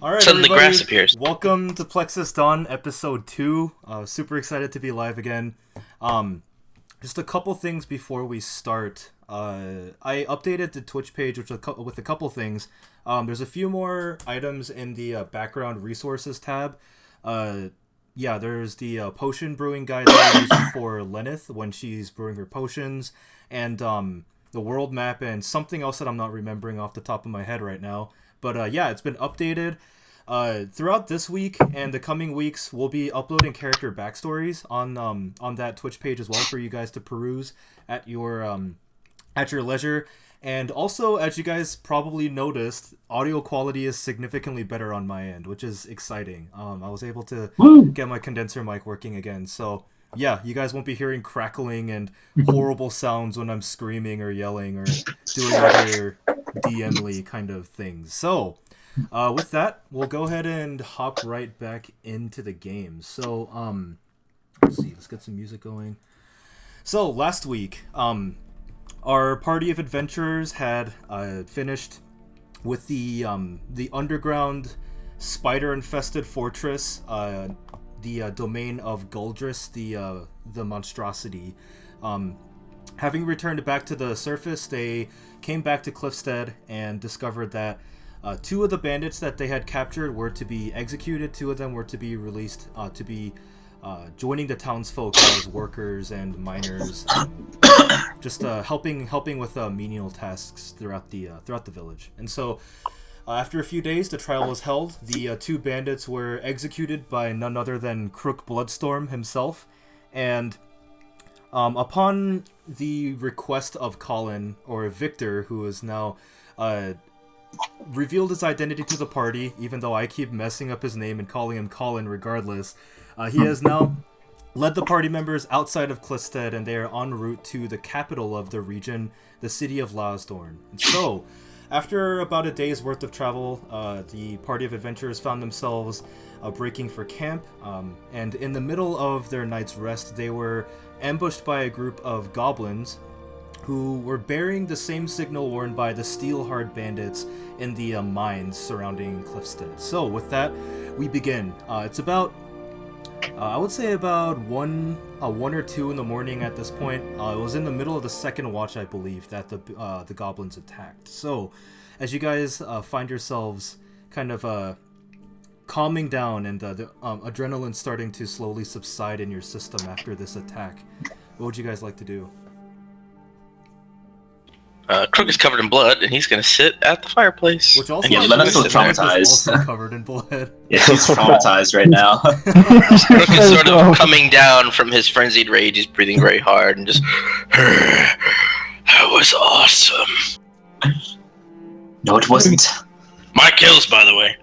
Alright, Suddenly everybody, grass appears. welcome to Plexis Dawn, episode 2. Super excited to be live again. Just a couple things before we start. I updated the Twitch page with a couple things. There's a few more items in the background resources tab. There's the potion brewing guide that I'm using for Lenneth when she's brewing her potions, and the world map, and something else that I'm not remembering off the top of my head right now. But it's been updated. Throughout this week and the coming weeks, we'll be uploading character backstories on that Twitch page as well for you guys to peruse at your leisure. And also, as you guys probably noticed, audio quality is significantly better on my end, which is exciting. I was able to get my condenser mic working again, so yeah, you guys won't be hearing crackling and horrible sounds when I'm screaming or yelling or doing other DM-ly kind of things. So, with that, we'll go ahead and hop right back into the game. So, let's see, let's get some music going. So, last week, our party of adventurers had finished with the underground spider-infested fortress, the domain of Guldris, the monstrosity. Having returned back to the surface, they came back to Cliffstead and discovered that two of the bandits that they had captured were to be executed. Two of them were to be released to be joining the townsfolk as workers and miners, just helping with menial tasks throughout the village. And so, after a few days, the trial was held. The two bandits were executed by none other than Crook Bloodstorm himself, and upon the request of Colin, or Victor, who is now revealed his identity to the party, even though I keep messing up his name and calling him Colin regardless. He has now led the party members outside of Cliffstead, and they are en route to the capital of the region, the city of Lasdorn. And so, after about a day's worth of travel, the party of adventurers found themselves breaking for camp, and in the middle of their night's rest, they were ambushed by a group of goblins who were bearing the same signal worn by the Steelheart bandits in the mines surrounding Cliffstead. So, with that, we begin. It's about I would say about 1 or 2 in the morning at this point. It was in the middle of the second watch, I believe, that the goblins attacked. So, as you guys find yourselves kind of calming down and the adrenaline starting to slowly subside in your system after this attack, what would you guys like to do? Crook is covered in blood, and he's gonna sit at the fireplace. Which also, Lennox still traumatized. Also covered in blood. Yeah, he's traumatized right now. Crook is sort of coming down from his frenzied rage. He's breathing very hard and just. That was awesome. No, it wasn't. My kills, by the way.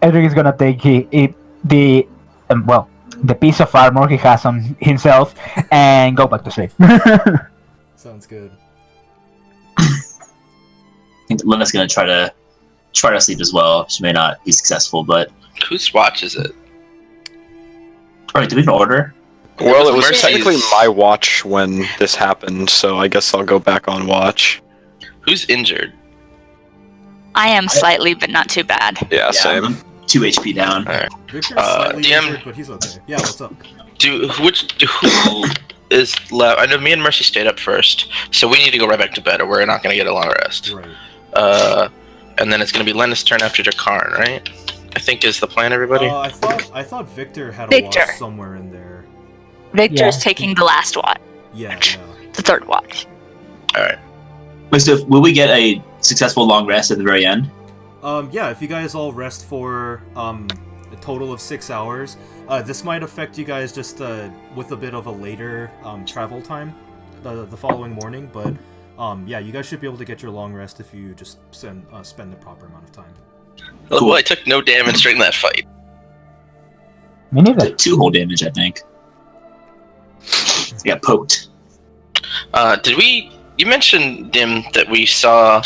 Edric is gonna take the piece of armor he has on himself and go back to sleep. Sounds good. I think Linda's gonna try to sleep as well. She may not be successful, but Whose watch is it? alright, do we have an order? Well, it was Mercy's- technically my watch when this happened, so I guess I'll go back on watch. Who's injured? I am slightly, but not too bad. Yeah, same. I'm 2 HP down. Alright. Victor's slightly DM injured, but he's okay. Yeah, what's up? Who is left? I know me and Mercy stayed up first, so we need to go right back to bed, or we're not gonna get a long rest. Right. And then it's gonna be Lenna's turn after Jakarn, right? I think is the plan, everybody. I thought Victor had a Victor. watch somewhere in there. Victor's Yeah. taking the last watch, Yeah. the third watch. All right. Wait, so will we get a successful long rest at the very end? If you guys all rest for a total of 6 hours, this might affect you guys just with a bit of a later travel time the following morning, but you guys should be able to get your long rest if you just spend the proper amount of time. Well, I took no damage during that fight. Me neither. 2 whole damage, I think. I got poked. You mentioned, Dim, that we saw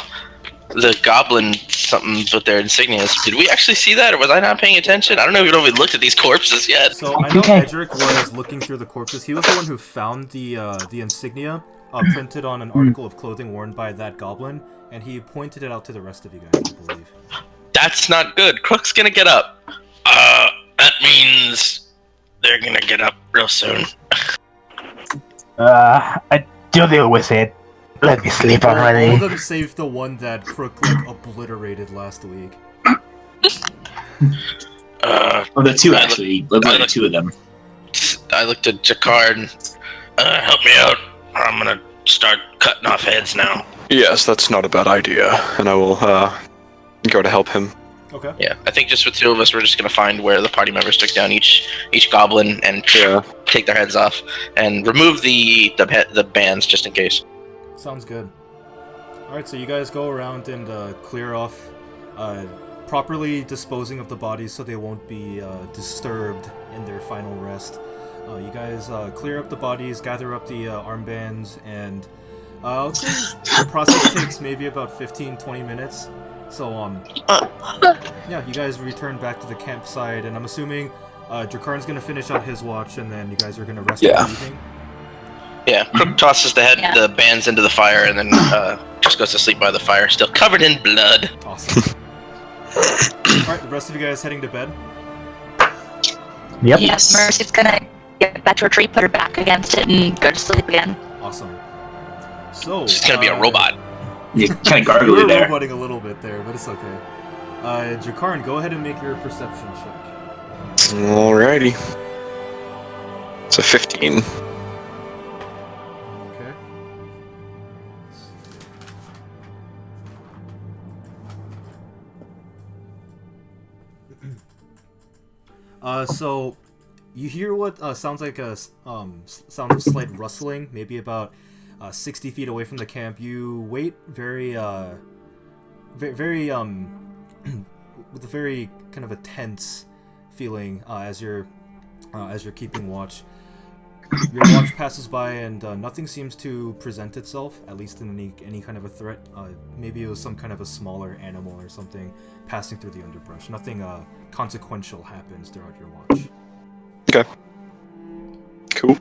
the goblin something with their insignias. Did we actually see that, or was I not paying attention? I don't know if we looked at these corpses yet. So I know Edric was looking through the corpses. He was the one who found the insignia, printed on an article of clothing worn by that goblin, and he pointed it out to the rest of you guys, I believe. That's not good. Crook's gonna get up. That means they're gonna get up real soon. You deal with it. Let me sleep All already. of them save the one that Crook obliterated last week. Well, the two actually. The two of them. I looked at Jacquard. Help me out. I'm gonna start cutting off heads now. Yes, that's not a bad idea, and I will go to help him. Okay. Yeah, I think just with two of us, we're just gonna find where the party members took down each goblin and take their heads off and remove the bands just in case. Sounds good. Alright, so you guys go around and clear off, properly disposing of the bodies so they won't be disturbed in their final rest. You guys clear up the bodies, gather up the armbands, and I would say the process takes maybe about 15-20 minutes. So, yeah, you guys return back to the campsite, and I'm assuming Drakarn's gonna finish out his watch, and then you guys are gonna rest for the evening? Yeah, Crook tosses the bands into the fire, and then just goes to sleep by the fire, still covered in blood. Awesome. Alright, the rest of you guys heading to bed? Yep. Yes, Mercy's gonna get back to her tree, put her back against it, and go to sleep again. Awesome. So, She's gonna be a robot. You kind of You gargled were it there. roboting a little bit there, but it's okay. Drakarn, go ahead and make your perception check. Alrighty. It's a 15. Okay. So you hear what sounds like a sound of slight rustling, maybe about 60 feet away from the camp. You wait very with a very kind of a tense feeling as you're keeping watch. Your watch passes by and nothing seems to present itself, at least in any kind of a threat. Maybe it was some kind of a smaller animal or something passing through the underbrush. Nothing consequential happens throughout your watch. Okay. Cool.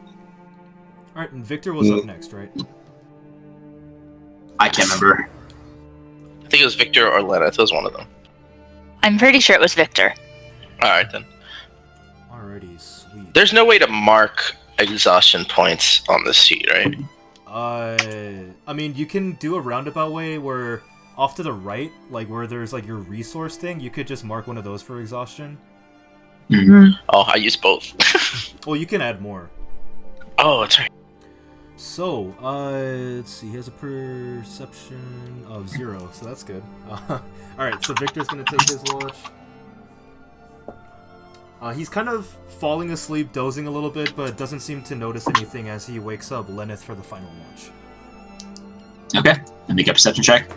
Alright, and Victor was up next, right? I can't remember. I think it was Victor or Lena. It was one of them. I'm pretty sure it was Victor. Alright then. Alrighty, sweet. There's no way to mark exhaustion points on this sheet, right? I mean, you can do a roundabout way where off to the right, like where there's like your resource thing, you could just mark one of those for exhaustion. Oh, I use both. Well, you can add more. Oh, that's right. So, let's see, he has a perception of 0, so that's good. Alright, so Victor's gonna take his watch. He's kind of falling asleep, dozing a little bit, but doesn't seem to notice anything as he wakes up Lenneth for the final watch. Okay. Let me make a perception check.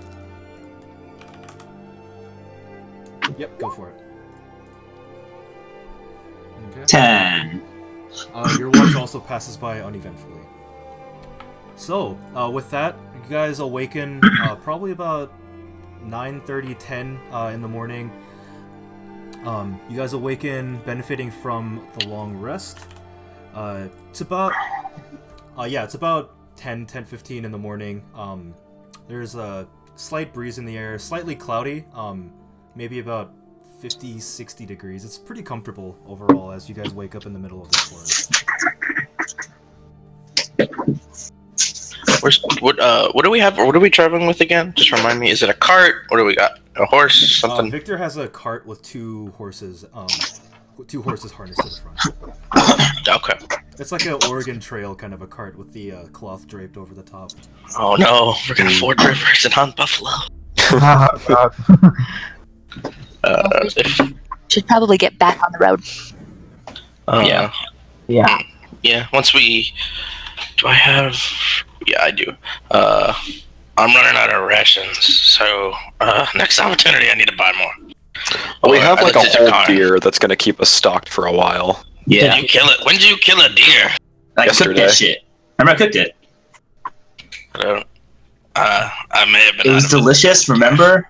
Yep, go for it. Okay. 10. Your watch also passes by uneventfully. So, with that, you guys awaken probably about 9:30, 10 in the morning. You guys awaken benefiting from the long rest. It's about 10:15 in the morning. There's a slight breeze in the air, slightly cloudy, maybe about 50-60 degrees. It's pretty comfortable overall as you guys wake up in the middle of the forest. What do we have? What are we traveling with again? Just remind me. Is it a cart? What do we got? A horse? Something? Victor has a cart with two horses harnessed to the front. Okay. It's like an Oregon Trail kind of a cart with the cloth draped over the top. Oh no, we're gonna ford rivers and hunt buffalo. Should probably get back on the road. Yeah. Yeah. Yeah. Once we, do I have? Yeah, I do. I'm running out of rations, so next opportunity I need to buy more. Well, we have I like a looked at your whole car. deer that's gonna keep us stocked for a while. Yeah. Did you kill it? When did you kill a deer? I cooked Yesterday. that shit. Remember I cooked it? I don't. I may have been. It was out of delicious, remember?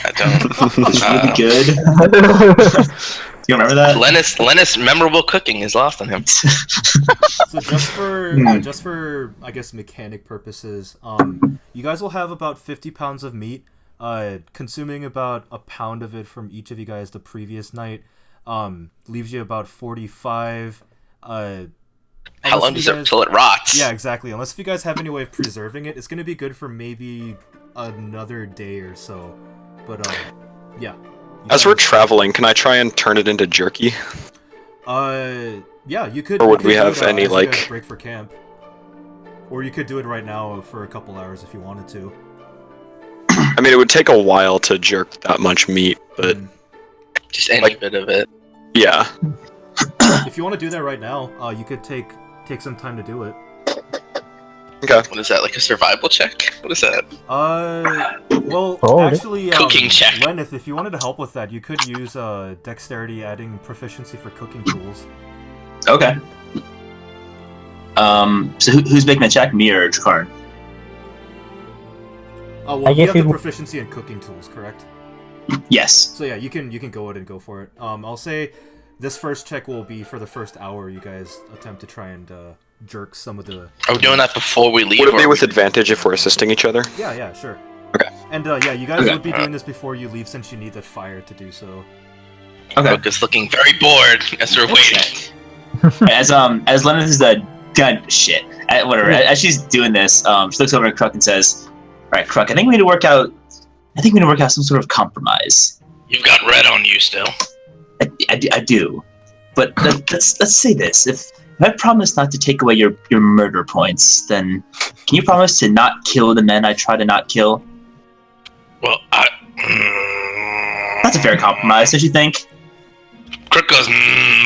I don't. It was really good. You remember that? Lennis' memorable cooking is lost on him. So just for I guess mechanic purposes, you guys will have about 50 pounds of meat, consuming about a pound of it from each of you guys the previous night, leaves you about 45. How long does it till it rots? Yeah, exactly. Unless if you guys have any way of preserving it, it's gonna be good for maybe another day or so. But yeah. As we're traveling, can I try and turn it into jerky? Yeah, you could. Or would you could we do have it, any, as you like- guys break for camp? Or you could do it right now for a couple hours if you wanted to. I mean, it would take a while to jerk that much meat, but Just any Like- bit of it. yeah. If you want to do that right now, you could take some time to do it. Okay. What is that, like a survival check? What is that? Well, Oh, actually, Cooking check. Lenneth, if you wanted to help with that, you could use dexterity, adding proficiency for cooking tools. Okay. So who's making the check? Me or Drakarn? Oh, I well, you guess have the it w- proficiency in cooking tools, correct? Yes. So yeah, you can go ahead and go for it. I'll say this first check will be for the first hour. You guys attempt to try and jerk some of the. Are we doing that before we leave? Would it be or- with advantage if we're assisting each other? Yeah, sure. Okay. And yeah, you guys Okay. would be doing this before you leave, since you need the fire to do so. Okay. Brooke is looking very bored as we're waiting. As Lennon is God shit. Whatever. As she's doing this, she looks over at Kruk and says, "All right, Kruk, I think we need to work out some sort of compromise. You've got red on you still. I do. But let's say this: if I promise not to take away your murder points, then can you promise to not kill the men I try to not kill? Well, That's a fair compromise, don't you think?" Crook goes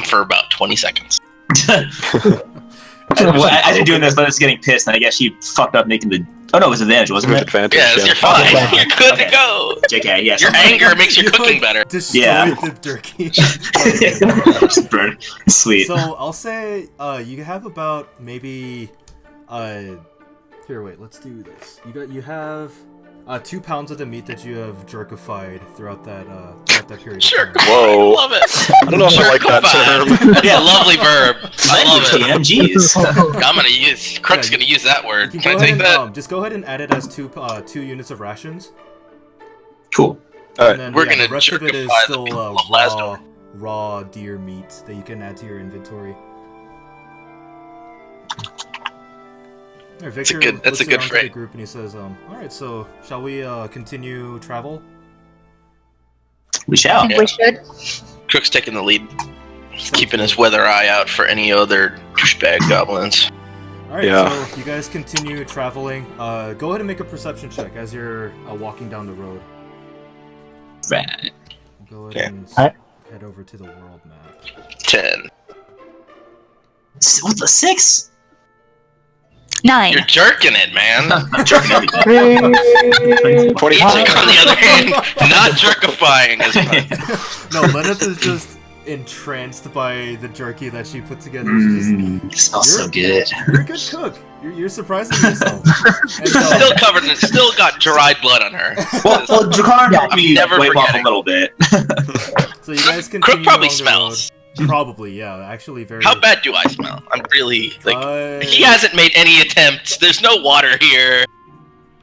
for about 20 seconds. As you're doing this, Lennox is getting pissed, and I guess she fucked up making the. Oh no, it was advantage, wasn't With it? advantage, Yes, yeah. you're fine. Okay. You're good Okay. to go. JK, yes. Your anger makes your cooking better. Destroyed Yeah. the jerky. Just burn. Sweet. So I'll say you have about maybe here, wait, let's do this. You have 2 pounds of the meat that you have jerkified throughout that period. Sure. Of time. Whoa. I love it. I don't know if I like that term. That's a lovely verb. I love it. Jeez. I'm gonna use. Crook's Yeah, gonna use that word. You Can go I take ahead that? and, just go ahead and add it as two units of rations. Cool. Alright. And then, We're yeah, gonna the rest of it is jerkify the still people of Lasdor. raw deer meat that you can add to your inventory. Alright, Victor that's a looks good around to phrase. the group and he says, "Alright, so shall we continue travel?" We shall. I think we should. Crook's taking the lead. He's keeping his weather eye out for any other douchebag goblins. Alright, Yeah. so you guys continue traveling. Go ahead and make a perception check as you're walking down the road. Right. Go ahead Yeah. and Alright. head over to the world map. 10. What the 6? 9. You're jerking it, man. I'm jerking everything. 22. Ichik, on the other hand, not jerkifying as much. No, Lenneth is just entranced by the jerky that she put together. She's It smells so good. You're a good cook. You're surprising yourself. And, Still covered in still got dried blood on her. Well, Drakarn helped me never wipe off a forgetting. little bit. so you guys continue Crook probably along the smells. road. Probably, yeah. Actually, very. How bad do I smell? I'm really like. He Uh, hasn't made any attempts. There's no water here.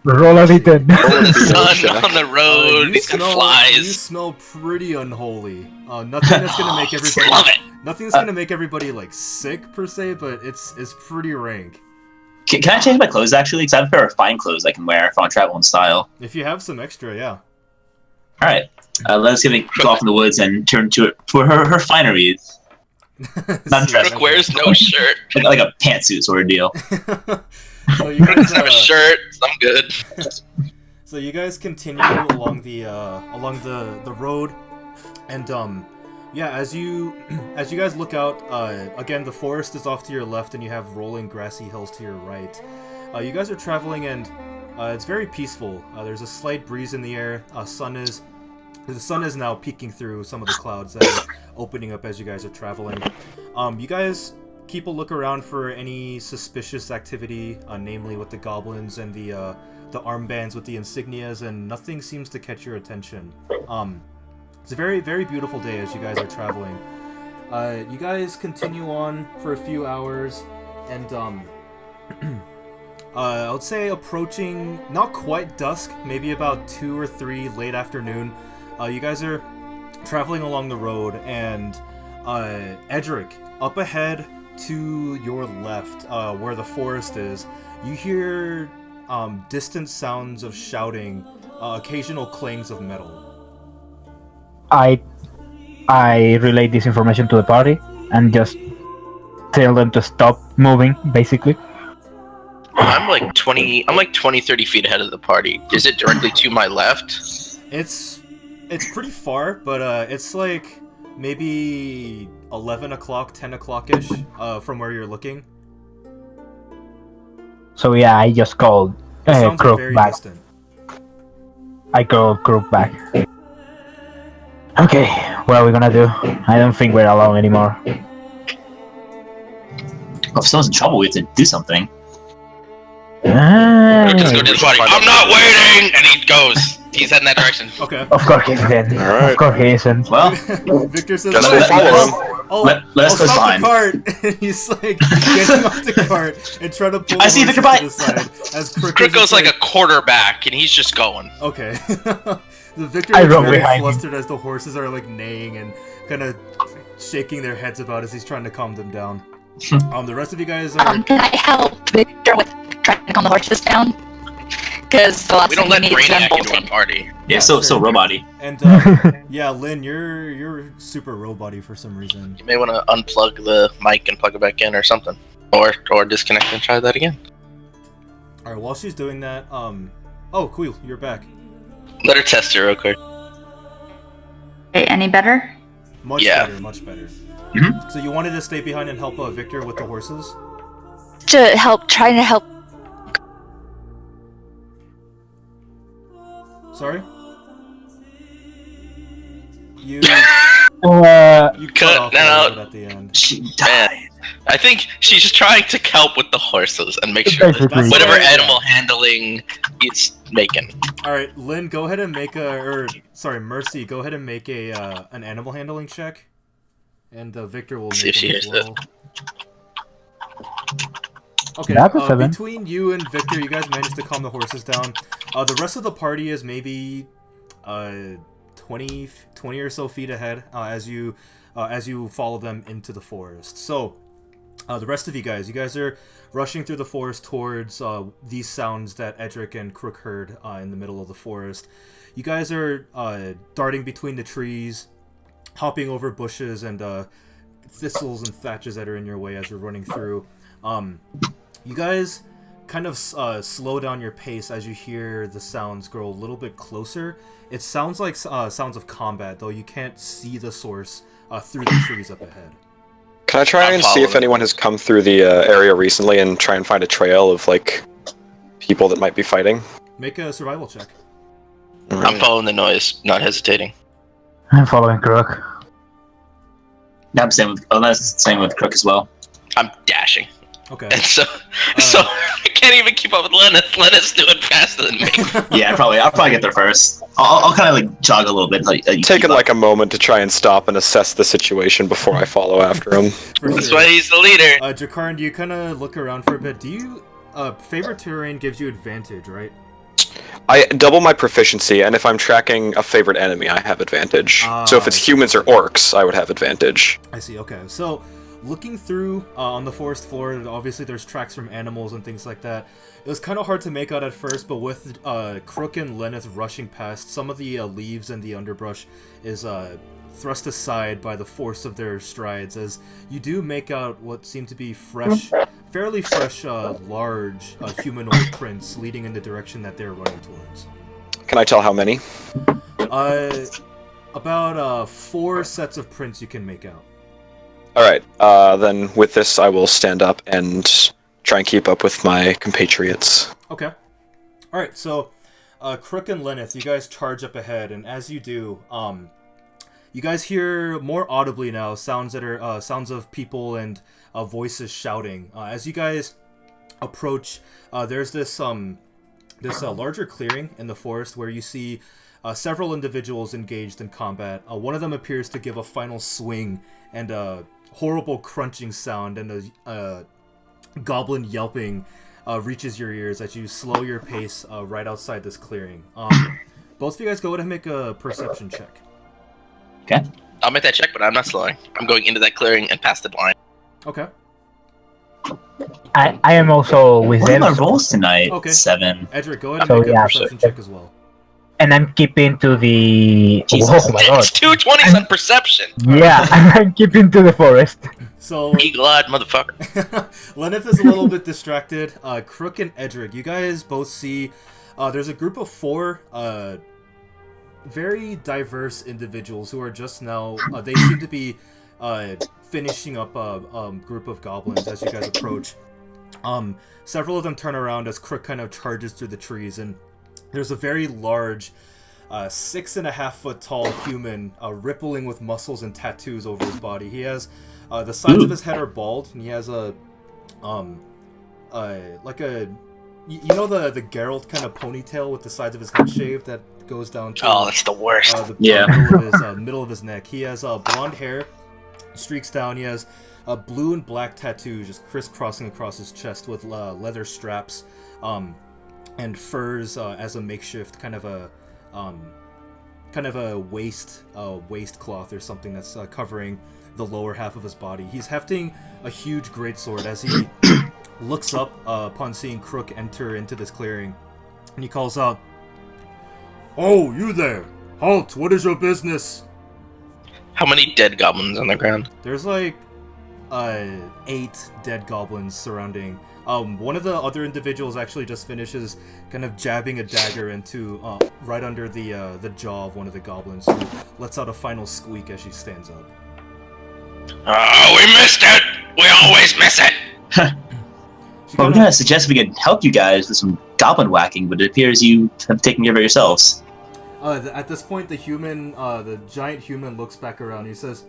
Roll a d10. He's in the sun on the road. you He's got smell. You flies. smell pretty unholy. Nothing that's gonna make everybody. Love it. Nothing's gonna make everybody like sick per se, but it's pretty rank. Can I change my clothes actually? Because I have a pair of fine clothes I can wear if I want to travel in style. If you have some extra, yeah. All right. Let's go off in the woods and turn to it for her finery, Not dressed. Crook wears no shirt. like a pantsuit sort of deal. So you Crook guys, doesn't have a shirt. I'm good. So you guys continue along the road, and yeah, as you guys look out, again the forest is off to your left, and you have rolling grassy hills to your right. You guys are traveling, and it's very peaceful. There's a slight breeze in the air. The sun is now peeking through some of the clouds that are opening up as you guys are traveling. You guys keep a look around for any suspicious activity, namely with the goblins and the armbands with the insignias, and nothing seems to catch your attention. It's a very, very beautiful day as you guys are traveling. You guys continue on for a few hours, and I would say approaching not quite dusk, maybe about 2 or 3 late afternoon. You guys are traveling along the road, and Edric, up ahead to your left, where the forest is, you hear distant sounds of shouting, occasional clangs of metal. I relate this information to the party and just tell them to stop moving, basically. I'm like 20, 30 feet ahead of the party. Is it directly to my left? It's pretty far, but it's like maybe 11 o'clock, 10 o'clock-ish from where you're looking. So yeah, I just called The sounds are Crook very back. distant. I called Crook back. Okay, what are we gonna do? I don't think we're alone anymore. Well, if someone's in trouble, we have to do something. Just go to the party. I'm not waiting! And he goes. He's heading that direction. Okay. Of course he isn't. All right. Of course he isn't. Well, Victor says, Guess "Oh, we'll follow him. let us I'll go stop behind. the cart." And he's like getting off the cart and trying to pull I see the Victor horses to behind. the side. As Crick Crick is goes just like a quarterback, and he's just going. Okay. The Victor I is run very behind him. flustered as the horses are like neighing and kind of shaking their heads about as he's trying to calm them down. The rest of you guys are. Can I help Victor with trying to calm the horses down? Because the last We don't thing let we need is them Brainiac into bolting. a party. Yeah, sure. so robot-y. And yeah, Lynn, you're super robot-y for some reason. You may want to unplug the mic and plug it back in or something. Or disconnect and try that again. Alright, while she's doing that, oh, cool, you're back. Let her test it real quick. Okay, any better? Much Yeah. better, much better. Mhm. So you wanted to stay behind and help Victor with the horses? Trying to help. Sorry? You you cut Cut off a that little out. bit at the end. She died. I think she's just trying to help with the horses and make sure that Basically. whatever That's- animal handling it's making. Alright, Lynn, go ahead and make Mercy, go ahead and make an animal handling check. And Victor will See make if she one as hears well. Okay, That's a 7. between you and Victor, you guys managed to calm the horses down. The rest of the party is maybe 20 or so feet ahead as you follow them into the forest. So, the rest of you guys are rushing through the forest towards these sounds that Edric and Crook heard in the middle of the forest. You guys are darting between the trees, hopping over bushes and thistles and thatches that are in your way as you're running through. You guys kind of slow down your pace as you hear the sounds grow a little bit closer. It sounds like sounds of combat, though you can't see the source through the trees up ahead. Can I try I'm and see if following. anyone has come through the area recently and try and find a trail of like people that might be fighting? Make a survival check. I'm following the noise, not hesitating. I'm following Crook. Yeah, I'm same with Crook as well. I'm dashing. Okay. And so I can't even keep up with Lennis. Lennis doing faster than me. Yeah, I'll probably get there first. I'll kind of like jog a little bit. Taking like a moment to try and stop and assess the situation before I follow after him. For That's sure. why he's the leader. Jakarn, do you kind of look around for a bit? Do you favorite terrain gives you advantage, right? I double my proficiency, and if I'm tracking a favorite enemy, I have advantage. So if it's humans or orcs, I would have advantage. I see. Okay, so looking through on the forest floor, obviously there's tracks from animals and things like that. It was kind of hard to make out at first, but with Crook and Lenneth rushing past, some of the leaves and the underbrush is thrust aside by the force of their strides, as you do make out what seem to be fairly fresh, large humanoid prints leading in the direction that they're running towards. Can I tell how many? About 4 sets of prints you can make out. Alright, then with this I will stand up and try and keep up with my compatriots. Okay. Alright, so Crook and Lenneth, you guys charge up ahead, and as you do, you guys hear more audibly now sounds that are sounds of people and voices shouting. As you guys approach, there's this larger clearing in the forest where you see several individuals engaged in combat. One of them appears to give a final swing and a horrible crunching sound, and goblin yelping reaches your ears as you slow your pace right outside this clearing. Both of you guys go ahead and make a perception check. Okay. I'll make that check, but I'm not slowing. I'm going into that clearing and past the blind. Okay. I am also with What are them, my rolls tonight? Okay. 7. Edric, go ahead and So, make a yeah, perception check as well. and I'm keeping to the. Jesus. Oh my god! It's 2 20s on perception. Yeah, I'm keeping to the forest. So Eagle-eyed motherfucker. Lenneth is a little bit distracted. Crook and Edric, you guys both see there's a group of 4 very diverse individuals who are just now they seem to be finishing up a group of goblins as you guys approach. Several of them turn around as Crook kind of charges through the trees, and there's a very large 6.5 foot tall human rippling with muscles and tattoos over his body. He has the sides of his head are bald, and he has a like a you know the Geralt kind of ponytail with the sides of his head shaved that goes down to That's the worst. the Yeah. middle of his neck. He has blonde hair, streaks down. He has blue and black tattoos just crisscrossing across his chest with leather straps and furs as a makeshift kind of a waistcloth or something that's covering the lower half of his body. He's hefting a huge greatsword as he looks up upon seeing Crook enter into this clearing, and he calls out, "Oh, you there! Halt! What is your business?" How many dead goblins on the ground? There's like 8 dead goblins surrounding. One of the other individuals actually just finishes kind of jabbing a dagger into right under the jaw of one of the goblins, who lets out a final squeak as she stands up. Oh, we missed it! We always miss it! Well, we're gonna suggest we could help you guys with some goblin whacking, but it appears you have taken care of it yourselves. At this point, the giant human looks back around. He says,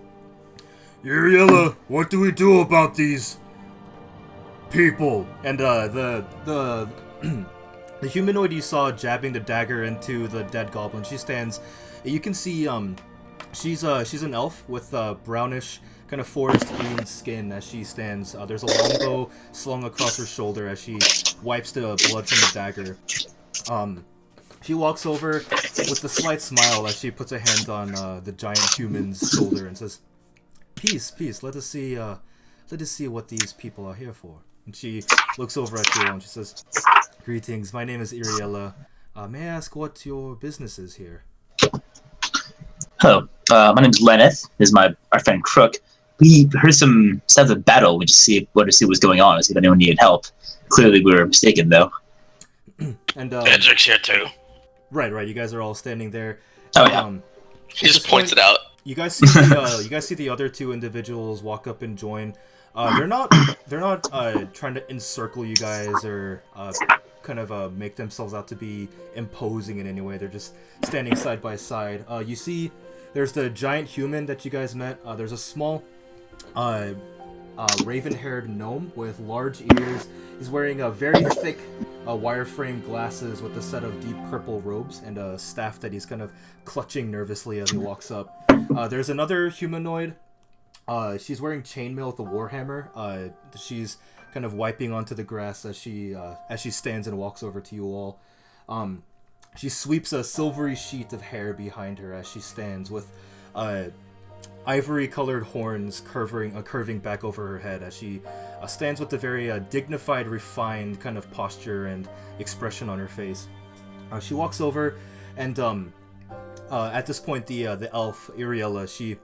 "Uriella, what do we do about these people?" And the the humanoid you saw jabbing the dagger into the dead goblin, she stands. You can see she's an elf with brownish kind of forest green skin as she stands. There's a longbow slung across her shoulder as she wipes the blood from the dagger. She walks over with a slight smile as she puts a hand on the giant human's shoulder and says, "Peace. Let us see what these people are here for." And she looks over at you and she says, "Greetings. My name is Iriella. May I ask what your business is here?" Hello, my name's Lenneth. This is our friend Crook. We heard some sounds of battle. We just wanted to see what was going on, see if anyone needed help. Clearly, we were mistaken, though. And Edric's here too. right. You guys are all standing there. Oh, And, yeah. He just points it out. You guys see the other 2 individuals walk up and join. They're not trying to encircle you guys or kind of make themselves out to be imposing in any way. They're just standing side by side. You see, there's the giant human that you guys met. There's a small raven-haired gnome with large ears. He's wearing a very thick wireframe glasses with a set of deep purple robes and a staff that he's kind of clutching nervously as he walks up. There's another humanoid. She's wearing chainmail with a warhammer. She's kind of wiping onto the grass as she stands and walks over to you all. She sweeps a silvery sheet of hair behind her as she stands with ivory-colored horns curving back over her head as she stands with a very dignified, refined kind of posture and expression on her face. She walks over, and at this point, the elf Iriella, she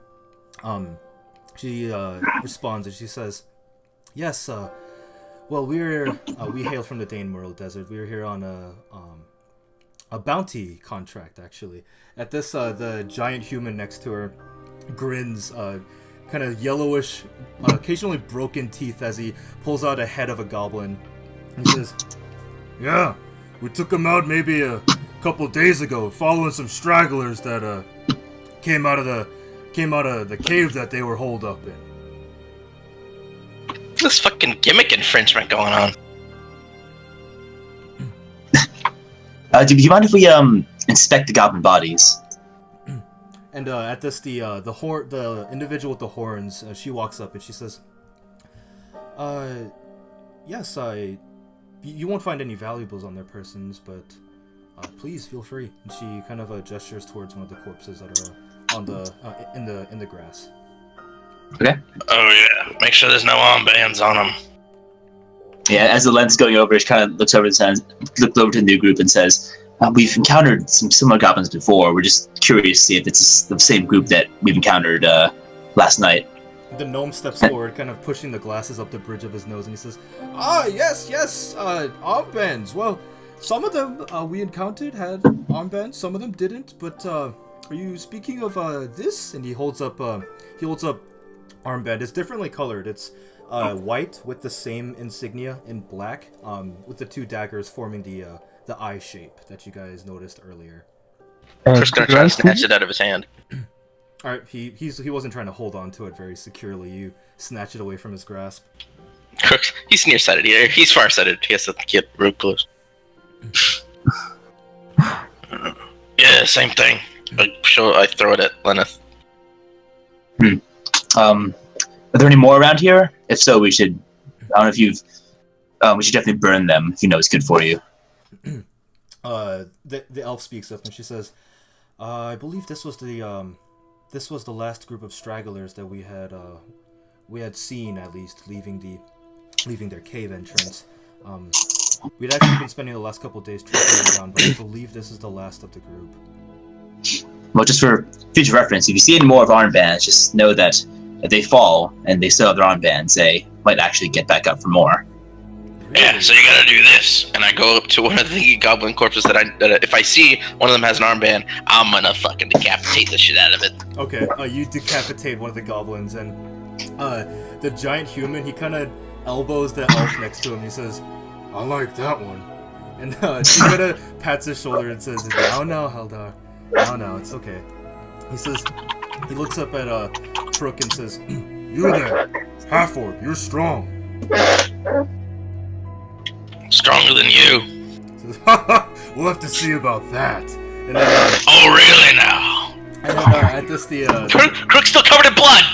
responds and she says, "Yes, well, we hail from the Danemerle Desert. We're here on a bounty contract, actually." At this, the giant human next to her grins, kind of yellowish, occasionally broken teeth as he pulls out a head of a goblin. He says, "Yeah, we took him out maybe a couple days ago, following some stragglers that came out of the cave that they were holed up in." This fucking gimmick infringement going on. Do you mind if we inspect the goblin bodies? And at this, the individual with the horns, she walks up and she says, yes, you won't find any valuables on their persons, but please feel free. And she kind of gestures towards one of the corpses that are on the in the grass. Okay. Oh yeah, make sure there's no armbands on them. Yeah, as the lens going over, she kind of looks over to the new group and says, "We've encountered some similar goblins before. We're just curious to see if it's the same group that we've encountered last night." The gnome steps forward, kind of pushing the glasses up the bridge of his nose, and he says, yes, armbands. Well, some of them we encountered had armbands, some of them didn't, but are you speaking of this?" And he holds up armband. It's differently colored. It's white with the same insignia in black, with the two daggers forming the eye shape that you guys noticed earlier. Chris gonna try to snatch it out of his hand. Alright, he wasn't trying to hold on to it very securely. You snatch it away from his grasp. Crooks, he's nearsighted here. He's farsighted. He has to get real close. Yeah, same thing. I throw it at Lenneth. Are there any more around here? If so, we should. I don't know if you've. We should definitely burn them if you know it's good for you. The elf speaks up and she says, "I believe this was the last group of stragglers that we had seen, at least leaving their cave entrance. We'd actually been spending the last couple of days traveling around, but I believe this is the last of the group." Well, just for future reference, if you see any more of armbands, just know that if they fall and they still have their armbands, they might actually get back up for more. Yeah, so you gotta do this. And I go up to one of the goblin corpses that if I see one of them has an armband, I'm gonna fucking decapitate the shit out of it. Okay, you decapitate one of the goblins, and the giant human, he kind of elbows the elf next to him. He says, "I like that one." And she kind of pats his shoulder and says, No, Haldar. No, it's okay." He looks up at Crook and says, "You there, half-orc, you're strong." Stronger than you. Says, "We'll have to see about that." And then, oh, really now? And then at this, Crook's still covered in blood!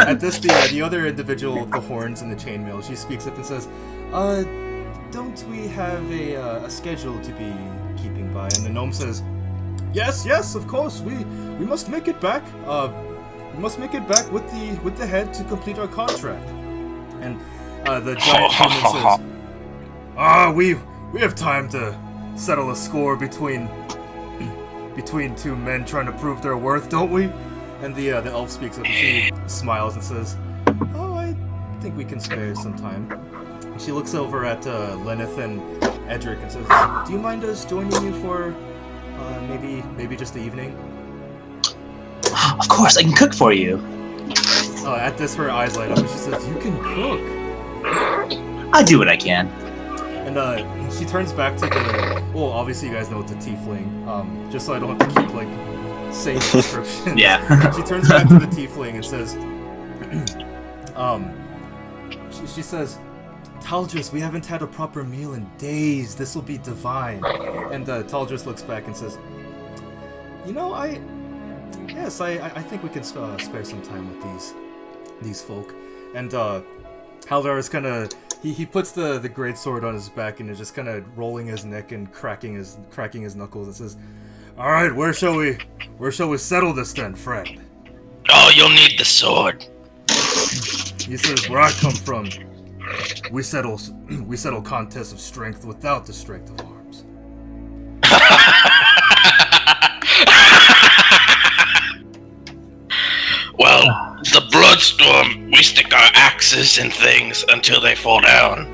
At this, the other individual with the horns and the chainmail, she speaks up and says, "Don't we have a schedule to be keeping by?" And the gnome says, Yes, of course. We must make it back. We must make it back with the head to complete our contract." And the giant human says, we have time to settle a score between two men trying to prove their worth, don't we?" And the elf speaks up and she smiles and says, "Oh, I think we can spare some time." She looks over at Lenneth and Edric and says, "Do you mind us joining you for maybe just the evening?" Of course, I can cook for you. At this, her eyes light up and she says, "You can cook." I do what I can. And she turns back to well, obviously you guys know it's a tiefling, just so I don't have to keep, saying descriptions. Yeah. She turns back to the tiefling and says, she says, "Taldris, we haven't had a proper meal in days. This will be divine." And Taldris looks back and says, "You know, I think we can spare some time with these folk." And Haldar is kind of he puts the great sword on his back and is just kind of rolling his neck and cracking his knuckles and says, "All right, where shall we settle this then, friend?" Oh, you'll need the sword. He says, "Where I come from, we settle contests of strength without the strength of arms." Well, the Bloodstorm, we stick our axes in things until they fall down.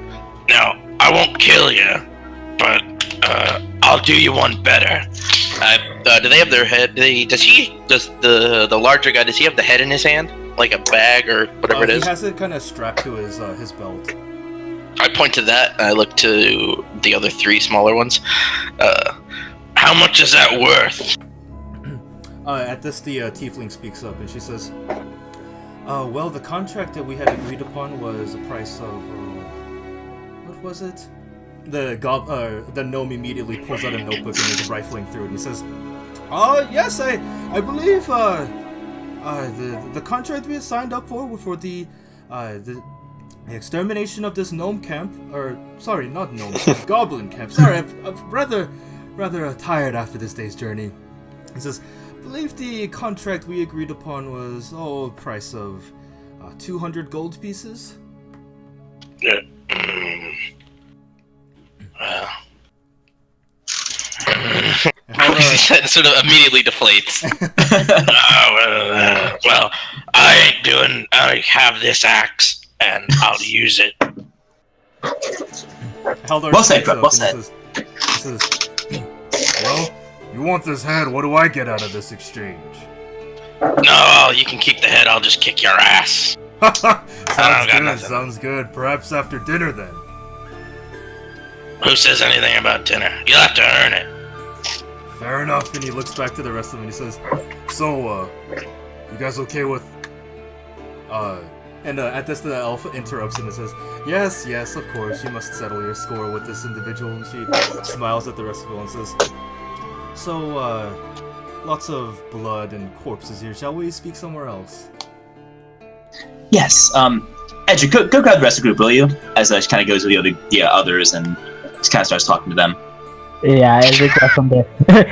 Now, I won't kill you, but I'll do you one better. Do they have their head? Does the larger guy? Does he have the head in his hand, like a bag or whatever it is? He has it kind of strapped to his belt. I point to that. And I look to the other three smaller ones. How much is that worth? At this, the tiefling speaks up and she says, "Well, the contract that we had agreed upon was a price of what was it?" The gnome immediately pulls out a notebook and is rifling through it. And he says, "Yes, I believe the contract we had signed up for the The extermination of this gnome camp, or sorry, not gnome camp, goblin camp. Sorry, I'm rather tired after this day's journey. He says, I believe the contract we agreed upon was, price of 200 gold pieces? Yeah. Sort of immediately deflates. Well, I have this axe, and I'll use it. Haldor Well said, speaks bro. up Well and said. he says, well, you want this head, what do I get out of this exchange? No, you can keep the head, I'll just kick your ass. Sounds good. Perhaps after dinner then. Who says anything about dinner? You'll have to earn it. Fair enough, and he looks back to the rest of them and he says, so, you guys okay with, at this the elf interrupts him and says, yes, of course, you must settle your score with this individual, and she smiles at the rest of them and says, so, lots of blood and corpses here, shall we speak somewhere else? Yes. Edric, go grab the rest of the group, will you? As she kind of goes with the others and just kind of starts talking to them. Yeah, Edric was on the.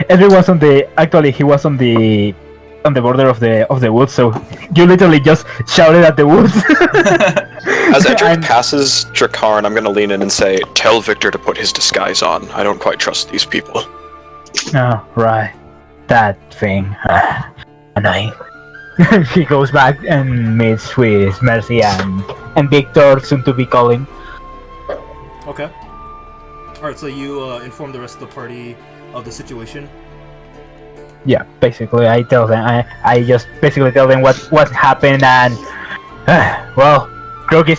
Edric was on the. Actually, he was on the border of the woods. So you literally just shouted at the woods. As Edric passes Drakarn, I'm gonna lean in and say, "Tell Victor to put his disguise on. I don't quite trust these people." Oh, right. That thing. Annoying. He goes back and meets with Mercy and Victor, soon to be calling. Okay. Alright, so you inform the rest of the party of the situation? Yeah, basically, I tell them. I just basically tell them what happened, and well, Krog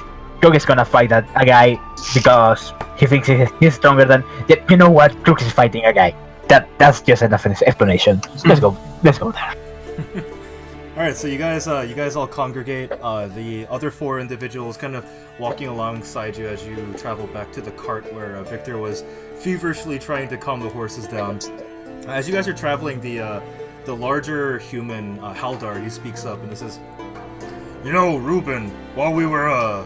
is gonna fight a guy because he thinks he's stronger than. You know what? Krog is fighting a guy. That's just enough explanation. Let's go there. Alright, so you guys all congregate. The other four individuals kind of walking alongside you as you travel back to the cart where Victor was feverishly trying to calm the horses down. As you guys are traveling, the larger human, Haldar, he speaks up and he says, you know, Reuben, while we were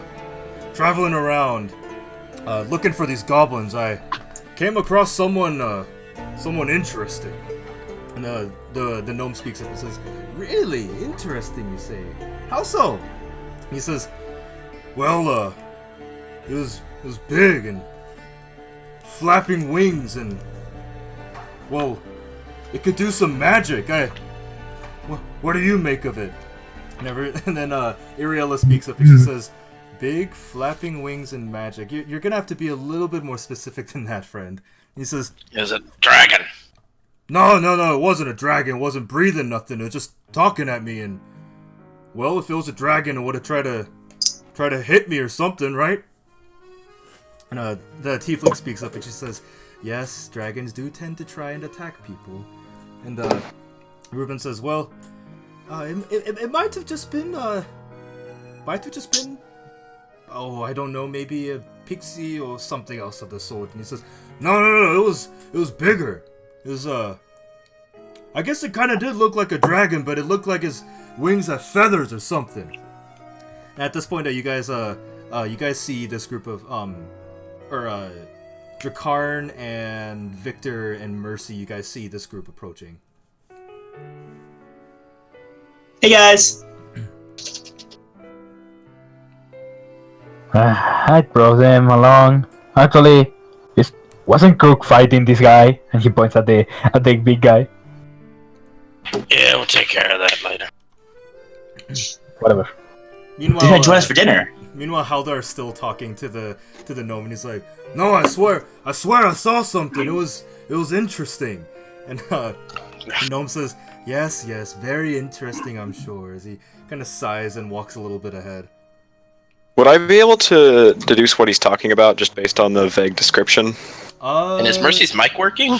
traveling around looking for these goblins, I came across someone interesting. And the gnome speaks up and says, really interesting, you say? How so? He says, well, it was big and flapping wings and, well, it could do some magic. What do you make of it? And then Iriella speaks up and she says, big flapping wings and magic. You're gonna have to be a little bit more specific than that, friend. He says, is it dragon? No, it wasn't a dragon. It wasn't breathing nothing. It was just talking at me and, well, if it was a dragon, it would have tried to hit me or something, right? And the tiefling speaks up and she says, yes, dragons do tend to try and attack people. And Reuben says, well, it might have just been, oh, I don't know, maybe a pixie or something else of the sort. And he says, no, it was bigger. It was, I guess it kind of did look like a dragon, but it looked like his wings had feathers or something. And at this point, you guys see this group of, Drakarn and Victor and Mercy, you guys see this group approaching. Hey guys! I brought them along. Actually, it wasn't Crook fighting this guy, and he points at the big guy. Yeah, we'll take care of that later. Whatever. Meanwhile, You're gonna join us for dinner. Meanwhile, Haldar is still talking to the gnome, and he's like, "No, I swear I saw something. It was interesting." And the gnome says, "Yes, very interesting, I'm sure." As he kind of sighs and walks a little bit ahead. Would I be able to deduce what he's talking about just based on the vague description? And is Mercy's mic working?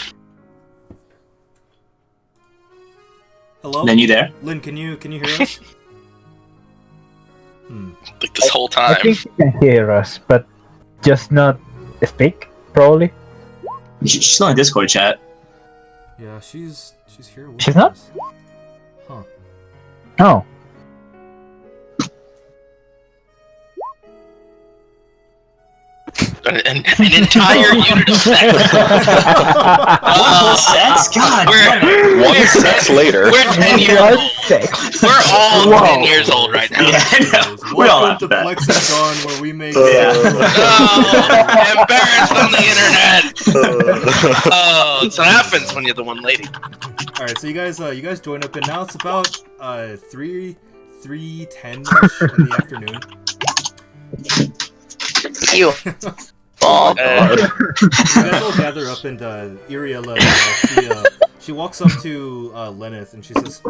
Hello? Lynn, you there? Lynn, can you hear us? Like this whole I time. think he can hear us, but just not speak, probably. She's still in Discord chat. Yeah, she's here with She's not? us. Huh. Oh. An entire unit of sex. Sex? God. One sex later. We're 10 years What old. sex? We're all Whoa. 10 years old right now. Yeah, I know. We all Welcome to laughed at that. Plexis Dawn, where we make. Yeah. Oh, embarrassed on the internet. Oh, it's what happens when you're the one lady. All right, so you guys join up, and now it's about 3:10ish in the afternoon. You. Oh, You guys all gather up, and Iriela, she walks up to Lenneth, and she says,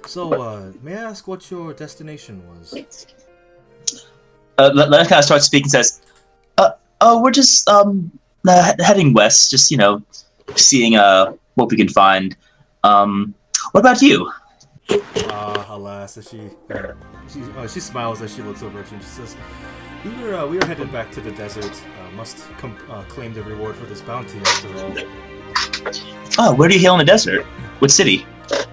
"So, may I ask what your destination was?" Lenneth kind of starts speaking and says, we're just heading west, just, seeing what we can find. What about you? Alas, as she smiles as she looks over at you, and she says, we were headed back to the desert. Must claim the reward for this bounty, after all." Oh, where do you hail in the desert? What city?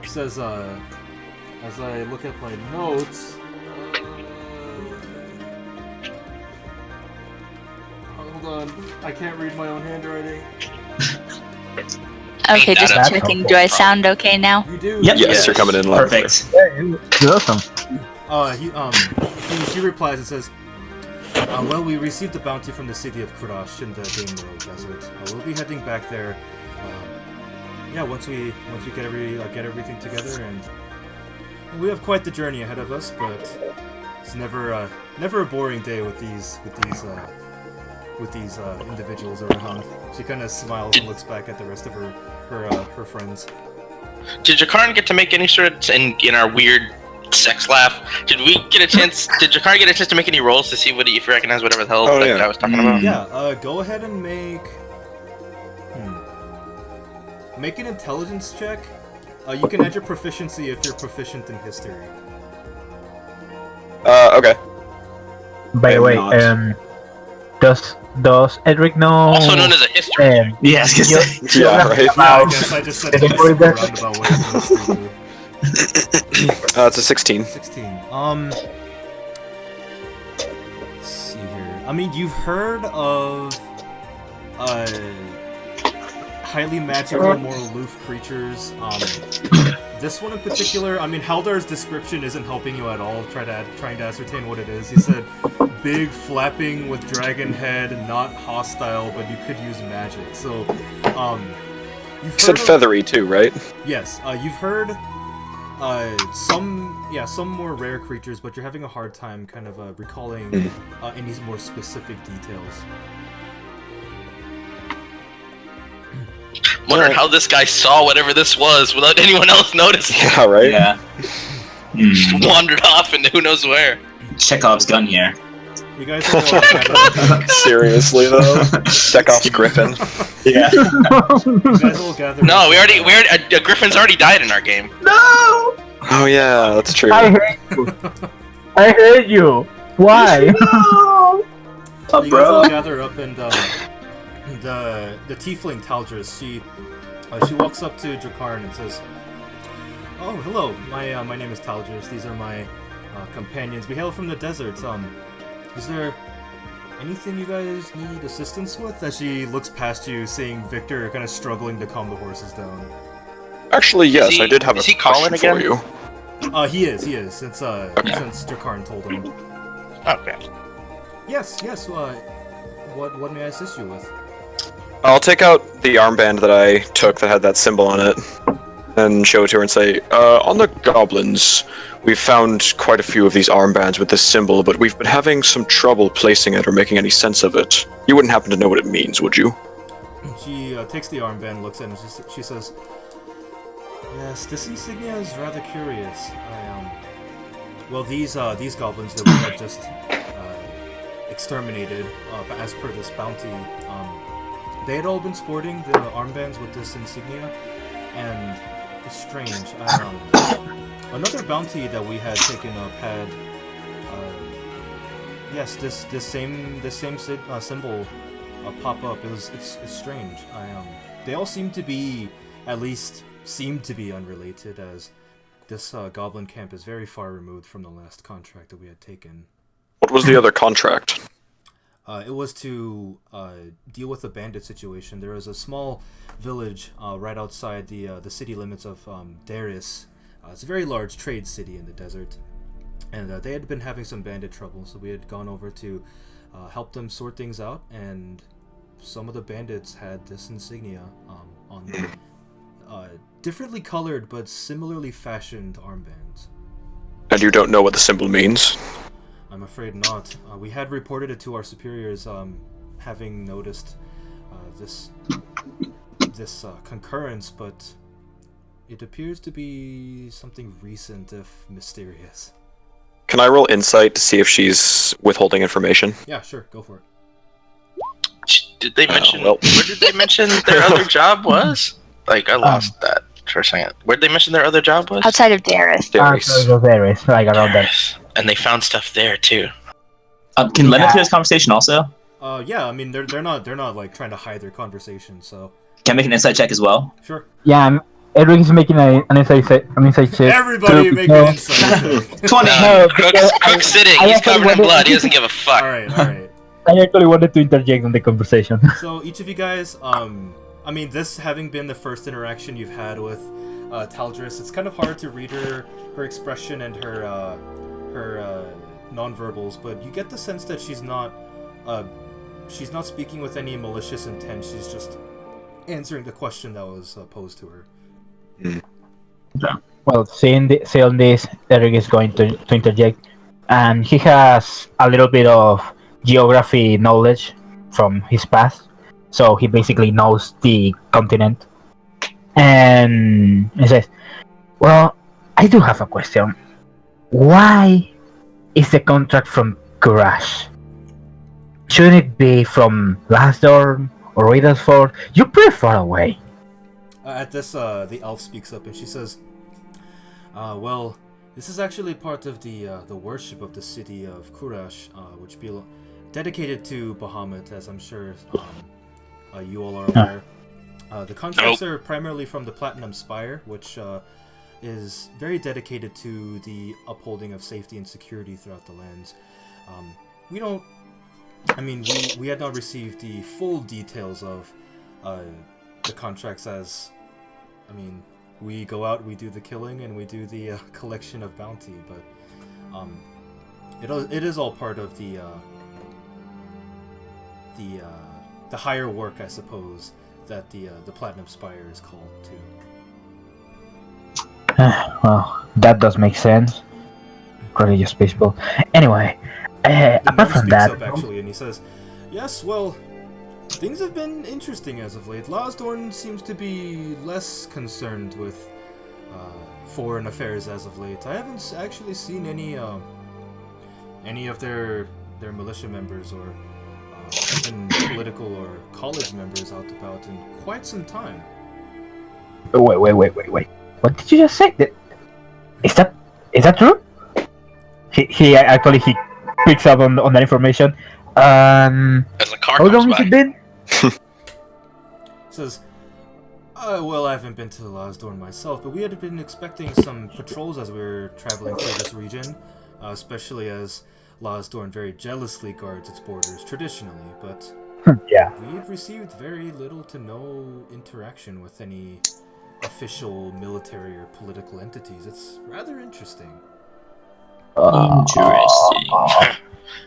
She says, as I look at my notes... hold on, I can't read my own handwriting. Okay, just That's checking. Do I sound okay now? You do? Yep. Yes, you're coming in loud. Perfect. You're awesome. She replies and says, well, we received a bounty from the city of Kurash in the Game World Desert. We'll be heading back there. Once we get everything together, and we have quite the journey ahead of us. But it's never a boring day with these individuals around. She kind of smiles and looks back at the rest of her friends. Did Jakarn get to make any sort of in our weird sex laugh? Did Jakarn get a chance to make any rolls to see if he recognized whatever the hell I was talking about? Yeah, go ahead and make an intelligence check. You can add your proficiency if you're proficient in history. Okay. By the way, does Edric know? Also known as a history. Yeah, I was gonna say. Yeah, right. I guess I just said it in a super roundabout way. It's a 16. 16. Let's see here. I mean, you've heard of highly magical, more aloof creatures. This one in particular, I mean, Haldar's description isn't helping you at all. Trying to ascertain what it is. He said, big, flapping with dragon head, not hostile, but you could use magic. So, you've You said feathery too, right? Yes, you've heard some more rare creatures, but you're having a hard time kind of recalling any more specific details. Wondering how this guy saw whatever this was without anyone else noticing. Yeah, right? Yeah. Just wandered off into who knows where. Chekhov's gun here. You guys are all gathered. Seriously though? Chekhov's griffin. Yeah. You guys all gathered. No, we already a griffin's already died in our game. No! Oh yeah, that's true. I hate you. I hate you. Why? No! You guys all gather up, and the tiefling Taldris, she walks up to Drakarn and says, "Oh, hello. My name is Taldris. These are my companions. We hail from the desert. Is there anything you guys need assistance with?" As she looks past you, seeing Victor kind of struggling to calm the horses down. Actually, yes, I did have a question for you. He is. Since Drakarn told him. Okay. Yes. What may I assist you with? I'll take out the armband that I took that had that symbol on it, and show it to her and say, on the goblins, we've found quite a few of these armbands with this symbol, but we've been having some trouble placing it or making any sense of it. You wouldn't happen to know what it means, would you? She takes the armband, looks at it, and she says, "Yes, this insignia is rather curious. These goblins that we had just exterminated, as per this bounty, they had all been sporting the armbands with this insignia, and it's strange. Another bounty that we had taken up had, this same symbol pop up. It's strange. They all seem to be, at least seem to be unrelated, as this goblin camp is very far removed from the last contract that we had taken." What was the other contract? It was to deal with a bandit situation. There was a small village right outside the city limits of Darius. It's a very large trade city in the desert, and they had been having some bandit trouble. So we had gone over to help them sort things out, and some of the bandits had this insignia on them. Differently colored but similarly fashioned armbands. And you don't know what the symbol means? I'm afraid not. We had reported it to our superiors, having noticed this concurrence, but it appears to be something recent, if mysterious. Can I roll insight to see if she's withholding information? Yeah, sure, go for it. Did they mention? well. Where did they mention their other job was? Like, I lost that for a second. Where did they mention their other job was? Outside of Darius. Darius. Darius, like around there. And they found stuff there too. Can Leonard hear this conversation also? Yeah, I mean they're not like trying to hide their conversation, so Can I make an insight check as well? sure. Yeah, Edric is making an insight check. Everybody make an insight check. 20. No, Cook's sitting. I He's actually covered in wanted- blood. He doesn't give a fuck. Alright. I actually wanted to interject on the conversation. So each of you guys, I mean, this having been the first interaction you've had with Taldris, it's kind of hard to read her expression and her nonverbals, but you get the sense that she's not speaking with any malicious intent. She's just answering the question that was posed to her. Well, seeing this, Eric is going to interject, and he has a little bit of geography knowledge from his past, so he basically knows the continent. And he says, "Well, I do have a question. Why is the contract from Crash? Shouldn't it be from Lasdorn or Riddlesford? You're pretty far away." At this, the elf speaks up and she says, well, this is actually part of the worship of the city of Kurash, which dedicated to Bahamut, as I'm sure you all are aware. The contracts are primarily from the Platinum Spire, which is very dedicated to the upholding of safety and security throughout the lands. We had not received the full details of the contracts, as we go out, we do the killing, and we do the collection of bounty, but it is all part of the higher work, I suppose, that the Platinum Spire is called to. Well, that does make sense. Religious people. Anyway, The apart gnome from speaks that, up, actually, and he says, yes, well, things have been interesting as of late. Lasdorn seems to be less concerned with foreign affairs as of late. I haven't actually seen any of their militia members or even political or college members out about in quite some time. wait. What did you just say? Is that true? He actually picks up on that information. As a car How comes long has by. it been? Says, well, I haven't been to Lasdorn myself, but we had been expecting some patrols as we were traveling through this region, especially as Lasdorn very jealously guards its borders traditionally, but Yeah. we've received very little to no interaction with any official military or political entities. It's rather interesting. Interesting.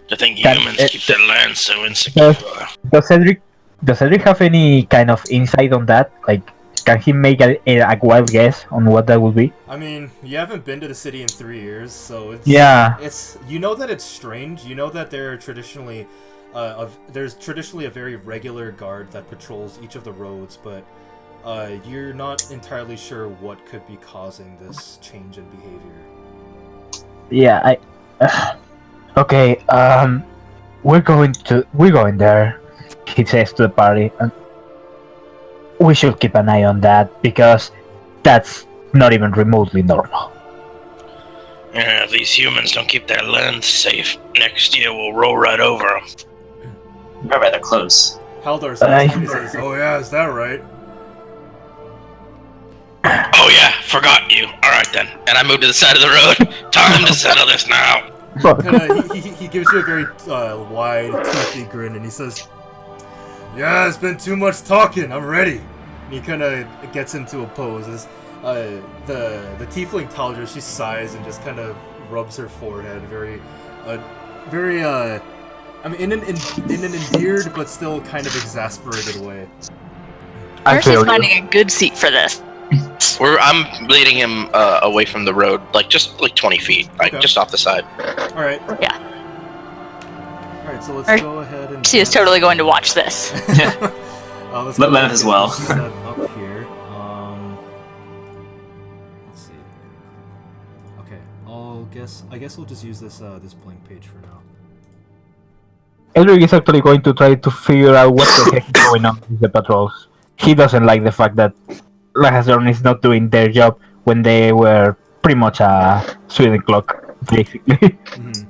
To think Can- humans keep their land so insecure. Does Cedric have any kind of insight on that? Like, can he make a wild guess on what that would be? I mean, you haven't been to the city in 3 years, so it's you know that it's strange. You know that there are traditionally there's traditionally a very regular guard that patrols each of the roads, but you're not entirely sure what could be causing this change in behavior. Yeah, okay, we're going there, he says to the party, and we should keep an eye on that, because that's not even remotely normal. Yeah, if these humans don't keep their land safe, next year we'll roll right over them. We're rather close. Haldar says, "Oh yeah, is that right?" Oh yeah, forgot you. Alright then. And I moved to the side of the road. Time to settle this now. He gives you a very wide, toothy grin, and he says, "Yeah, it's been too much talking. I'm ready." And he kind of gets into a pose. As, the tiefling Talger, she sighs and just kind of rubs her forehead, very, I mean, in an endeared but still kind of exasperated way. Mercy's finding a good seat for this. I'm leading him away from the road, just 20 feet, just off the side. All right. Yeah. All right, so let's go ahead and. She is totally going to watch this. Let's Let Lev as well. Set up here. Let's see. Okay, I guess we'll just use this blank page for now. Elric is actually going to try to figure out what the heck is going on with the patrols. He doesn't like the fact that Lahazorn is not doing their job when they were pretty much a Sweden clock, basically. Mm-hmm.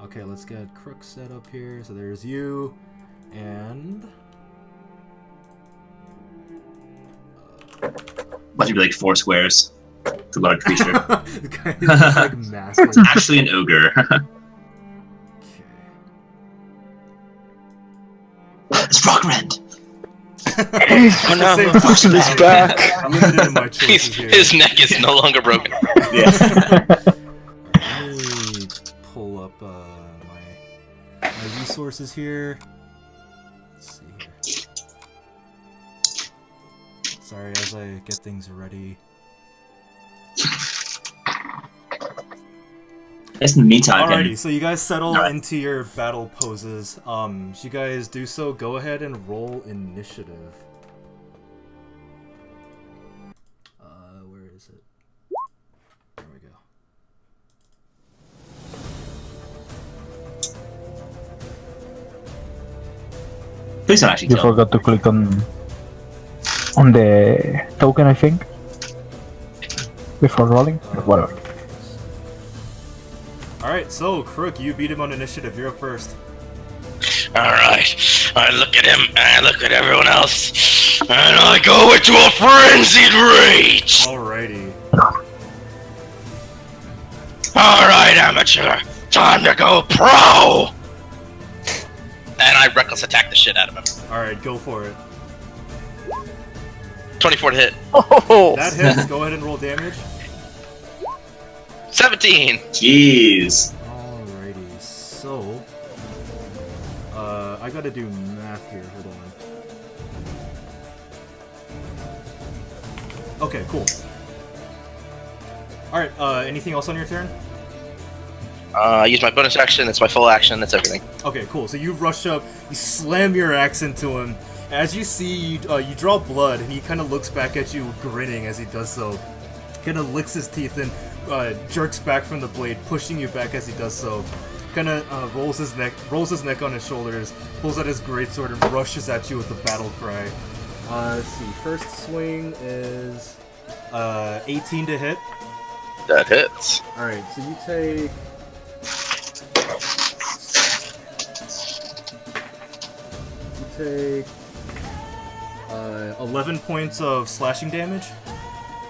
Okay, let's get Crook set up here. So there's you, and... Must be like 4 squares. It's a large creature. The guy is just, like, massive. It's actually an ogre. It's Rockrend! Oh no, he's back! Limited in my choices here. His neck is no longer broken. Yeah. Let me pull up my resources here. Let's see here. Sorry, as I get things ready. Guess in the meantime, Alrighty, so you guys settle into your battle poses. As you guys do so, go ahead and roll initiative. Where is it? There we go. please don't actually You kill. forgot to click on the token, I think, before rolling. Whatever. Alright, so Crook, you beat him on initiative. You're up first. Alright, I look at him, and I look at everyone else, and I go into a frenzied rage! Alrighty. Alright, amateur, time to go pro! And I reckless attack the shit out of him. Alright, go for it. 24 to hit. Oh! That hits. Go ahead and roll damage. 17! Jeez. Alrighty, so... I gotta do math here, hold on. Okay, cool. Alright, anything else on your turn? I use my bonus action, it's my full action, that's everything. Okay, cool. So you rush up, you slam your axe into him. As you see, you draw blood, and he kind of looks back at you, grinning as he does so. Kind of licks his teeth and jerks back from the blade, pushing you back as he does so. Kind of rolls his neck on his shoulders, pulls out his greatsword, and rushes at you with a battle cry. Let's see. First swing is 18 to hit. That hits. All right, so you take. Take 11 points of slashing damage.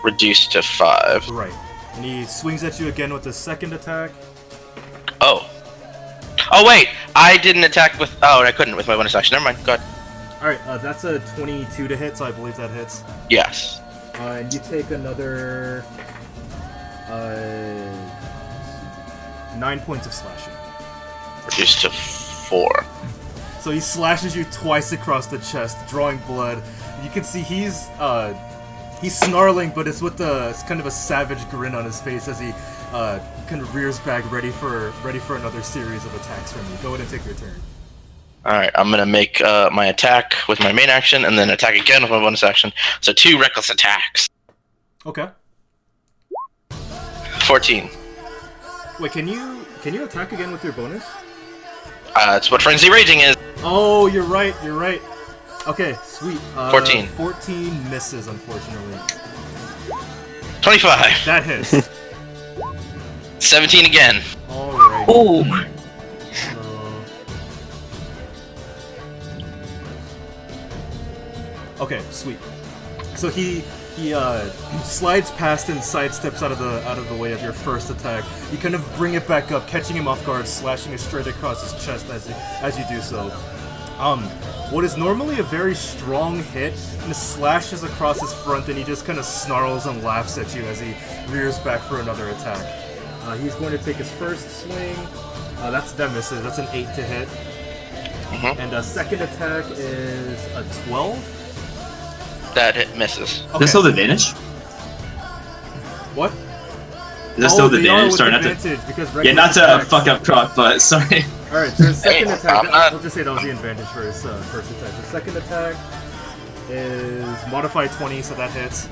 Reduced to 5. Right. And he swings at you again with his second attack. Oh. Oh wait, I didn't attack with... Oh, I couldn't with my bonus action. Never mind, go ahead. Alright, that's a 22 to hit, so I believe that hits. Yes. And you take another... 9 points of slashing. Reduced to 4. So he slashes you twice across the chest, drawing blood. You can see he's snarling, but it's with it's kind of a savage grin on his face as he kind of rears back, ready for another series of attacks from you. Go ahead and take your turn. Alright, I'm gonna make my attack with my main action, and then attack again with my bonus action. So 2 reckless attacks. Okay. 14. Wait, can you attack again with your bonus? That's what Frenzy Raging is. Oh, you're right. Okay, sweet. 14. 14 misses, unfortunately. 25. That hits. 17 again. Alright. Oh. Okay, sweet. So he He slides past and sidesteps out of the way of your first attack. You kind of bring it back up, catching him off guard, slashing it straight across his chest as you do so. What is normally a very strong hit just slashes across his front, and he just kind of snarls and laughs at you as he rears back for another attack. He's going to take his first swing. That misses. That's an 8 to hit. And second attack is a 12. That hit misses. Is that still the advantage? What? Is that still the they are advantage? with Sorry, not advantage, to. because Yeah, not to attacks- fuck up Croc, but sorry. Alright, so his second Hey, attack, I'm not- we'll just say that was the advantage for his first attack. The second attack is modified 20, so that hits.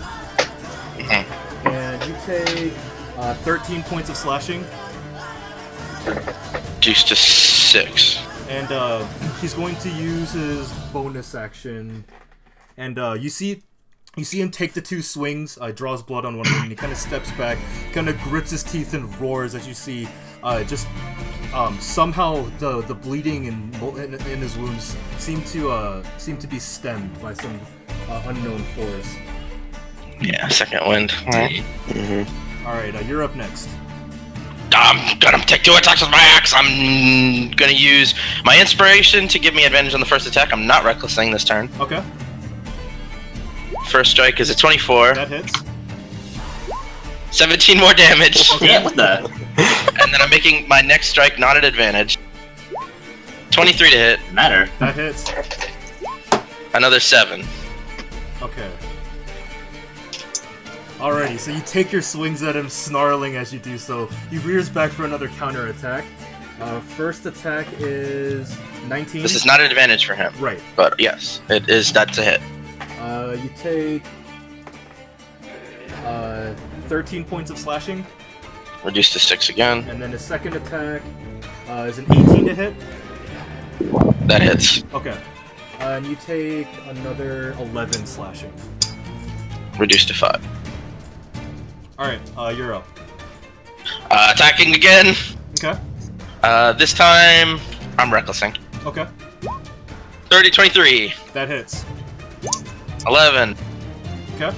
And you take 13 points of slashing, Juice to 6. and he's going to use his bonus action. And you see him take the 2 swings, draws blood on one of them, and he kind of steps back, kind of grits his teeth and roars as you see somehow the bleeding in his wounds seem to be stemmed by some unknown force. Yeah, second wind. Alright. Alright, you're up next. I'm gonna take 2 attacks with my axe. I'm gonna use my inspiration to give me advantage on the first attack. I'm not recklessing this turn. Okay, First strike is a 24. that hits. 17 more damage. Yeah, what the? And then I'm making my next strike not at advantage. 23 to hit. Matter. That hits. Another 7. Okay. Alrighty, so you take your swings at him, snarling as you do so. He rears back for another counter attack. First attack is 19. This is not an advantage for him. Right. But yes, it is. That's a hit. You take 13 points of slashing, Reduced to 6 again. and then his second attack is an 18 to hit. That hits. Okay. And you take another 11 slashing. Reduced to 5. Alright, you're up. Attacking again. Okay. This time I'm recklessing. Okay. 23. That hits. 11. Okay.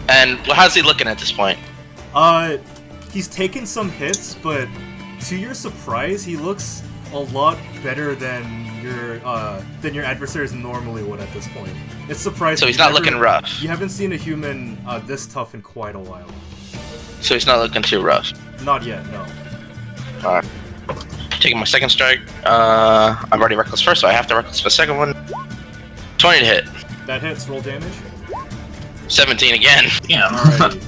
And how's he looking at this point? He's taken some hits, but to your surprise, he looks a lot better than your adversaries normally would at this point. It's surprising. So he's not looking rough. You haven't seen a human this tough in quite a while. So he's not looking too rough. Not yet, no. Alright. Taking my second strike. I've already reckless first, so I have to reckless for the second one. 20 to hit. That hits. Roll damage. 17 again. Damn. Alrighty.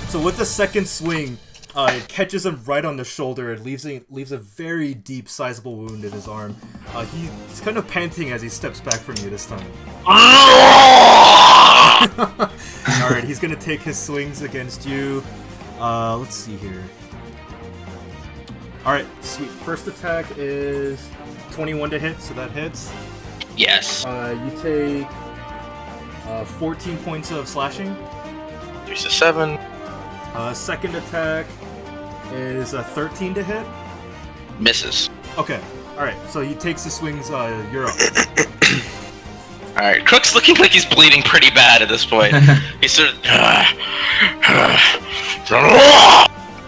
So with the second swing, it catches him right on the shoulder and leaves a very deep, sizable wound in his arm. He's kind of panting as he steps back from you this time. Alright, he's gonna take his swings against you. Let's see here. Alright, sweet. First attack is 21 to hit, so that hits. Yes. You take 14 points of slashing. 3 to 7. Second attack is 13 to hit. Misses. Okay. Alright, so he takes the swings, you're up. Alright, Crook's looking like he's bleeding pretty bad at this point. He's sort of...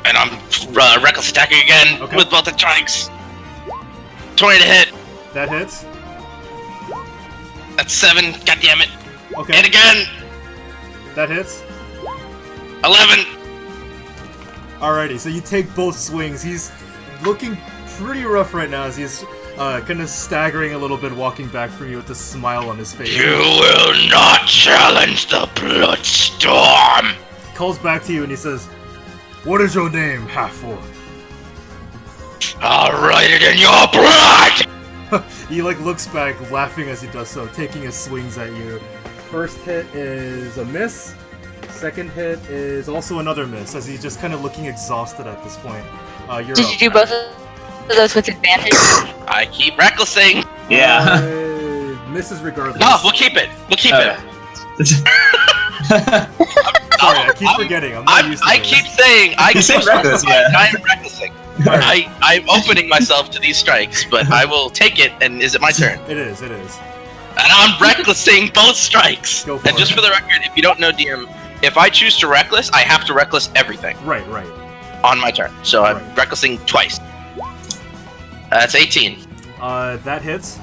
and I'm reckless attacking again Okay. with both the strikes. 20 to hit. That hits. That's 7. God damn it. Okay. And again. That hits. 11. Alrighty, so you take both swings. He's looking pretty rough right now as he's kind of staggering a little bit, walking back from you with a smile on his face. You will not challenge the Bloodstorm. Calls back to you and he says, "What is your name, half-orc?" I'll write it in your blood. He looks back, laughing as he does so, taking his swings at you. First hit is a miss. Second hit is also another miss, as he's just kind of looking exhausted at this point. You're Did up. you do both of those with advantage? I keep recklessing. Yeah. Misses regardless. No, we'll keep it. We'll keep it. Sorry, I keep forgetting. I'm not used to I this. keep saying I You say reckless, yeah. I'm recklessing. I'm opening myself to these strikes, but I will take it. And is it my turn? It is, it is. And I'm recklessing both strikes. Go for And just it. for the record, if you don't know, DM, if I choose to reckless, I have to reckless everything Right. on my turn. So I'm Right. recklessing twice. That's 18. That hits.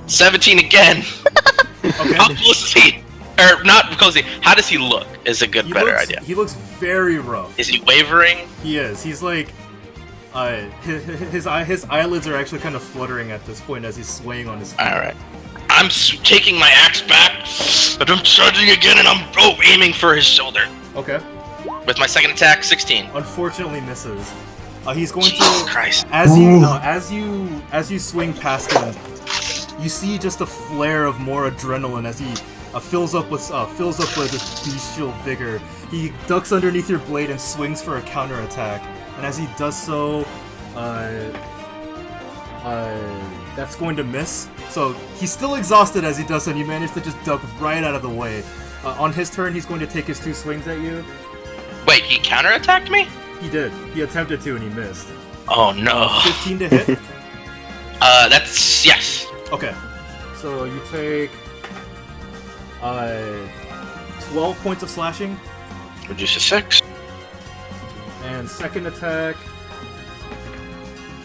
17 again. Okay. How close is he? Or not close. How does he look? Is a better idea. He looks very rough. Is he wavering? He is. He's like, his eyelids are actually kind of fluttering at this point as he's swaying on his feet. All right. I'm taking my axe back, but I'm charging again, and I'm aiming for his shoulder Okay. with my second attack. 16. Unfortunately, misses. He's going Jesus to Christ. as you swing past him, you see just a flare of more adrenaline as he fills up with this bestial vigor. He ducks underneath your blade and swings for a counterattack. And as he does so, that's going to miss. So he's still exhausted as he does so, and you manage to just duck right out of the way. On his turn, he's going to take his 2 swings at you. Wait, he counterattacked me? He did. He attempted to, and he missed. Oh no. 15 to hit. That's yes. Okay. So you take 12 points of slashing, Reduce to 6. and second attack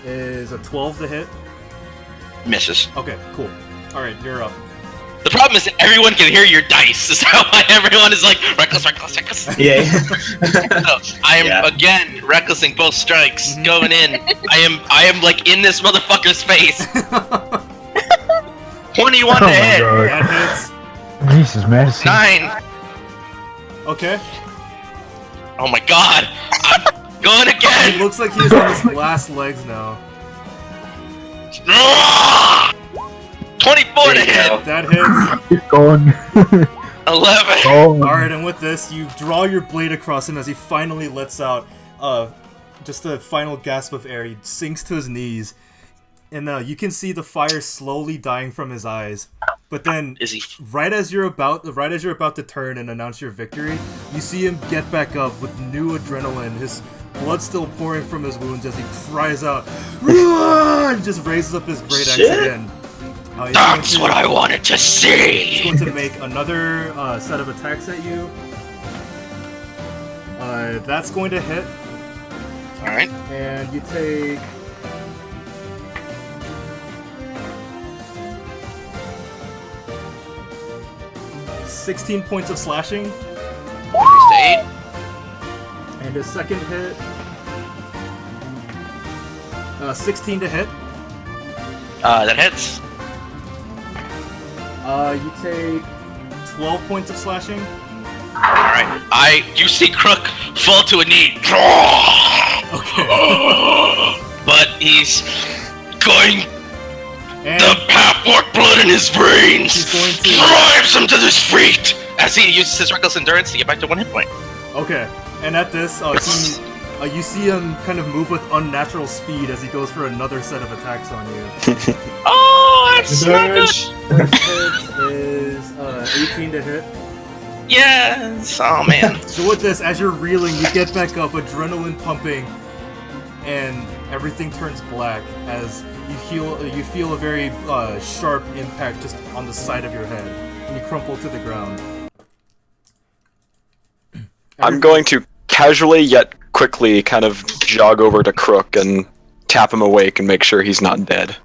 is a 12 to hit. Misses. Okay, cool. Alright, you're up. The problem is that everyone can hear your dice. So everyone is like reckless. Yeah. So I am again recklessing both strikes, going in. I am like in this motherfucker's face. 21 to hit. God. That hits. Jesus mercy. 9. Okay. Oh my god. I'm going It again. looks like he's on his last legs now. 24 to There you hit. go. That hits. He's gone. 11. Oh. Alright, and with this, you draw your blade across him as he finally lets out just a final gasp of air. He sinks to his knees, and you can see the fire slowly dying from his eyes. But then, Is he? right as you're about to turn and announce your victory, you see him get back up with new adrenaline. His blood still pouring from his wounds as he cries out, "Run!" and just raises up his great axe again. That's what I wanted to see. He's going to make another set of attacks at you. That's going to hit, All right. and you take 16 points of slashing, Reduce to 8. and his second hit, 16 to hit. That hits. You take 12 points of slashing. Alright. You see Crook fall to a knee. Okay. But he's going. And The half-orc blood in his veins he's going to. drives him to his feet as he uses his reckless endurance to get back to 1 hit point. Okay. And at this, you see him kind of move with unnatural speed as he goes for another set of attacks on you. Oh, that's not good. First hit is 18 to hit. Yes. Oh man. So with this, as you're reeling, you get back up, adrenaline pumping, and everything turns black as you feel a very sharp impact just on the side of your head, and you crumple to the ground. I'm going to casually yet quickly kind of jog over to Crook and tap him awake and make sure he's not dead.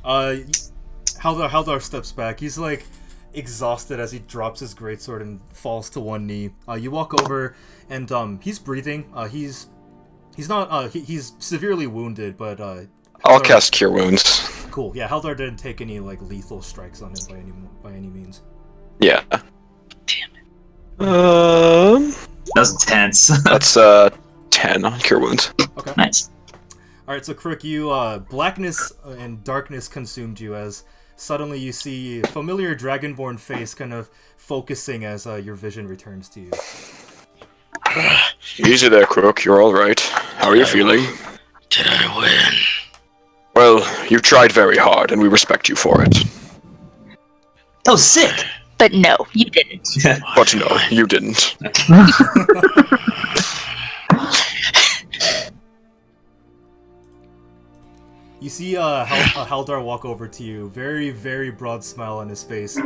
Haldar steps back. He's like exhausted as he drops his greatsword and falls to one knee. You walk over, and he's breathing. He's not. He's severely wounded, but I'll Haldar- cast Cure Wounds. Cool. Yeah, Haldar didn't take any like lethal strikes on him by any means. Yeah. Damn it. That was intense. That's 10 on Cure Wounds. Okay. Nice. All right. So Crook, you blackness and darkness consumed you as suddenly you see a familiar dragonborn face kind of focusing as your vision returns to you. Easy there, Crook. You're all right. How are you feeling? Did I win? Well, you tried very hard, and we respect you for it. That was sick. But no, you didn't. But no, you didn't. You see Haldar walk over to you, very, very broad smile on his face.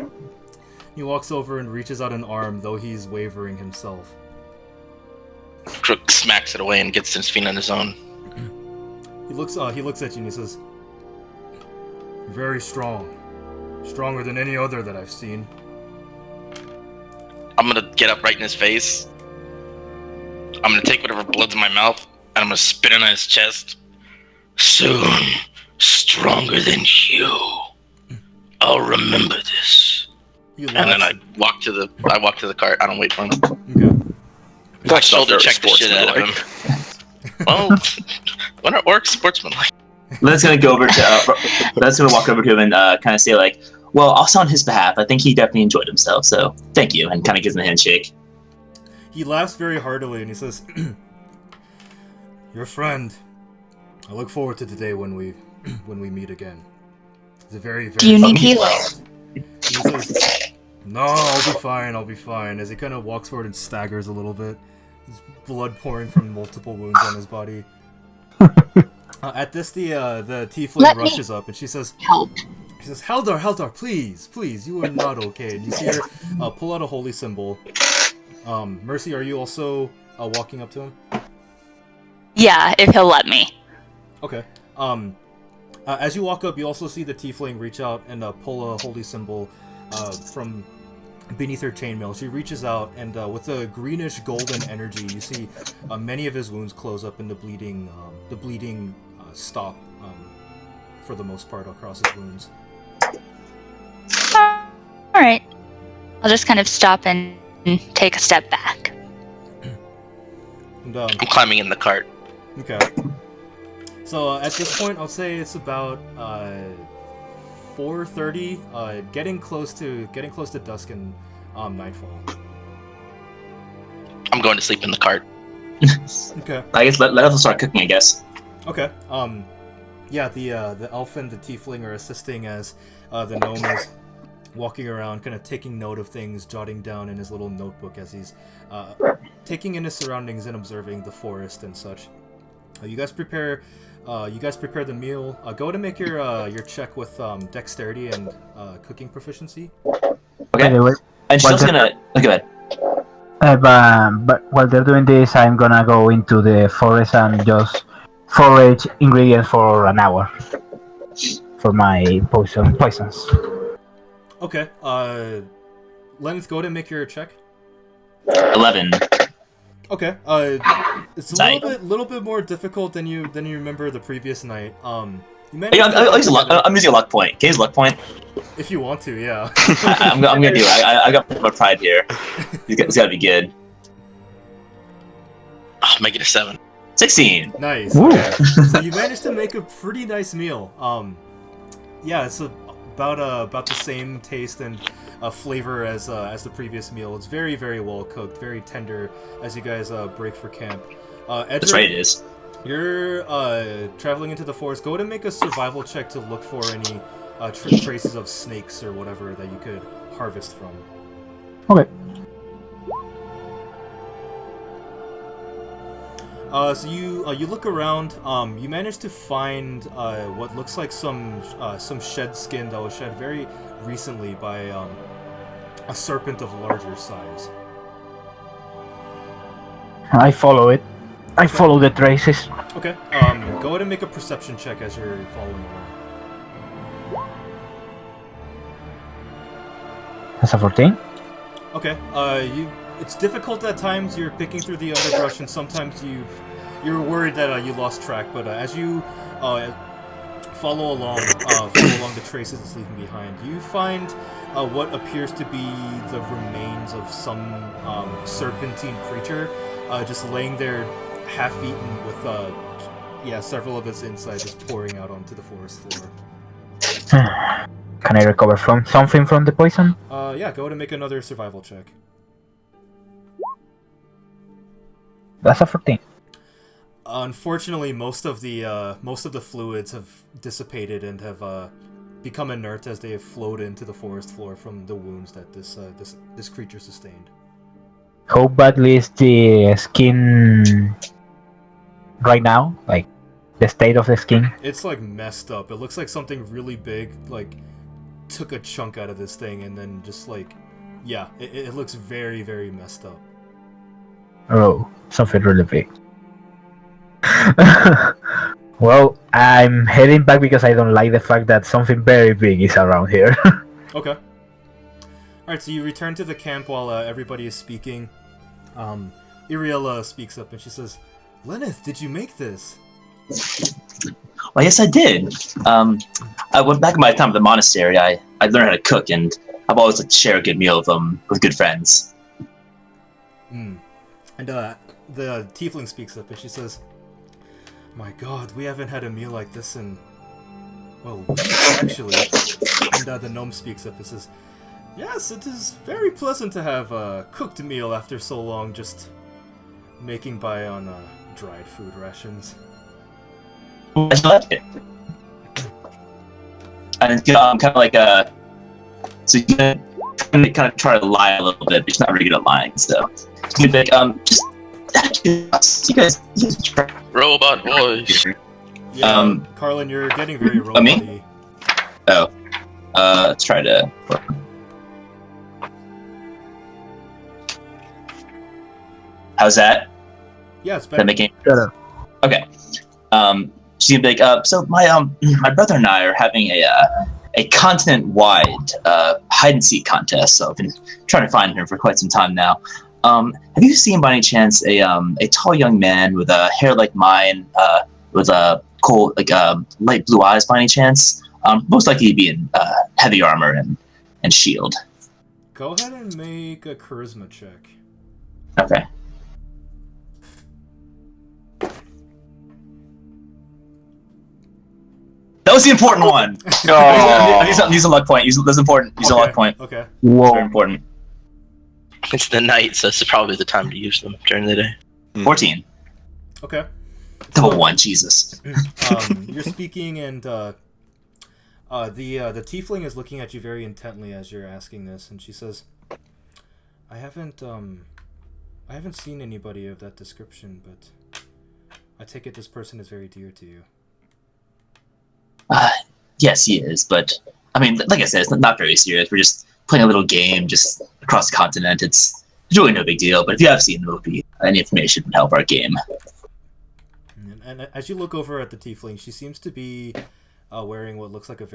He walks over and reaches out an arm, though he's wavering himself. Crook smacks it away and gets his feet on his own. He looks at you and he says, "Very strong. Stronger than any other that I've seen." I'm gonna get up right in his face. I'm gonna take whatever blood's in my mouth, and I'm gonna spit it on his chest. Soon, stronger than you. I'll remember this. He And then laughs. I walk to the cart. I don't wait for him. Okay. I That's not shoulder very check the shit out of him. sportsmanlike. Well, when are orcs sportsmanlike? Let's gonna go over to. Let's gonna walk over to him and kind of say like, "Well, also on his behalf, I think he definitely enjoyed himself. So thank you," and kind of gives him a handshake. He laughs very heartily and he says, "Your friend. I look forward to the day when we meet again. It's a very, very." Do you need healing? He says, "No, I'll be fine." As he kind of walks forward and staggers a little bit, his blood pouring from multiple wounds on his body. At this, the tiefling Let me rushes up and she says, Help. Haldar, please, you are not okay." And you see her pull out a holy symbol. Mercy, are you also walking up to him? Yeah, if he'll let me. Okay. As you walk up, you also see the tiefling reach out and pull a holy symbol from beneath her chainmail. She reaches out, and with a greenish golden energy, you see many of his wounds close up, and the bleeding stop for the most part across his wounds. Alright. I'll just kind of stop and take a step back. And, I'm climbing in the cart. okay. So at this point, I'll say it's about 4:30, getting close to dusk and nightfall. I'm going to sleep in the cart. Okay. I guess let us start cooking. I guess. Okay. Yeah, the elf and the tiefling are assisting as the gnome is walking around, kind of taking note of things, jotting down in his little notebook as he's taking in his surroundings and observing the forest and such. You guys prepare the meal. Go to make your check with dexterity and cooking proficiency. Okay. Anyway, And she's Well, also gonna. Go ahead. but while they're doing this, I'm gonna go into the forest and just forage ingredients for an hour for my poisons. Okay. Lenith, go to make your check. 11. Okay. It's a little bit more difficult than you remember the previous night. You managed I'm using a luck point. Can I use a luck point? if you want to, yeah. I'm gonna do it. I got my pride here. It's gotta be good. I'll make it a 7. 16. Nice. Woo. Okay. So you managed to make a pretty nice meal. Yeah, it's about the same taste and flavor as the previous meal. It's very, very well cooked, very tender as you guys break for camp. Edric, That's right, it is. you're traveling into the forest. Go ahead and make a survival check to look for any traces of snakes or whatever that you could harvest from. Okay. So you look around. You manage to find what looks like some shed skin that was shed very recently by a serpent of larger size. I follow it. I follow the traces. Okay. Go ahead and make a perception check as you're following along. That's a 14. Okay. It's difficult at times. You're picking through the underbrush, and sometimes you're worried that you lost track. But as you follow along the traces it's leaving behind, you find what appears to be the remains of some serpentine creature, just laying there, half-eaten, with several of its insides just pouring out onto the forest floor. Can I recover from something from the poison? Yeah. Go ahead and make another survival check. That's a 14. Unfortunately, most of the fluids have dissipated and have become inert as they have flowed into the forest floor from the wounds that this creature sustained. How badly is the skin right now? Like, the state of the skin? It's like messed up. It looks like something really big like took a chunk out of this thing and then just like Yeah, it looks very, very messed up. Oh, something really big. Well, I'm heading back because I don't like the fact that something very big is around here. Okay. Alright, so you return to the camp while everybody is speaking. Iriela speaks up and she says, Lenneth, did you make this? Well, yes, I did. I went back in my time at the monastery. I learned how to cook, and I've always liked to share a good meal with good friends. And the tiefling speaks up and she says, my god, we haven't had a meal like this in... well, weeks, actually. And the gnome speaks up and says, yes, it is very pleasant to have a cooked meal after so long just making by on dried food rations. I just like it. And it's kind of like so you're gonna kind of try to lie a little bit, but she's not really good at lying, so you'd be like, just you guys try. Robot voice. Yeah, Carlin, you're getting very robot-y. Me? Oh. Let's try to... How's that? Yeah, it's better. Making... Okay. She's gonna be like, so my brother and I are having a continent-wide hide-and-seek contest, so I've been trying to find her for quite some time now. Have you seen by any chance a tall young man with hair like mine, with light blue eyes by any chance? Most likely to be in heavy armor and shield. Go ahead and make a charisma check. Okay. That was the important one. Use a luck point. That's important. Use a luck point. Okay. Whoa. Very important. It's the night, so it's probably the time to use them during the day. 14. Okay. Double 1, Jesus. You're speaking, and the tiefling is looking at you very intently as you're asking this, and she says, I haven't seen anybody of that description, but I take it this person is very dear to you. Yes, he is, but I mean, like I said, it's not very serious. We're just playing a little game just across the continent. It's really no big deal, but if you have seen the movie, any information would help our game. And as you look over at the tiefling, she seems to be wearing what looks like a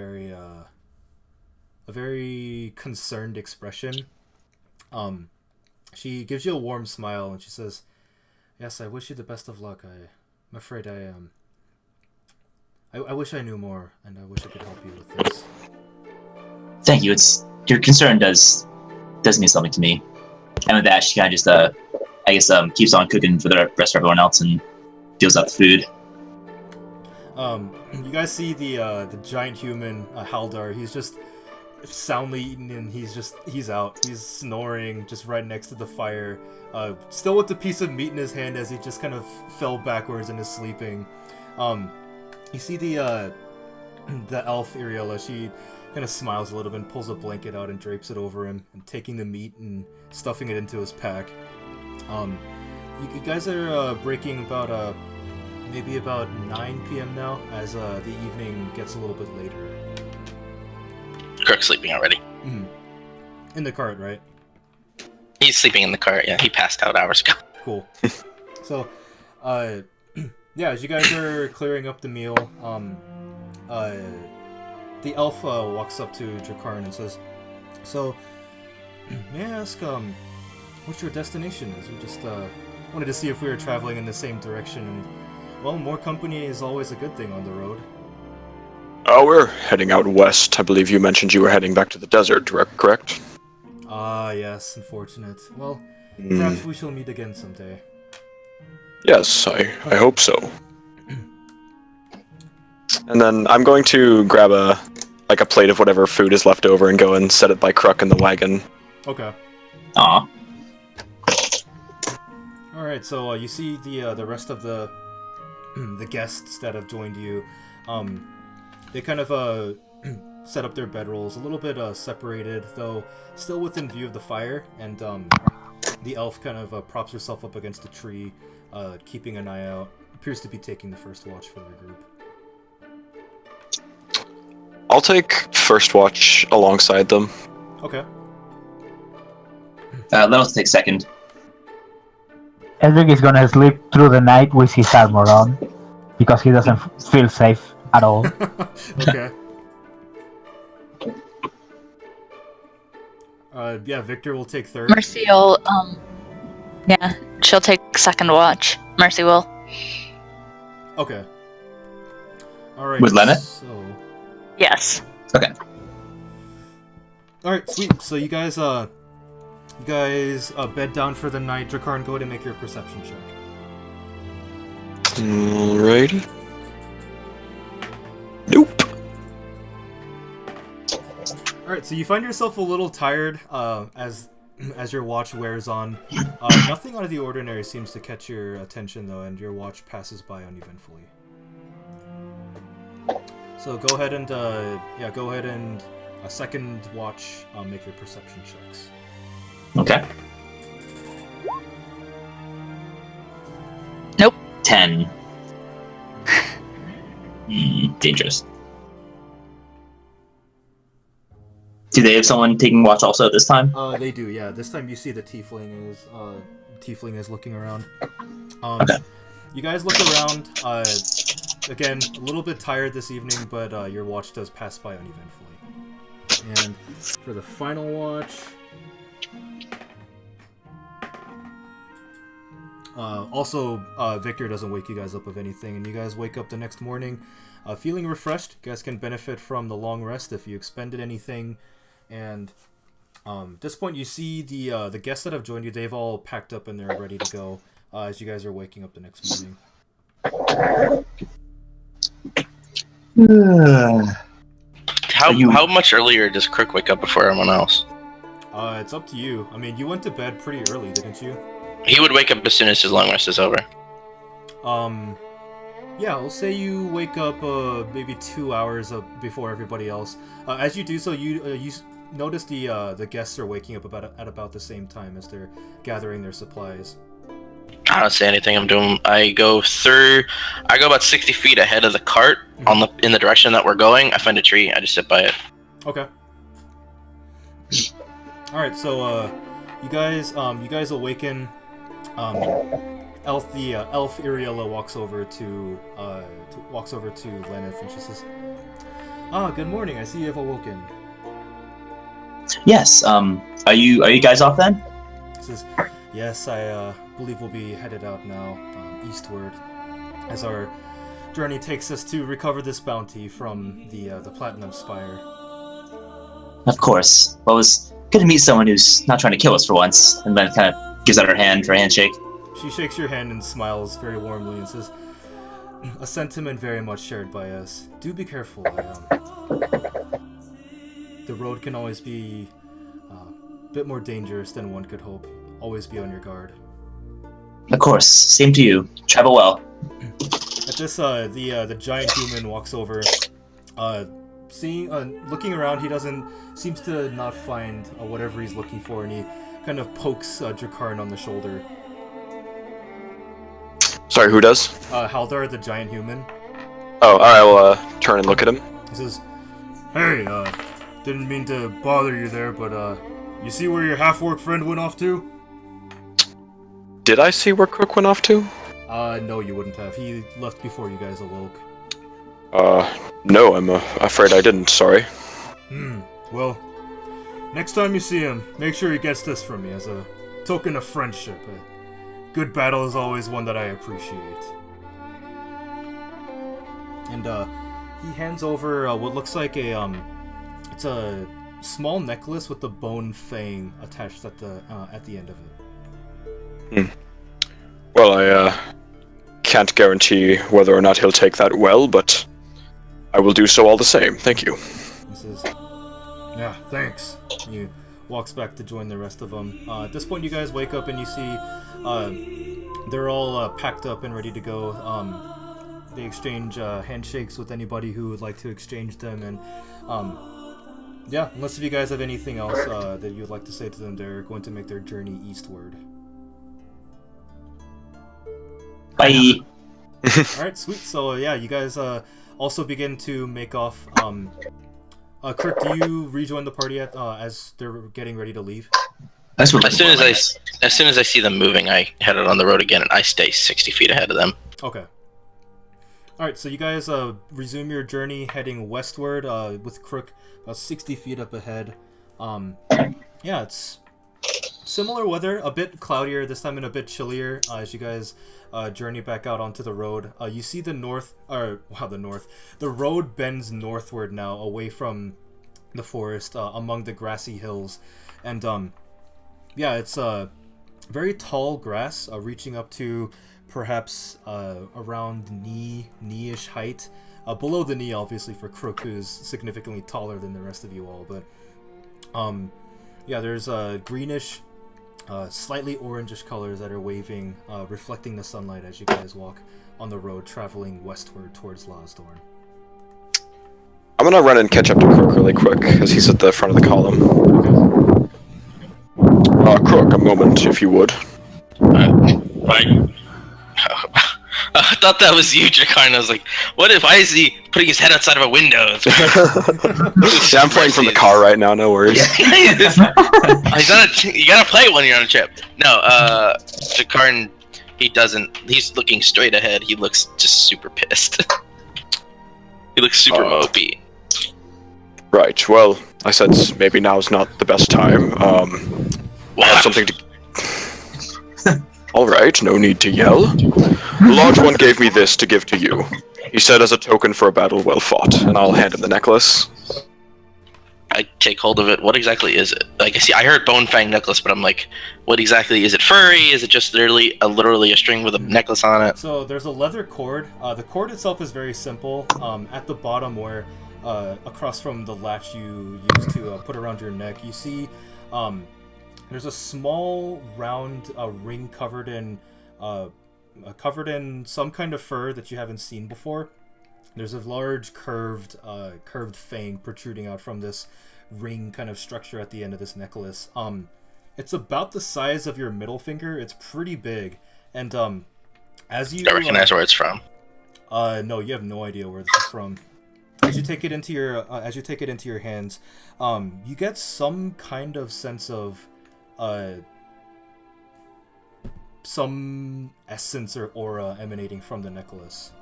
very concerned expression. She gives you a warm smile and she says, yes, I wish you the best of luck. I'm afraid I wish I knew more, and I wish I could help you with this. Thank you. Your concern does mean something to me. And with that, she kind of just, keeps on cooking for the rest of everyone else and deals out the food. You guys see the giant human, Haldar. He's just soundly eaten, and he's out. He's snoring just right next to the fire, still with the piece of meat in his hand as he just kind of fell backwards and is sleeping. You see the elf Iriela. She kind of smiles a little bit and pulls a blanket out and drapes it over him, and taking the meat and stuffing it into his pack. You guys are breaking about maybe about 9 p.m. now, as the evening gets a little bit later. Kirk's sleeping already. Mm-hmm. In the cart, right? He's sleeping in the cart, yeah. He passed out hours ago. Cool. So, yeah, as you guys are clearing up the meal, the elf walks up to Drakarn and says, so, may I ask, what your destination is? We just wanted to see if we were traveling in the same direction, and, well, more company is always a good thing on the road. Oh, we're heading out west. I believe you mentioned you were heading back to the desert, correct? Ah, yes, unfortunate. Well, perhaps we shall meet again someday. Yes, I hope so. And then I'm going to grab a plate of whatever food is left over and go and set it by Kruk in the wagon. Okay. Aw. Alright, so you see the rest of the guests that have joined you. They kind of set up their bedrolls, a little bit separated, though still within view of the fire, and the elf kind of props herself up against a tree, keeping an eye out. Appears to be taking the first watch for the group. I'll take first watch alongside them. Okay. Lenos takes second. Edric is gonna sleep through the night with his armor on because he doesn't feel safe at all. Okay. Yeah, Victor will take third. Mercy will, yeah, she'll take second watch. Mercy will. Okay. Alright. With Lennet? So... Yes. Okay. Alright, sweet. So you guys bed down for the night. Drakarn, go ahead and make your perception check. Alrighty. Nope. Alright, so you find yourself a little tired as your watch wears on. Nothing out of the ordinary seems to catch your attention, though, and your watch passes by uneventfully. So go ahead and, a second watch, make your perception checks. Okay. Nope. 10. Dangerous. Do they have someone taking watch also at this time? They do, yeah. This time you see the tiefling is looking around. Okay. You guys look around. Again, a little bit tired this evening, but your watch does pass by uneventfully. And for the final watch, Victor doesn't wake you guys up of anything, and you guys wake up the next morning feeling refreshed. You guys can benefit from the long rest if you expended anything. And at this point, you see the guests that have joined you. They've all packed up and they're ready to go as you guys are waking up the next morning. How much earlier does Crook wake up before everyone else? It's up to you. I mean, you went to bed pretty early, didn't you? He would wake up as soon as his long rest is over. Yeah, we'll say you wake up maybe 2 hours before everybody else. As you do so, you notice the guests are waking up at about the same time as they're gathering their supplies. I don't say anything. I'm doing. I go about 60 feet ahead of the cart in the direction that we're going. I find a tree. I just sit by it. Okay. All right. So you guys awaken. Elf Iriella walks over to Lenneth, and she says, good morning. I see you have awoken." Yes. Are you guys off then? He says, "Yes, I believe we'll be headed out now, eastward, as our journey takes us to recover this bounty from the Platinum Spire." Of course. Well, it was good to meet someone who's not trying to kill us for once. And then kind of gives out her hand for a handshake. She shakes your hand and smiles very warmly and says, "A sentiment very much shared by us. Do be careful. The road can always be a bit more dangerous than one could hope. Always be on your guard." Of course. Same to you. Travel well. At this, the giant human walks over. Looking around, he seems to not find whatever he's looking for, and he kind of pokes Drakarn on the shoulder. Sorry, who does? Haldar, the giant human. Oh, I will turn and look at him. He says, "Hey, didn't mean to bother you there, but you see where your half-orc friend went off to?" Did I see where Crook went off to? No, you wouldn't have. He left before you guys awoke. No, I'm afraid I didn't, sorry. Well, next time you see him, make sure he gets this from me as a token of friendship. A good battle is always one that I appreciate. And, he hands over what looks like it's a small necklace with a bone fang attached at the end of it. Well, I can't guarantee whether or not he'll take that well, but I will do so all the same. Thank you. He says, "Yeah, thanks." He walks back to join the rest of them. At this point, you guys wake up and you see they're all packed up and ready to go. They exchange handshakes with anybody who would like to exchange them, and yeah, unless if you guys have anything else that you'd like to say to them, they're going to make their journey eastward. Bye. Alright, sweet. So yeah, you guys also begin to make off. Kirk, do you rejoin the party as they're getting ready to leave? That's what As soon as I see them moving, I head out on the road again, and I stay 60 feet ahead of them. Okay. Alright, so you guys resume your journey heading westward with Crook about 60 feet up ahead. Yeah, it's similar weather, a bit cloudier, this time and a bit chillier as you guys journey back out onto the road. You see the road bends northward now, away from the forest, among the grassy hills. And yeah, it's very tall grass, reaching up to perhaps around knee-ish height. Below the knee, obviously, for Crook, who's significantly taller than the rest of you all. But yeah, there's greenish, slightly orangish colors that are waving, reflecting the sunlight as you guys walk on the road, traveling westward towards Lasdorn. I'm gonna run and catch up to Crook really quick, because he's at the front of the column. Crook, a moment, if you would. Right. I thought that was you, Jakar. I was like, what if I see putting his head outside of a window? Yeah, I'm playing from the car right now, no worries. You gotta play when you're on a trip. No, Jakar, he's looking straight ahead. He looks just super pissed. He looks super mopey. Right, well, I said maybe now's not the best time. I have something to... Alright, no need to yell. The Large One gave me this to give to you. He said as a token for a battle well fought, and I'll hand him the necklace. I take hold of it. What exactly is it? Like, I heard Bone Fang necklace, but I'm like, what exactly is it? Furry? Is it just literally a string with a necklace on it? So there's a leather cord. The cord itself is very simple. At the bottom, where across from the latch you use to put around your neck, you see there's a small round ring covered in some kind of fur that you haven't seen before. There's a large curved fang protruding out from this ring kind of structure at the end of this necklace. It's about the size of your middle finger. It's pretty big, and as you I recognize where it's from. No, you have no idea where this is from. As you take it into your hands, you get some kind of sense of some essence or aura emanating from the necklace.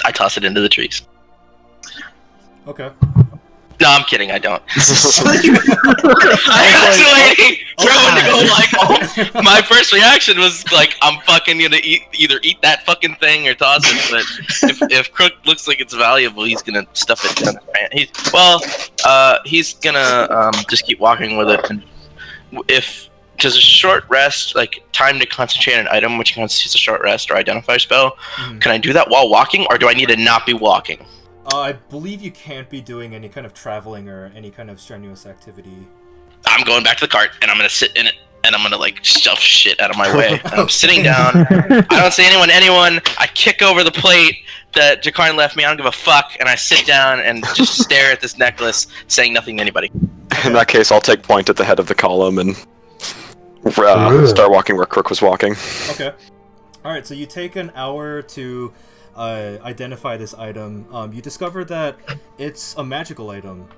I toss it into the trees. Okay. No, I'm kidding. I don't. I actually my first reaction was like, I'm fucking gonna either eat that fucking thing or toss it. But if Crook looks like it's valuable, he's gonna stuff it down his pants. He's gonna just keep walking with it. And if does a short rest, like time to concentrate on an item, which constitutes a short rest or identify spell, can I do that while walking, or do I need to not be walking? I believe you can't be doing any kind of traveling or any kind of strenuous activity. I'm going back to the cart, and I'm gonna sit in it, and I'm gonna like stuff shit out of my way. And I'm sitting down. I don't say anyone. I kick over the plate that Jakarn left me. I don't give a fuck, and I sit down and just stare at this necklace, saying nothing to anybody. In that case, I'll take point at the head of the column and start walking where Crook was walking. Okay. Alright, so you take an hour to identify this item. You discover that it's a magical item.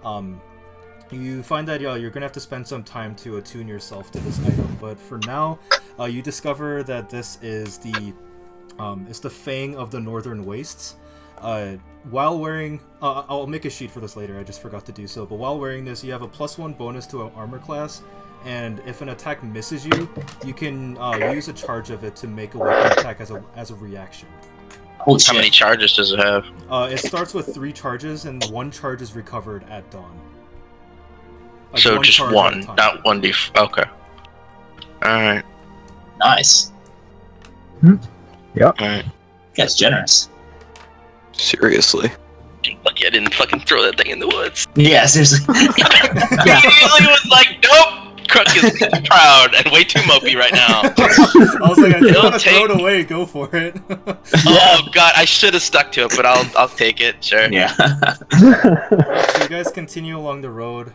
You find that you're gonna have to spend some time to attune yourself to this item, but for now, you discover that this is the Fang of the Northern Wastes. While wearing, I'll make a sheet for this later. I just forgot to do so. But while wearing this, you have a +1 bonus to an armor class, and if an attack misses you, you can use a charge of it to make a weapon attack as a reaction. Holy shit. How many charges does it have? It starts with 3 charges, and 1 charge is recovered at dawn. Like So just charge at a one, time. not 1d. Okay. Alright. Nice. Yep. Alright. That's generous. Seriously. Lucky I didn't fucking throw that thing in the woods. Yeah, seriously. Yeah. He was like, nope! Crook is proud and way too mopey right now. I was like, I don't want to throw take- it away. Go for it. Oh god, I should have stuck to it, but I'll take it, sure. Yeah. So you guys continue along the road.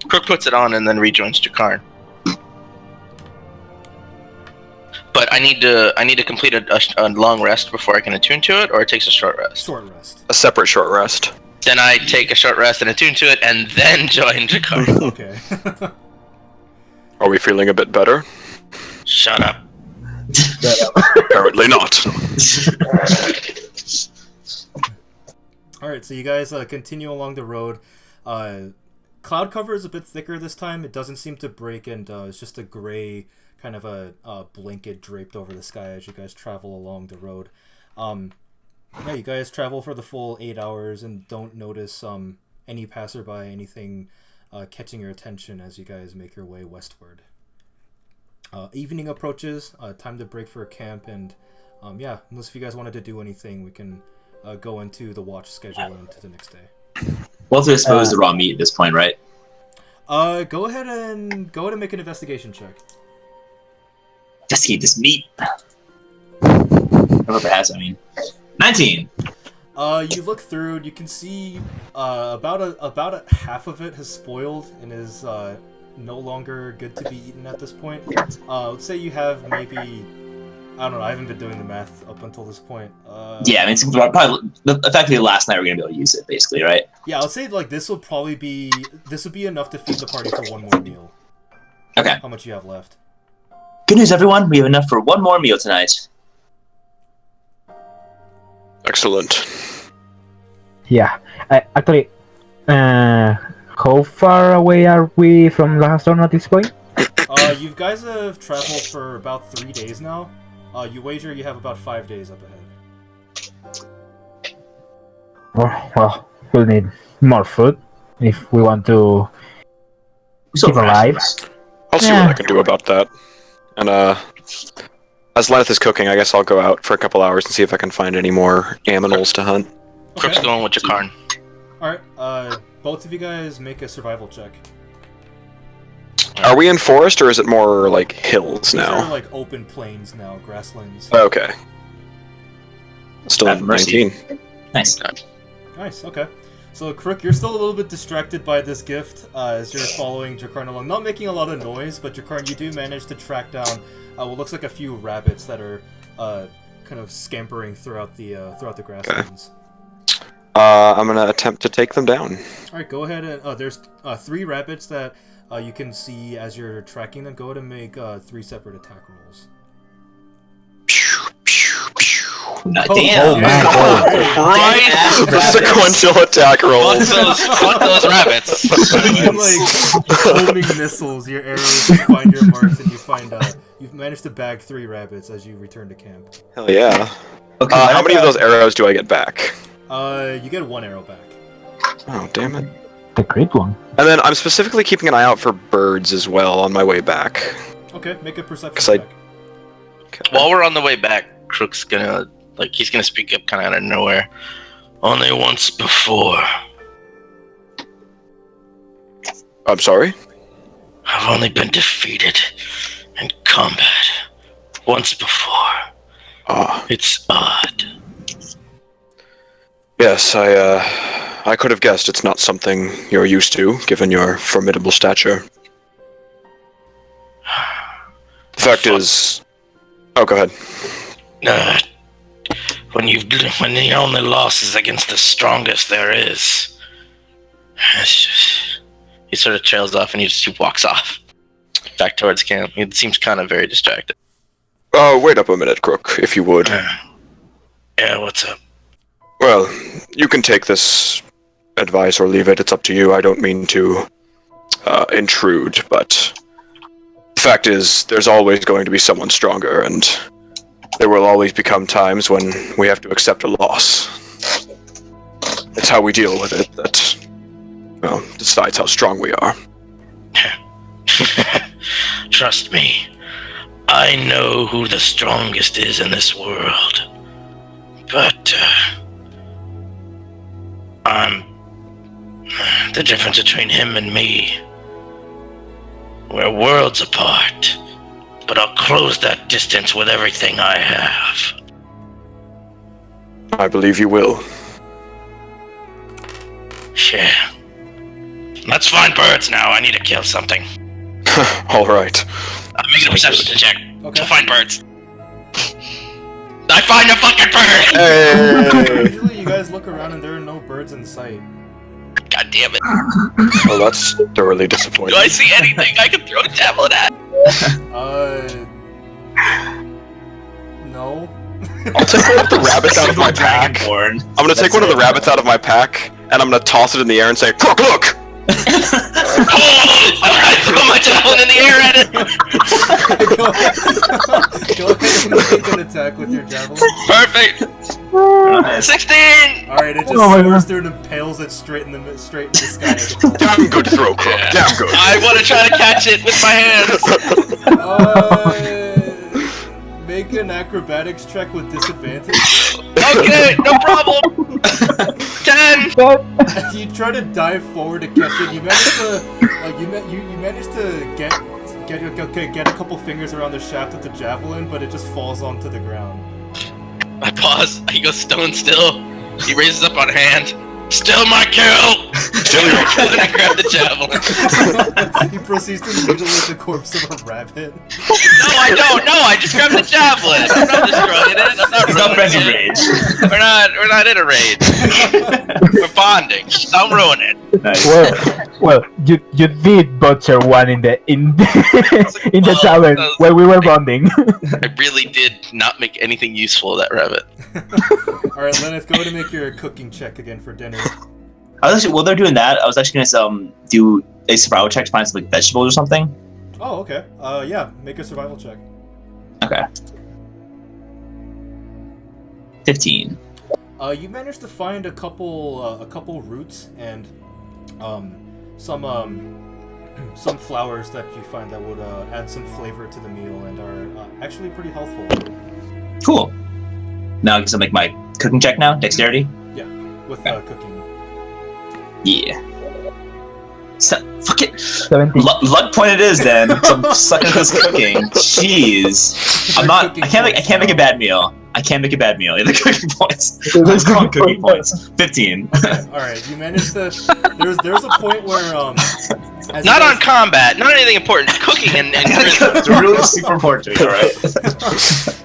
Crook puts it on and then rejoins Jakarn. But I need to complete a long rest before I can attune to it, or it takes a short rest. Short rest. A separate short rest. Then I take a short rest and attune to it, and then join Jakar. Okay. Are we feeling a bit better? Shut up. Apparently not. Alright, so you guys continue along the road. Cloud cover is a bit thicker this time. It doesn't seem to break, and it's just a gray kind of a blanket draped over the sky as you guys travel along the road. Yeah, you guys travel for the full 8 hours and don't notice any passerby, anything catching your attention as you guys make your way westward. Evening approaches, time to break for a camp, and yeah, unless if you guys wanted to do anything, we can go into the watch schedule into the next day. We'll have to expose the raw meat at this point, right? Go ahead and make an investigation check. Investigate this meat. Whoever has, 19. You look through and you can see about a half of it has spoiled and is no longer good to be eaten at this point. Let's say you have maybe, I don't know, I haven't been doing the math up until this point. Yeah, it's probably effectively last night we're gonna be able to use it, basically, right? Yeah, I'll say like this would be enough to feed the party for one more meal. Okay. How much you have left? Good news, everyone. We have enough for one more meal tonight. Excellent. Yeah. Actually, how far away are we from La Zone at this point? You guys have traveled for about 3 days now. You wager you have about 5 days up ahead. Well, we'll need more food if we want to keep alive. I'll see what I can do about that. And as Lenneth is cooking, I guess I'll go out for a couple hours and see if I can find any more aminals to hunt. Crook's going with Jakarn. Alright, both of you guys make a survival check. Are we in forest or is it more like hills These now? are like open plains now, grasslands. Okay. Still Have at mercy. 19. Nice. Nice, okay. So, Crook, you're still a little bit distracted by this gift as you're following Jakarn along. Not making a lot of noise, but Jakarn, you do manage to track down what looks like a few rabbits that are kind of scampering throughout the grasslands. I'm gonna attempt to take them down. Alright, go ahead and... there's 3 rabbits that you can see as you're tracking them. Go ahead and make 3 separate attack rolls. Damn. Christ! The sequential attack roll. Fuck those rabbits. Like homing missiles, your arrows find your marks, and you find you've managed to bag 3 rabbits as you return to camp. Hell yeah. Okay, How many of those arrows do I get back? You get 1 arrow back. Oh, damn it. The great one. And then I'm specifically keeping an eye out for birds as well on my way back. Okay, make a perception 'Cause I- check. Okay. While we're on the way back, Crook's gonna, he's gonna speak up kind of out of nowhere. Only once before. I'm sorry? I've only been defeated in combat. Once before. Ah. It's odd. Yes, I could have guessed it's not something you're used to, given your formidable stature. The fact is... Oh, go ahead. When the only loss is against the strongest there is. It's just, he sort of trails off and he walks off. Back towards camp. He seems kind of very distracted. Oh, wait up a minute, Crook, if you would. Yeah, what's up? Well, you can take this advice or leave it. It's up to you. I don't mean to intrude, but the fact is, there's always going to be someone stronger, and there will always become times when we have to accept a loss. It's how we deal with it that, well, decides how strong we are. Trust me, I know who the strongest is in this world. But, the difference between him and me, we're worlds apart, but I'll close that distance with everything I have. I believe you will. Yeah. Let's find birds now. I need to kill something. All right. I'm making a perception check Okay. to find birds. I find a fucking bird! Hey! Usually you guys look around and there are no birds in sight. God damn it. Oh, that's thoroughly disappointing. Do I see anything I can throw a javelin at? No. I'll take one of the rabbits out of my pack. Dragonborn. I'm gonna take one of the rabbits out of my pack, and I'm gonna toss it in the air and say, "Crook, look!" I throw my javelin in the air at it. Go ahead and make an attack with your javelin. Perfect. 16. All right, it just Oh my soars God. through and impales it straight in the sky. Damn good throw, Crook. Yeah. Damn good. I want to try to catch it with my hands. Make an acrobatics check with disadvantage. Okay, no problem. 10. You try to dive forward to catch it. You manage to, you managed to get a couple fingers around the shaft of the javelin, but it just falls onto the ground. I pause. He goes stone still. He raises up on hand. Still my kill. Still your kill. And I grab the javelin. He proceeds to mutilate the corpse of a rabbit. No, I don't. No, I just grabbed the javelin. I'm not destroying it. I'm not He's not ruining frenzy it. rage. We're not in a raid. We're bonding. Don't ruin it. Nice. Well, you did butcher one in the in the tavern that was- where we were bonding. I really did not make anything useful of that rabbit. Alright, Lenneth, go ahead and make your cooking check again for dinner. I was actually, while they're doing that, I was actually gonna do a survival check to find some like vegetables or something. Oh, okay. Yeah, make a survival check. Okay. 15. You managed to find a couple roots and some flowers that you find that would add some flavor to the meal and are actually pretty healthful. Cool. Now I guess I'll make my cooking check now. Dexterity. With Okay. cooking. Yeah. So, fuck it. 17. Luck point it is then. So I'm sucking at this cooking. Jeez. I'm not. I can't make a bad meal. I can't make a bad meal. The cooking points. Let's go on cooking points. 15. Alright, you managed to. There's a point where as Not you on guys- combat. Not anything important. Cooking and It's really super important. All right.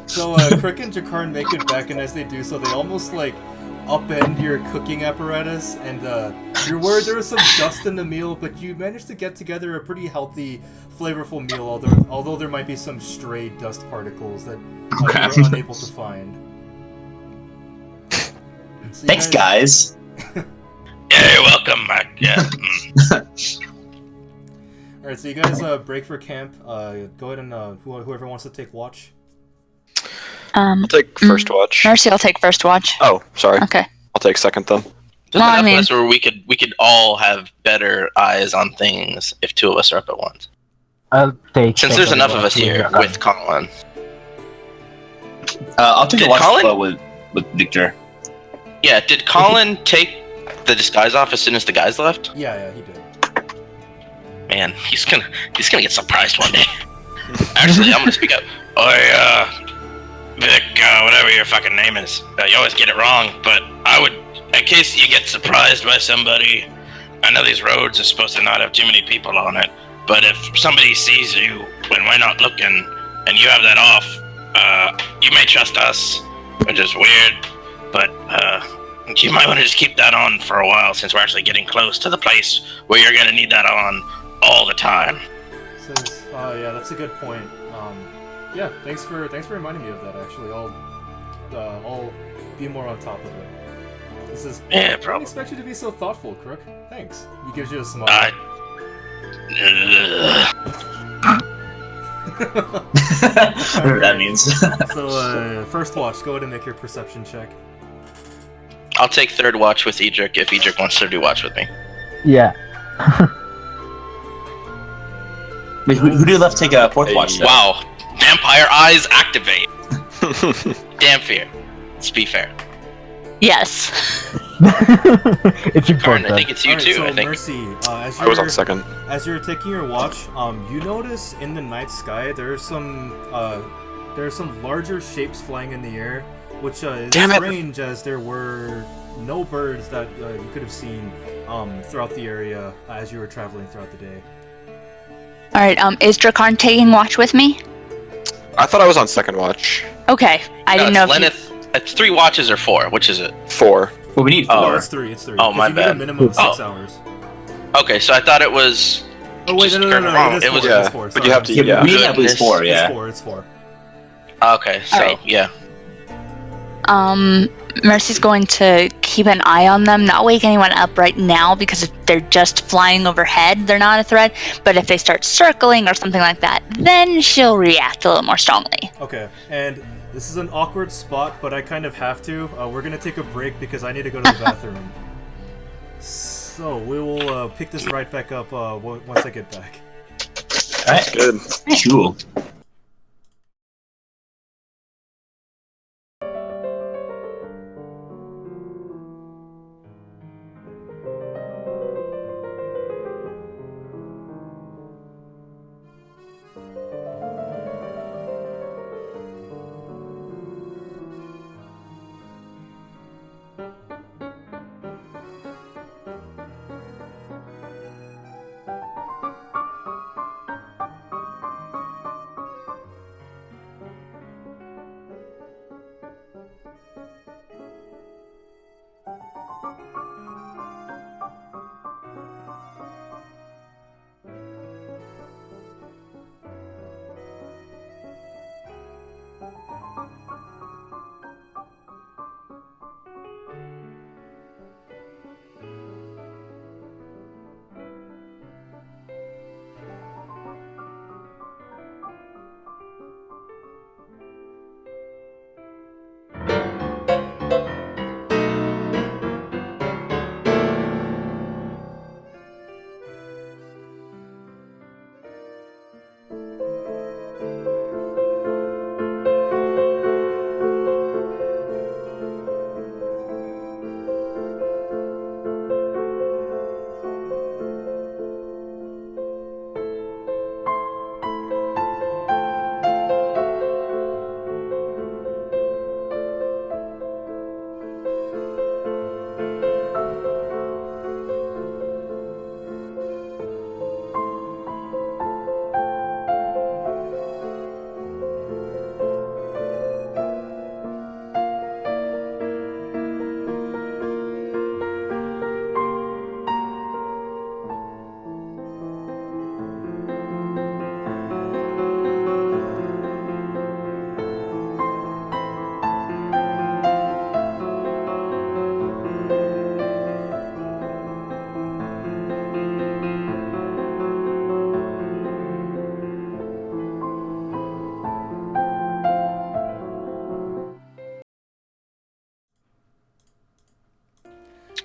So Crick and Jakarn make it back, and as they do so, they almost like upend your cooking apparatus, and you're worried there was some dust in the meal, but you managed to get together a pretty healthy, flavorful meal, although there might be some stray dust particles that you were unable to find. So you Thanks, guys. Yeah, you're welcome, Mac. Yeah. Alright, so you guys break for camp. Go ahead and whoever wants to take watch. I'll take first watch. Mercy, I'll take first watch. Oh, sorry. Okay. I'll take second then. There's Well, I enough mean- of us where we could all have better eyes on things if two of us are up at once. I'll take. Since there's second enough of watch us here with with Colin. I'll take Did a watch Colin- with Victor. Yeah, did Colin take the disguise off as soon as the guys left? Yeah, he did. Man, he's gonna get surprised one day. Actually, I'm gonna speak up. Vic, whatever your fucking name is. You always get it wrong, but I would, in case you get surprised by somebody, I know these roads are supposed to not have too many people on it, but if somebody sees you when we're not looking, and you have that off, you may trust us, which is weird, but, you might want to just keep that on for a while, since we're actually getting close to the place where you're gonna need that on all the time. Says, yeah, that's a good point. Yeah, thanks for reminding me of that. Actually, I'll be more on top of it. This is. Yeah, I didn't probably. expect you to be so thoughtful, Crook. Thanks. He gives you a smile. Whatever that means. So, first watch. Go ahead and make your perception check. I'll take third watch with Edric if Edric wants to do watch with me. Yeah. Wait, who did left take a fourth watch? Though? Wow, vampire eyes activate. Damn fear. Let's be fair. Yes. It's Karn, important. I think it's you Alright, too. so I think. Mercy, as I was on you're second. as you're taking your watch, you notice in the night sky there are some larger shapes flying in the air, which is Damn it. strange as there were no birds that you could have seen throughout the area as you were traveling throughout the day. Alright, is Drakarn taking watch with me? I thought I was on second watch. Okay. I didn't know if you- Lenneth. It's 3 watches or 4. Which is it? 4. Well, we need Oh, No, 4. it's 3. It's 3. Oh, 'Cause my you need a bad. minimum of 6 Oh. hours. Okay, so I thought it was. Oh wait, just no, correct me wrong. it is 4. was. It Yeah, is 4. but you have to- Yeah, Yeah. we need at least 4. Yeah. It's 4. Okay, so Alright. yeah. Mercy's going to keep an eye on them, not wake anyone up right now because if they're just flying overhead, they're not a threat. But if they start circling or something like that, then she'll react a little more strongly. Okay, and this is an awkward spot, but I kind of have to. We're gonna take a break because I need to go to the bathroom. So we will pick this right back up once I get back. Alright. Good. Cool.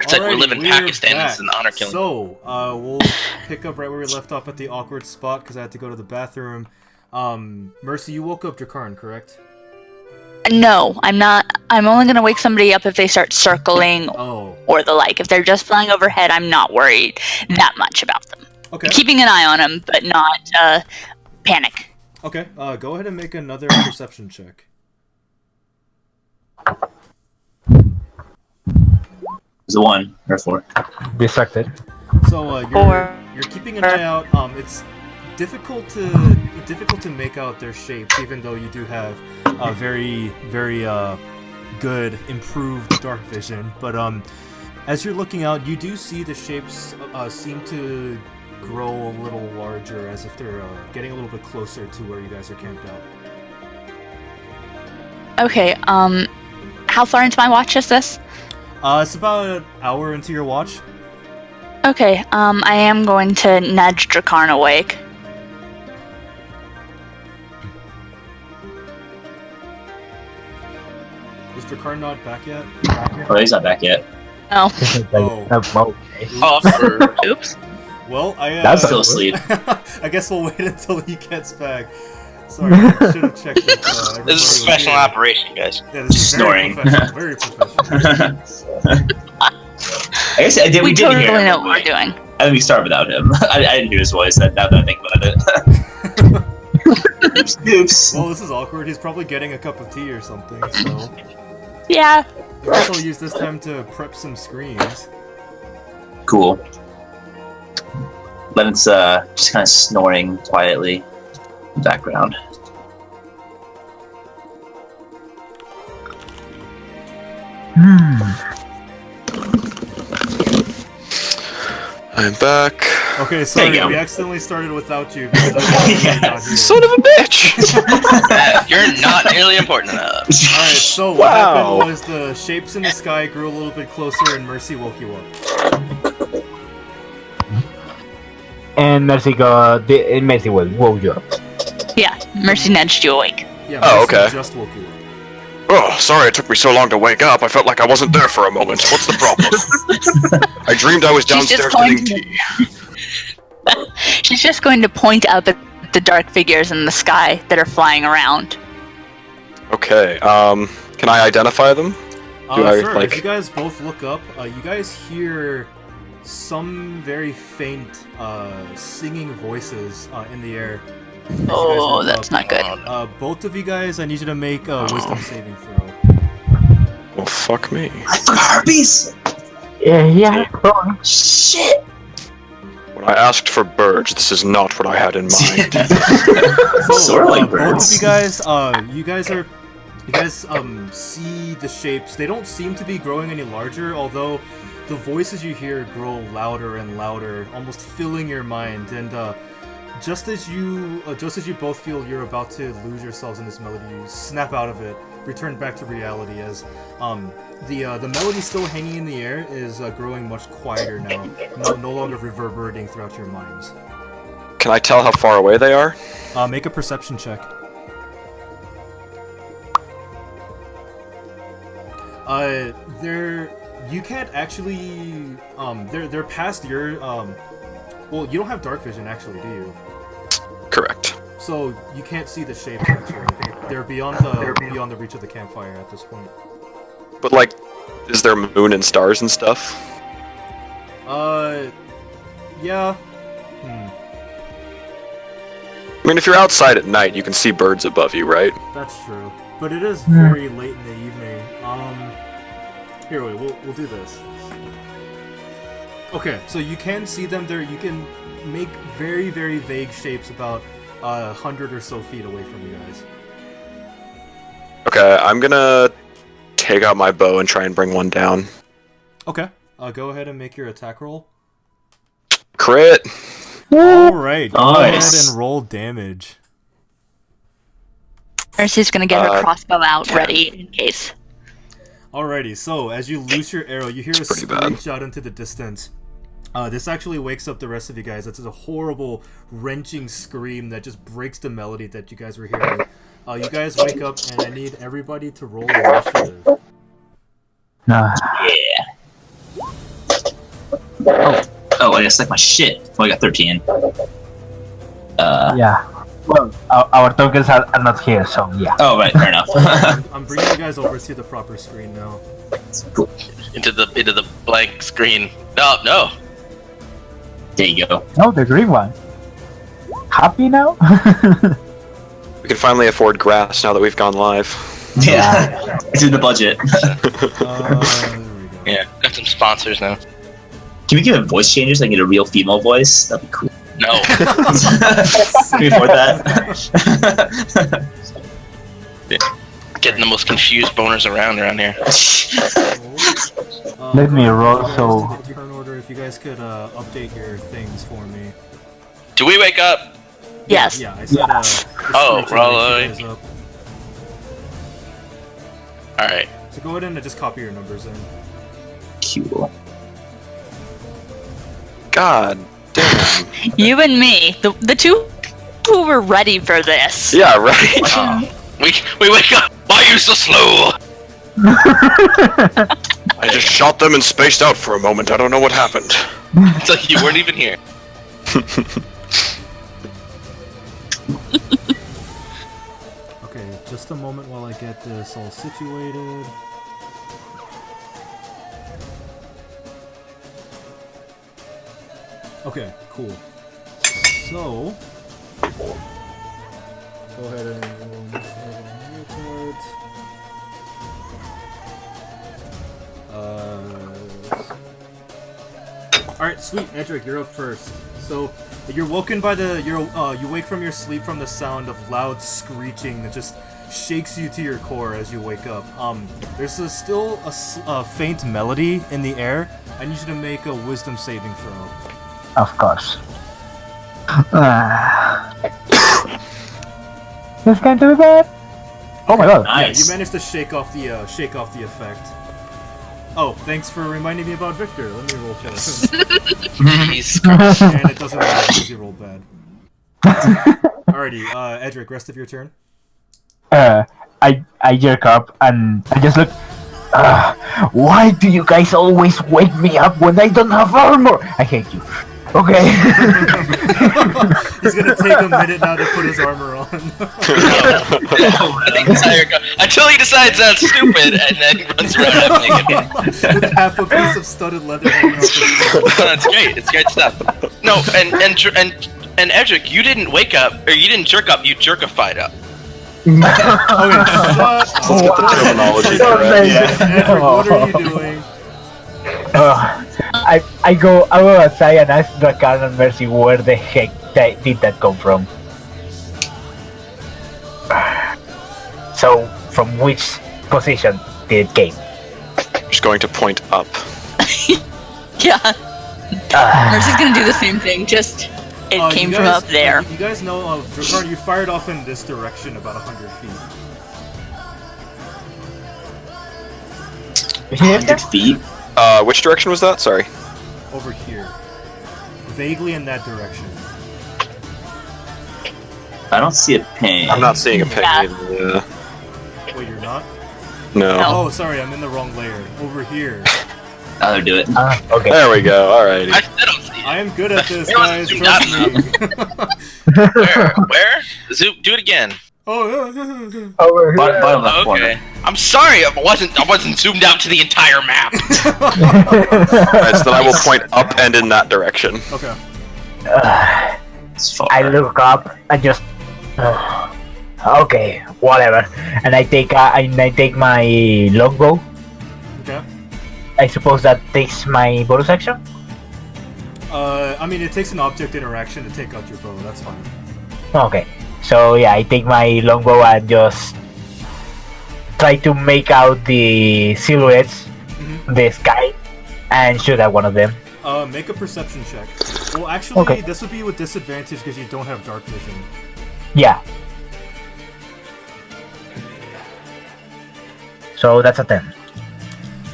It's like we live in Alrighty, we're Pakistan. back. It's an honor killing. So, we'll pick up right where we left off at the awkward spot because I had to go to the bathroom. Mercy, you woke up Drakarn, correct? No, I'm not. I'm only going to wake somebody up if they start circling Oh, or the like. If they're just flying overhead, I'm not worried that much about them. okay. Keeping an eye on them, but not panic. Okay, go ahead and make another perception check. It's a 1 or 4. Distracted. So, Or- you're keeping an eye out. It's difficult to make out their shapes, even though you do have very good improved dark vision. But as you're looking out, you do see the shapes seem to grow a little larger, as if they're getting a little bit closer to where you guys are camped out. Okay, how far into my watch is this? It's about an hour into your watch. Okay, I am going to nudge Drakarn awake. Is Drakarn not back yet? Oh, he's not back yet. No. Oh. Okay. Oh, Oops. Well, That's still asleep. I guess we'll wait until he gets back. Sorry, I should have checked if everybody this is a was special here. operation, guys. Yeah, this is very Snoring. professional. Very professional. I guess I did. We We did totally hear him. know what we're doing. I think we started without him. I didn't hear his voice. Now that I think about it. Oops. Well, this is awkward. He's probably getting a cup of tea or something, so... Yeah. I guess I'll use this time to prep some screens. Cool. Len's just kind of snoring quietly in the background. I'm back. Okay, There sorry, you go. we accidentally started without you because I was not here. Son of a bitch! You're not nearly important enough. Alright, so what Wow. happened was the shapes in the sky grew a little bit closer and Mercy woke you up. And Mercy will woke you up. Yeah, Mercy nudged you awake. Yeah, Oh, Mercy okay. just woke you up. Oh, sorry it took me so long to wake up. I felt like I wasn't there for a moment. What's the problem? I dreamed I was She's just downstairs going getting to- tea. She's just going to point out the dark figures in the sky that are flying around. Okay, can I identify them? Do I, Sure, like- as you guys both look up, you guys hear some very faint singing voices in the air. As you guys Oh, look that's up. not good. Both of you guys, I need you to make a wisdom saving throw. Well, fuck me. I forgot herpes! Yeah. Shit! When I asked for birds, this is not what I had in mind. Sort of like Both of birds. you guys see the shapes. They don't seem to be growing any larger, although the voices you hear grow louder and louder, almost filling your mind. And just as you both feel you're about to lose yourselves in this melody, you snap out of it, return back to reality as the melody still hanging in the air is growing much quieter now, no longer reverberating throughout your minds. Can I tell how far away they are? Make a perception check. You can't actually, they're past your, well, you don't have dark vision actually, do you? Correct. So you can't see the shapes actually. They're beyond the reach of the campfire at this point. But, like, is there moon and stars and stuff? Yeah. I mean, if you're outside at night, you can see birds above you, right? That's true. But it is very late in the evening. Here, wait, we'll do this. Okay, so you can see them there. You can make very, very vague shapes about 100 or so feet away from you guys. Okay, I'm gonna take out my bow and try and bring one down. Okay. Go ahead and make your attack roll. Crit! Alright, go Nice. ahead and roll damage. Mercy's gonna get her Uh, crossbow out 10. ready in case. Alrighty, so as you loose your arrow, you hear a pretty bad. screech out into the distance. This actually wakes up the rest of you guys. It's a horrible, wrenching scream that just breaks the melody that you guys were hearing. You guys wake up, and I need everybody to roll initiative. No. Oh, I guess like my shit. Oh, I got 13. Yeah. Well, our tokens are not here, so yeah. Oh, right, fair enough. I'm bringing you guys over to the proper screen now. Cool. Into the blank screen. No. There you go. Oh, the green one. Happy now? We can finally afford grass now that we've gone live. Yeah, it's in the budget. There we go. Yeah, got some sponsors now. Can we give it voice changes? Like get a real female voice? That'd be cool. No. Can we afford that? Getting the most confused boners around here. Let me roll, go ahead so- to the turn order. If you guys could update your things for me. Do we wake up? Yes. Yeah, I said. Oh, screeching roll wakes you guys up. Alright. So go ahead and just copy your numbers in. Cool. God damn. You and me, the two who were ready for this. Yeah, right? We wake up. Why are you so slow? I just shot them and spaced out for a moment. I don't know what happened. It's like you weren't even here. Okay, just a moment while I get this all situated. Okay, cool. So, go ahead and roll this report. Alright, sweet. Edric, you're up first. So, you're woken by you wake from your sleep from the sound of loud screeching that just shakes you to your core as you wake up. There's still a faint melody in the air. I need you to make a wisdom saving throw. Of course. This going to be bad. Oh my god. Yeah, Nice. you managed to shake off the effect. Oh, thanks for reminding me about Victor. Let me roll for him. Jeez. And it doesn't matter because you rolled bad. Alrighty, Edric, rest of your turn. I jerk up and I just look. Why do you guys always wake me up when I don't have armor? I hate you. Okay. He's gonna take a minute now to put his armor on. Until he decides that's stupid and then runs around half naked. With half a piece of studded leather hanging off his That's great. It's great stuff. No, and Edric, you didn't wake up, or you didn't jerk up. You jerkified up. Okay, shut Let's get the terminology So correct. amazing. Edric, what are you doing? I go outside and ask Drakan and Mercy where the heck did that come from. So, from which position did it came? Just going to point up. Yeah. Mercy's gonna do the same thing, just it came You from guys- up there. You guys know, Dracarn, you fired off in this direction about 100 feet. 100 feet. Which direction was that? Sorry. Over here. Vaguely in that direction. I don't see a ping. I'm not seeing a ping. Yeah. Yeah. Wait, you're not? No. Oh, sorry, I'm in the wrong layer. Over here. I'll do it. Okay. There we go. Alrighty. I still don't see it. I am good at this, It guys. wasn't Trust me. Where? Zoom, do it again. Oh, yeah. Over here. Bottom left Okay. corner. I'm sorry, I wasn't zoomed out to the entire map. Alright, so then I will point up and in that direction. Okay. It's far. I look up and just. Okay, whatever. And I take my longbow. Okay. I suppose that takes my bonus action. I mean, it takes an object interaction to take out your bow. That's fine. Okay, so yeah, I take my longbow and just try to make out the silhouettes, Mhm. the sky, and shoot at one of them. Make a perception check. Well, actually, Okay. this would be with disadvantage because you don't have dark vision. Yeah. So that's a 10.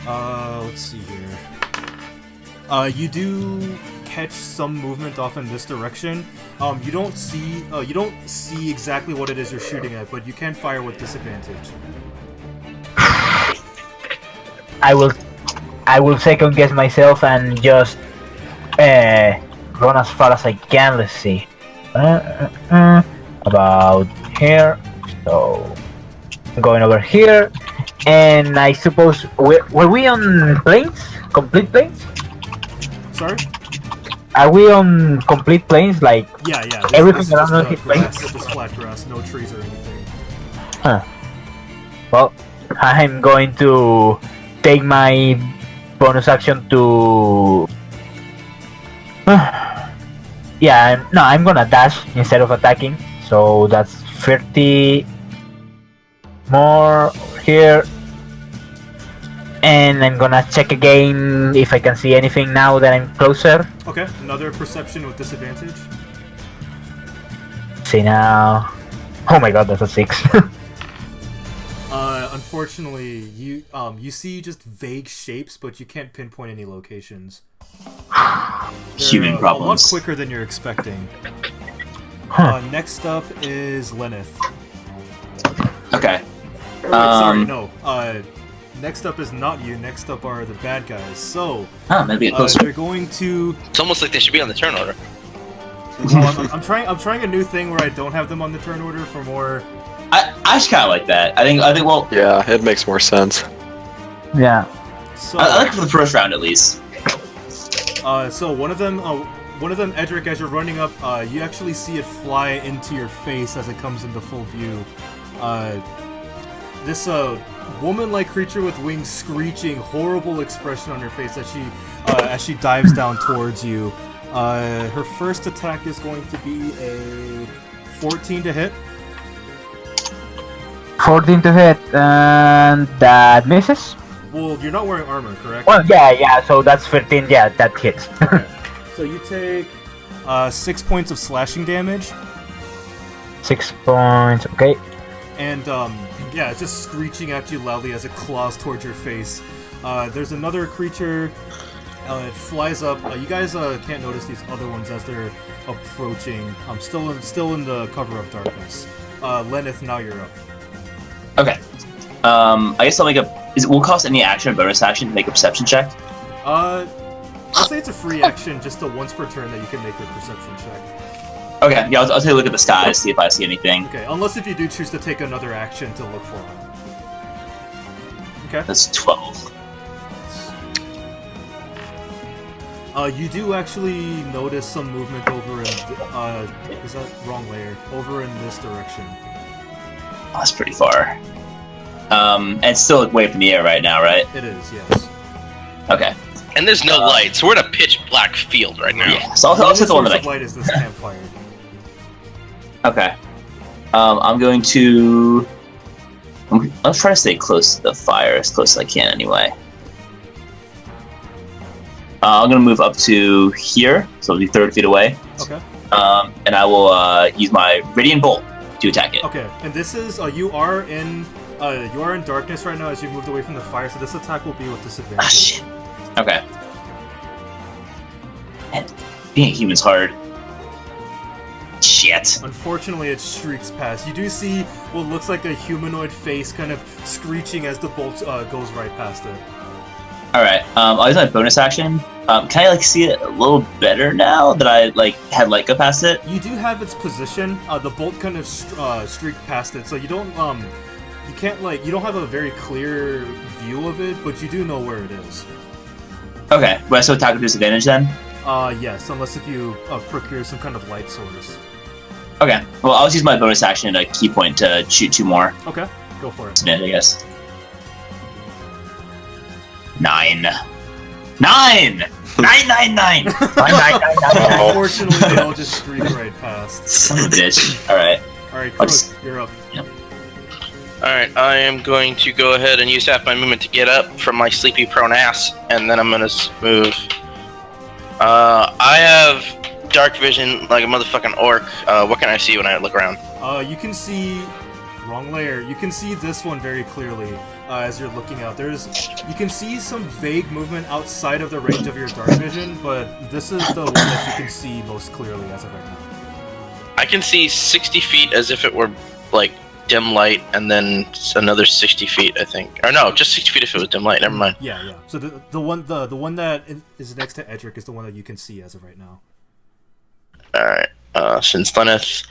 Let's see here. You do catch some movement off in this direction. You don't see exactly what it is you're shooting at, but you can fire with disadvantage. I will second guess myself and just run as far as I can. Let's see. About here. So I'm going over here, and I suppose were we on plains? Complete plains? Sorry? Are we on complete plains? Like Yeah. Everything this is around just, us is grass, plain? just flat grass, no trees or anything. well, I'm going to take my bonus action to. Yeah, no, I'm gonna dash instead of attacking. So that's 30 more here. And I'm gonna check again if I can see anything now that I'm closer. Okay, another perception with disadvantage. See now. Oh my god, that's a 6. Unfortunately, you see just vague shapes, but you can't pinpoint any locations. Human They're, problems. A lot quicker than you're expecting. Next up is Lenneth. Okay. Wait, sorry, no. Next up is not you. Next up are the bad guys. So, Maybe get closer. they're going to. It's almost like they should be on the turn order. I'm trying a new thing where I don't have them on the turn order for more. I just kind of like that. I think. Well, Yeah, it makes more sense. Yeah. So, I like it for the first round at least. so one of them, Edric, as you're running up, you actually see it fly into your face as it comes into full view. This woman-like creature with wings, screeching, horrible expression on her face as she dives down towards you. Her first attack is going to be a 14 to hit. 14 to hit, and that misses. Well, you're not wearing armor, correct? Well, yeah, so that's 15, yeah, that hits. So you take 6 points of slashing damage. 6 points. Okay. And yeah, it's just screeching at you loudly as it claws towards your face. There's another creature. It flies up. You guys can't notice these other ones as they're approaching. Still in the cover of darkness. Lenneth, now you're up. Okay. I guess I'll make a. Will it cost any action or bonus action to make a perception check? I'll say it's a free action, just a once per turn that you can make a perception check. Okay, yeah, I'll take a look at the sky to see if I see anything. Okay, unless if you do choose to take another action to look for them. Okay. That's 12. You do actually notice some movement over in, is that wrong layer? Over in this direction. Oh, that's pretty far. And it's still way up in the air right now, right? It is, yes. Okay. And there's no lights. We're in a pitch black field right now. Yeah, so I'll take the one that I light is this campfire. Okay. I'm going to... I'll try to stay close to the fire as close as I can anyway. I'm going to move up to here, so it'll be 30 feet away. Okay. And I will use my Radiant Bolt to attack it. Okay, and this is, you are in darkness right now as you've moved away from the fire, so this attack will be with disadvantage. Ah, shit. Okay. Man, being a human's hard. Shit. Unfortunately, it streaks past. You do see what looks like a humanoid face kind of screeching as the bolt goes right past it. Alright, I'll use my bonus action. Can I, see it a little better now that I, had light go past it? You do have its position. The bolt kind of streaked past it, so you don't, you can't, you don't have a very clear view of it, but you do know where it is. Okay, will I still attack with disadvantage then? Yes, unless if you procure some kind of light source. Okay, well, I'll just use my bonus action at a key point to shoot 2 more. Okay, go for it. Disadvantage, I guess. 9! 9! 9! Unfortunately, they all just streak right past. Son of a bitch. Alright. Alright, I'll Crook, just- you're up. Yep. Alright, I am going to go ahead and use half my movement to get up from my sleepy prone ass, and then I'm gonna move. I have dark vision like a motherfucking orc. What can I see when I look around? You can see... Wrong layer. You can see this one very clearly as you're looking out. You can see some vague movement outside of the range of your dark vision, but this is the one that you can see most clearly as of right now. I can see 60 feet as if it were, dim light, and then another 60 feet, I think. Or no, just 60 feet if it was dim light, never mind. Yeah. So the one that is next to Edric is the one that you can see as of right now. Alright, since Lenneth,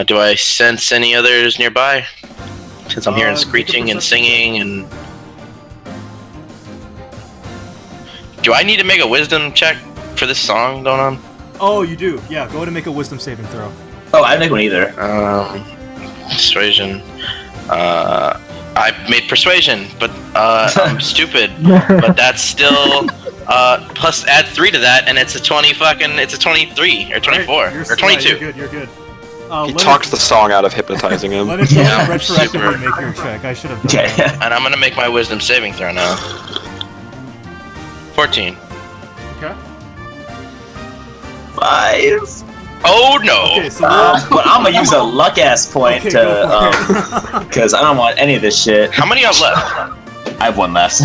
do I sense any others nearby? Since I'm hearing screeching and singing and... Do I need to make a wisdom check for this song going on? Oh, you do. Yeah, go ahead and make a wisdom saving throw. Oh, I didn't make one either. Persuasion. I made persuasion, but I'm stupid. But that's still plus add 3 to that, and it's a 23 or 24 Right, or 22. You're good. He talked the song out of hypnotizing him. Let it Yeah, retroactively super. make your check. I should have done Okay. that. And I'm gonna make my wisdom saving throw now. 14. Okay. 5. Oh no! Okay, so But I'm gonna use a luck ass point Okay, go to, because I don't want any of this shit. How many you have left? I have 1 left.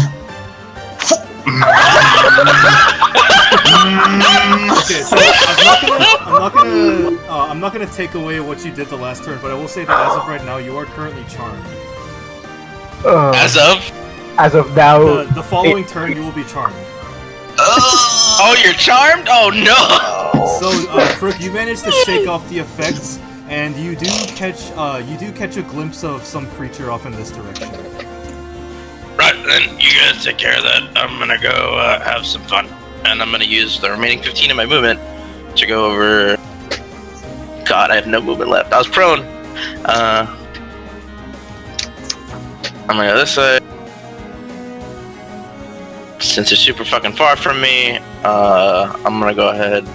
Okay, so I'm not gonna take away what you did the last turn, but I will say that as of right now, you are currently charmed. As of? As of now, The following turn, you will be charmed. Oh, you're charmed? Oh no! So, Crook, you managed to shake off the effects, and you do catch a glimpse of some creature off in this direction. Right, then you guys take care of that. I'm gonna go have some fun. And I'm gonna use the remaining 15 of my movement to go over... God, I have no movement left. I was prone. I'm gonna go this side. Since they're super fucking far from me, I'm gonna go ahead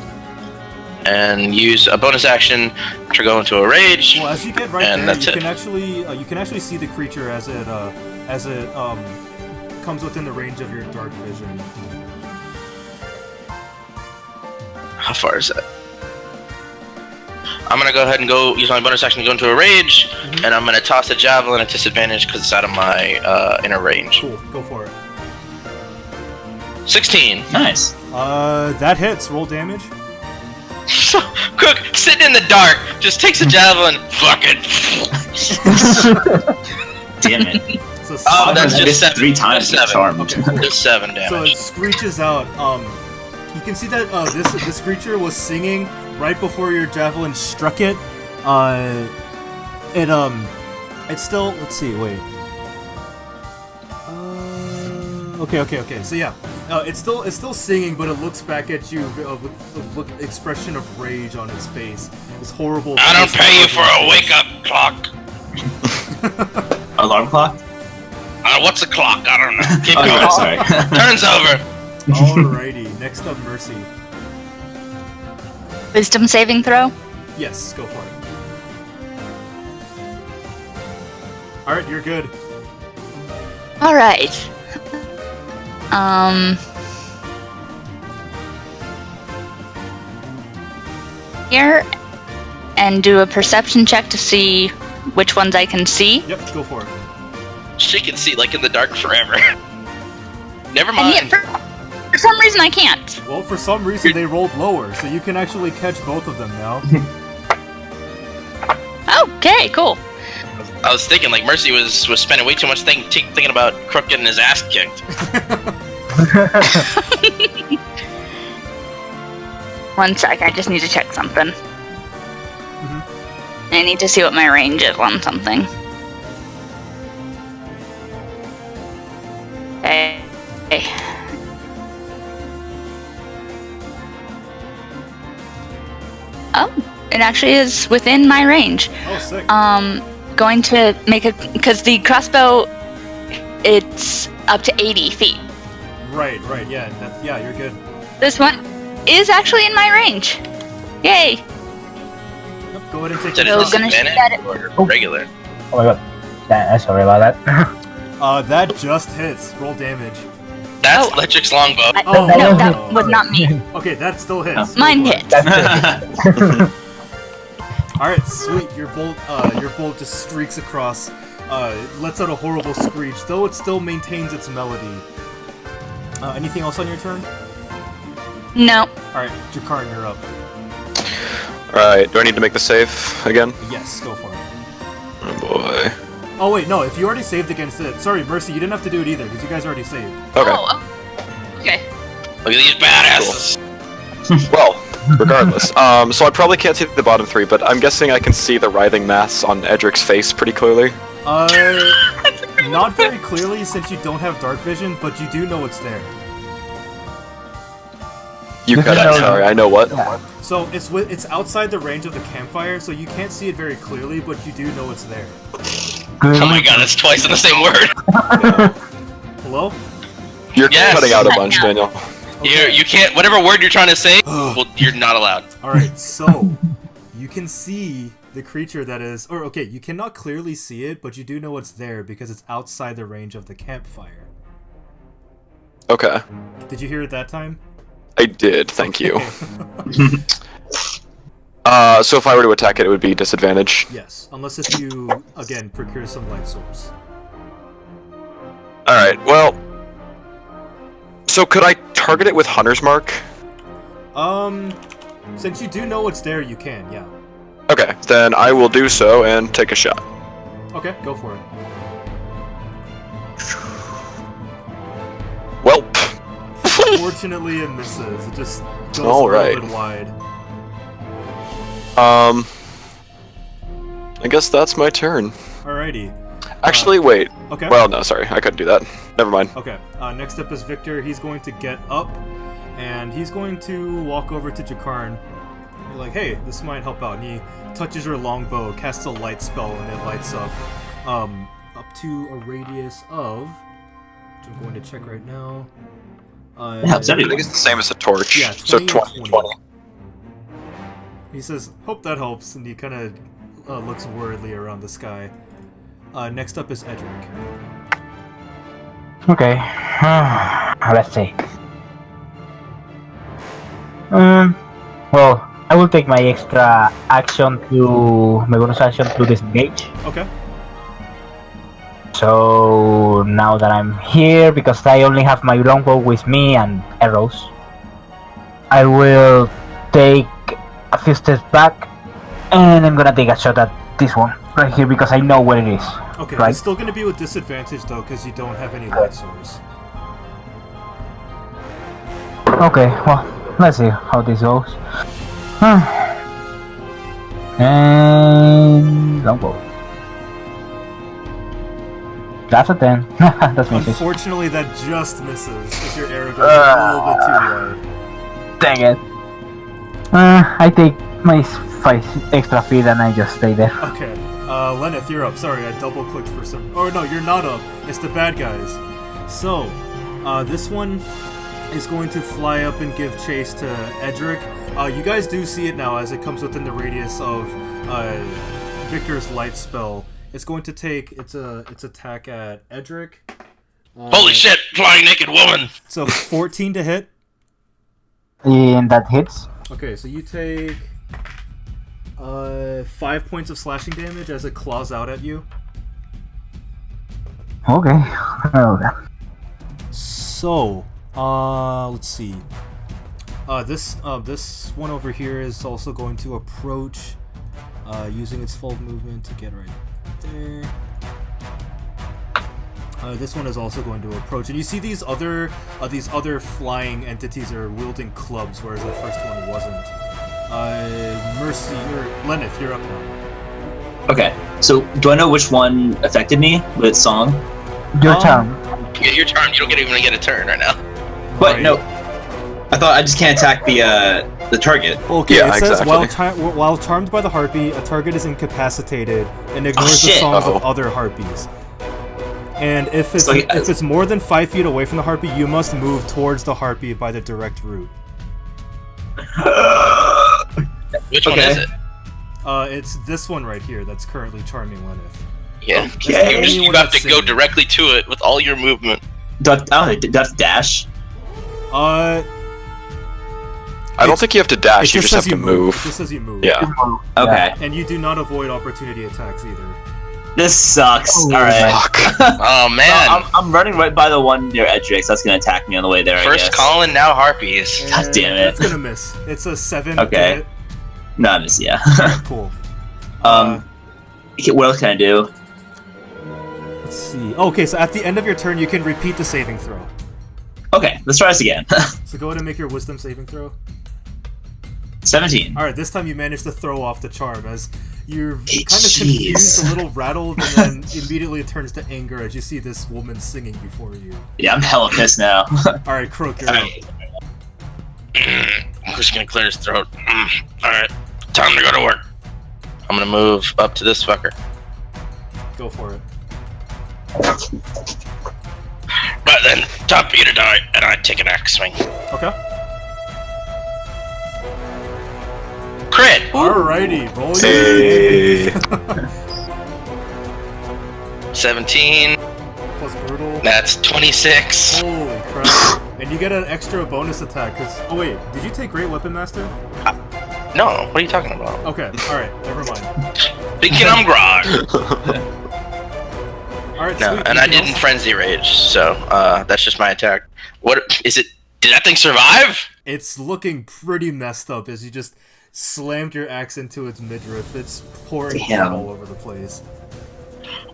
and use a bonus action to go into a rage. Well, as you get right and there, that's you it. can actually see the creature as it comes within the range of your dark vision. How far is that? I'm gonna go ahead and go use my bonus action to go into a rage, and I'm gonna toss a javelin at disadvantage because it's out of my inner range. Cool. Go for it. 16. Nice. That hits. Roll damage. Cook, sitting in the dark, just takes a javelin. Fuck it. Damn it. So Oh, that's I just missed 7. 3 times. Just 7. Charmed. Okay, cool. Just 7 So damage. it screeches out. You can see that this creature was singing right before your javelin struck it. It's still. Let's see. Wait. Okay. So yeah, it's still singing, but it looks back at you with expression of rage on its face. This horrible. I don't pay you for a wake-up clock. Alarm clock? What's a clock? I don't know. Keep Oh, going. yeah, sorry. Turns over. Alrighty. Next up, Mercy. Wisdom saving throw. Yes, go for it. Alright, you're good. All right. Here, and do a perception check to see which ones I can see. Yep, go for it. She can see like in the dark forever. Never And mind. yet, for some reason, I can't. Well, for some reason they rolled lower, so you can actually catch both of them now. Okay, cool. I was thinking like Mercy was spending way too much thinking about Crook getting his ass kicked. One sec, I just need to check something. I need to see what my range is on something. Okay. Oh, it actually is within my range. Oh, sick. Going to make a, because the crossbow, it's up to 80 feet. Right, yeah, you're good. This one is actually in my range. Yay! Yep, go ahead and take Is it your a So gonna shoot disadvantage at it. or regular? Oh my god. Sorry about that. That just hits. Roll damage. That's Oh. Electric's longbow. Oh, No, no. that was not me. Okay, that still hits. Mine Go for hit. it. Alright, sweet. Your bolt just streaks across, lets out a horrible screech, though it still maintains its melody. Anything else on your turn? No. Alright, Jakar, you're up. Alright, do I need to make the save again? Yes, go for it. Oh boy. Oh wait, no, if you already saved against it. Sorry, Mercy, you didn't have to do it either, because you guys already saved. Okay. Oh, okay. Look at these badasses. Well, regardless. So I probably can't see the bottom 3, but I'm guessing I can see the writhing mass on Edric's face pretty clearly. Not very clearly since you don't have dark vision, but you do know it's there. You cut out, sorry, I know what. So it's outside the range of the campfire, so you can't see it very clearly, but you do know it's there. Oh my god, that's twice in the same word. Hello? You're Yes. cutting out a bunch, Daniel. You can't, whatever word you're trying to say, well, you're not allowed. Alright, so you can see the creature that is, or okay, you cannot clearly see it, but you do know it's there because it's outside the range of the campfire. Okay. Did you hear it that time? I did, thank you. Okay. So if I were to attack it, it would be disadvantage. Yes, unless if you, again, procure some light source. Alright, well... So could I target it with Hunter's Mark? Since you do know it's there, you can, yeah. Okay, then I will do so and take a shot. Okay, go for it. Welp. Fortunately, it misses. It just goes All a right. little bit wide. I guess that's my turn. Alrighty. Actually, wait. Okay. Well, no, sorry, I couldn't do that. Never mind. Okay. Next up is Victor. He's going to get up, and he's going to walk over to Jakarn. You're like, hey, this might help out. And he touches your longbow, casts a light spell, and it lights up to a radius of, which I'm going to check right now. It helps I everyone. think it's the same as the torch. Yeah, so 20 and 20. He says, hope that helps, and he kind of looks worriedly around the sky. Next up is Edric. Okay. Let's see. Well, I will take my extra action my bonus action to disengage. Okay. So now that I'm here, because I only have my longbow with me and arrows, I will take a few steps back, and I'm gonna take a shot at this one right here because I know where it is. Okay, Right. it's still going to be with disadvantage though, because you don't have any light source. Okay, well, let's see how this goes. And longbow. That's a 10. That's misses. Unfortunately, that just misses if your arrow goes a little bit too wide. Dang it. I take my 5 extra feet and I just stay there. Okay, Lenneth, you're up. Sorry, I double-clicked for some... Oh, no, you're not up. It's the bad guys. So, this one is going to fly up and give chase to Edric. You guys do see it now as it comes within the radius of Victor's light spell. It's going to take its attack at Edric. Holy shit, flying naked woman! So 14 to hit. And that hits. Okay, so you take 5 points of slashing damage as it claws out at you. Okay. Okay. So, let's see. This one over here is also going to approach, using its full movement to get right there. This one is also going to approach, and you see these other flying entities are wielding clubs, whereas the first one wasn't. Mercy, or Lenneth, you're up now. Okay, so do I know which one affected me with song? Your turn. Yeah, your turn. You don't even get a turn right now. What? Right. No. I thought I just can't attack the target. Okay, Yeah, it says exactly. while charmed by the harpy, a target is incapacitated and ignores the shit. songs Uh-oh. of other harpies. And if it's So he- if it's more than 5 feet away from the harpy, you must move towards the harpy by the direct route. Which one is it? It's this one right here that's currently charming Lenneth. Yeah. Okay. You Anyone have that's to go singing. directly to it with all your movement. That's dash. Uh, I don't think you have to dash. it You just just have says to you move. It just says you move. Yeah. Okay. And you do not avoid opportunity attacks either. This sucks. Oh, All right. Fuck. Oh man. I'm running right by the one near Edric, so that's gonna attack me on the way there. I First guess. Colin, now Harpies. God damn it. It's gonna miss. It's a 7. Okay. To hit. No, I miss. Yeah. Cool. Okay, what else can I do? Let's see. Okay, so at the end of your turn, you can repeat the saving throw. Okay, let's try this again. So go ahead and make your wisdom saving throw. 17. Alright, this time you managed to throw off the charm as you're Hey, kind of jeez. confused, a little rattled, and then immediately it turns to anger as you see this woman singing before you. Yeah, I'm hella pissed now. Alright, Croak, you're up. Alright. I'm just gonna clear his throat. Alright, time to go to work. I'm gonna move up to this fucker. Go for it. But then, time for you to die, and I take an axe swing. Okay. Crit! Alrighty, roll Hey. your damage. 17, Plus brutal. that's 26. Holy crap. And you get an extra bonus attack, because... Oh wait, did you take Great Weapon Master? No, what are you talking about? Okay, alright, never mind. Thinking I'm grog. Alright, No, sweet. and I anything didn't else? frenzy rage, so that's just my attack. What is it? Did that thing survive? It's looking pretty messed up as you just slammed your axe into its midriff. It's pouring Damn. blood all over the place.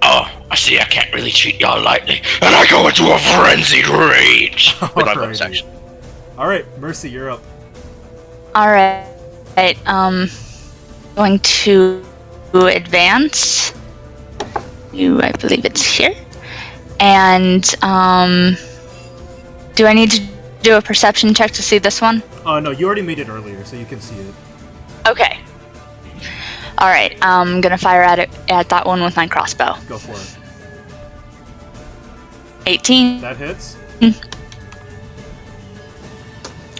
Oh, I see. I can't really treat y'all lightly, and I go into a frenzied rage with my bonus Alrighty. action. Alright, Mercy, you're up. Alright, going to advance. I believe it's here. And, do I need to do a perception check to see this one? No, you already made it earlier, so you can see it. Okay. Alright, I'm gonna fire at that one with my crossbow. Go for it. 18. That hits.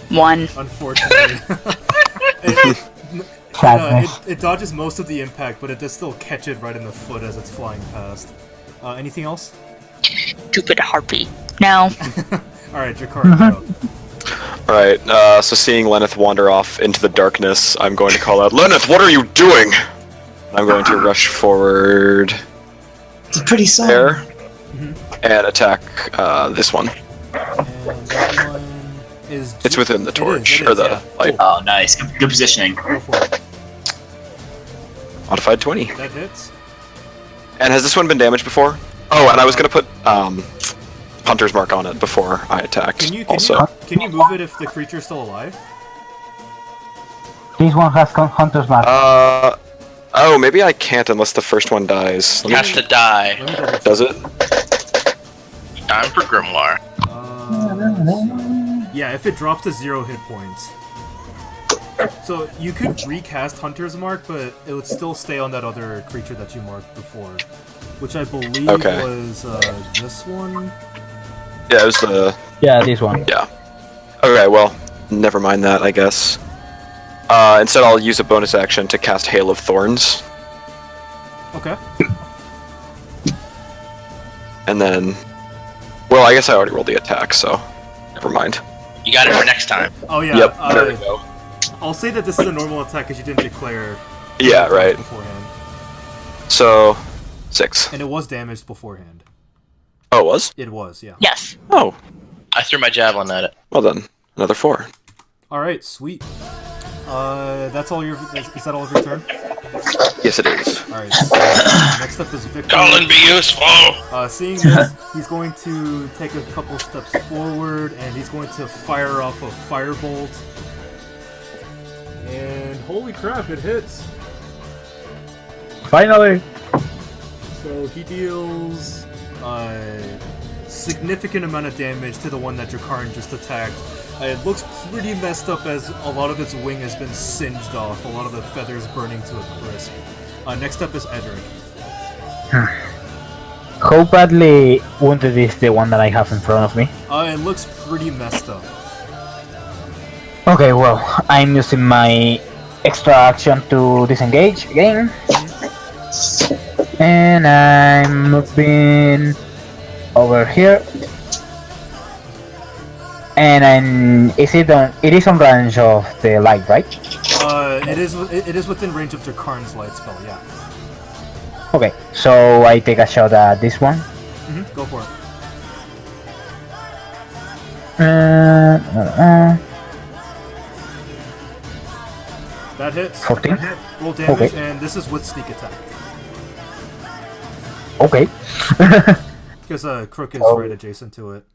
1. Unfortunately. Sadness. It dodges most of the impact, but it does still catch it right in the foot as it's flying past. Anything else? Stupid harpy. No. Alright, Jakar, you're up. Alright, so seeing Lenneth wander off into the darkness, I'm going to call out, Lenneth, what are you doing? I'm going to rush forward It's a pretty song. there and attack this one. And that one is. It's within the torch, it or is, the yeah. light. Oh, nice. Good positioning. Go for it. Modified 20. That hits. And has this one been damaged before? Oh, and I was going to put Hunter's Mark on it before I attacked. Can you move it if the creature's still alive? This one has Hunter's Mark. Oh, maybe I can't unless the first one dies. It has to die. Let me double check. Does it? Time for Grimoire. Yeah, if it drops to 0 hit points. So you could recast Hunter's Mark, but it would still stay on that other creature that you marked before, which I believe was this one. Yeah, it was the... Yeah, this one. Yeah. Okay, well, never mind that, I guess. Instead, I'll use a bonus action to cast Hail of Thorns, Okay. and then... Well, I guess I already rolled the attack, so... Never mind. You got it for next time. Oh yeah. Yep, there we go. I'll say that this is a normal attack because you didn't declare. Yeah, right. Beforehand, So... 6. and it was damaged beforehand. Oh, it was? It was, yeah. Yes. Oh, I threw my javelin at it. well then. Another 4. All right, sweet. That's all your. Is that all of your turn? Yes, it is. All right. So, next up is Victor. Colin, be useful! Seeing this, he's going to take a couple steps forward, and he's going to fire off a firebolt. And holy crap, it hits! Finally! So he deals significant amount of damage to the one that Drakarn just attacked. It looks pretty messed up as a lot of its wing has been singed off, a lot of the feathers burning to a crisp. Next up is Edric. How badly wounded is the one that I have in front of me? It looks pretty messed up. Okay, well, I'm using my extra action to disengage again. And I'm moving over here. And it is on range of the light, right? It is within range of Drakarn's light spell, yeah. Okay, so I take a shot at this one. Go for it. That hits. 14? Roll damage, Okay. and this is with sneak attack. Okay. Because Crook is right adjacent to it.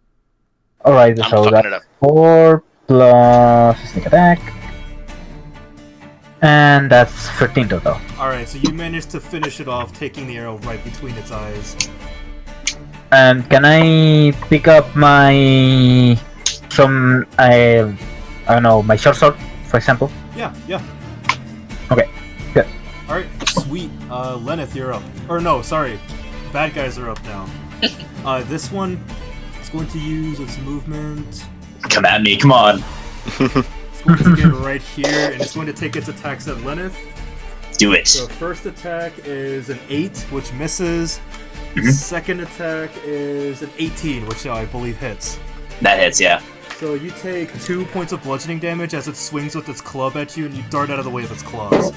Alright, I'm so fucking that's it up. 4 plus sneak attack. And that's 13 total. Alright, so you managed to finish it off, taking the arrow right between its eyes. And can I pick up my... I don't know, my short sword, for example? Yeah. Okay, good. Alright, sweet. Lenneth, you're up. Or no, sorry. Bad guys are up now. This one is going to use its movement. Come at me, come on. It's going to get right here, and it's going to take its attacks at Lenneth. Do it. So first attack is an 8, which misses. Second attack is an 18, which I believe hits. That hits, yeah. So you take 2 points of bludgeoning damage as it swings with its club at you, and you dart out of the way of its claws.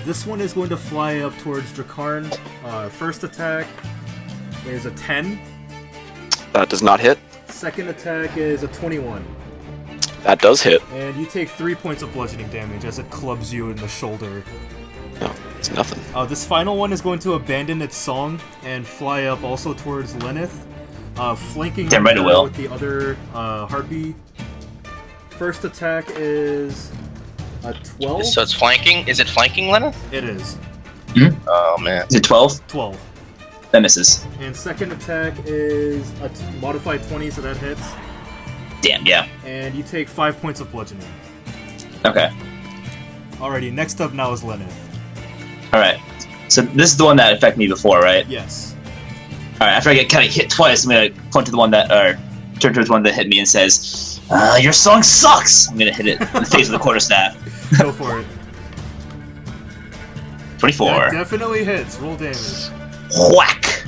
This one is going to fly up towards Drakarn. First attack is a 10. That does not hit. Second attack is a 21. That does hit. And you take 3 points of bludgeoning damage as it clubs you in the shoulder. No, it's nothing. This final one is going to abandon its song and fly up also towards Lenneth, flanking Damn right it will. with the other harpy. First attack is a 12. So it's flanking? Is it flanking, Lenneth? It is. Oh, man. Is it 12? 12. That misses. And second attack is a modified 20, so that hits. Damn, yeah. And you take 5 points of bludgeoning. Okay. Alrighty, next up now is Lenneth. Alright. So this is the one that affected me before, right? Yes. Alright, after I get kind of hit twice, I'm gonna point to the one that, or turn towards one that hit me and says, your song sucks! I'm gonna hit it in the face with a quarterstaff. Go for it. 24. That definitely hits. Roll damage. Whack!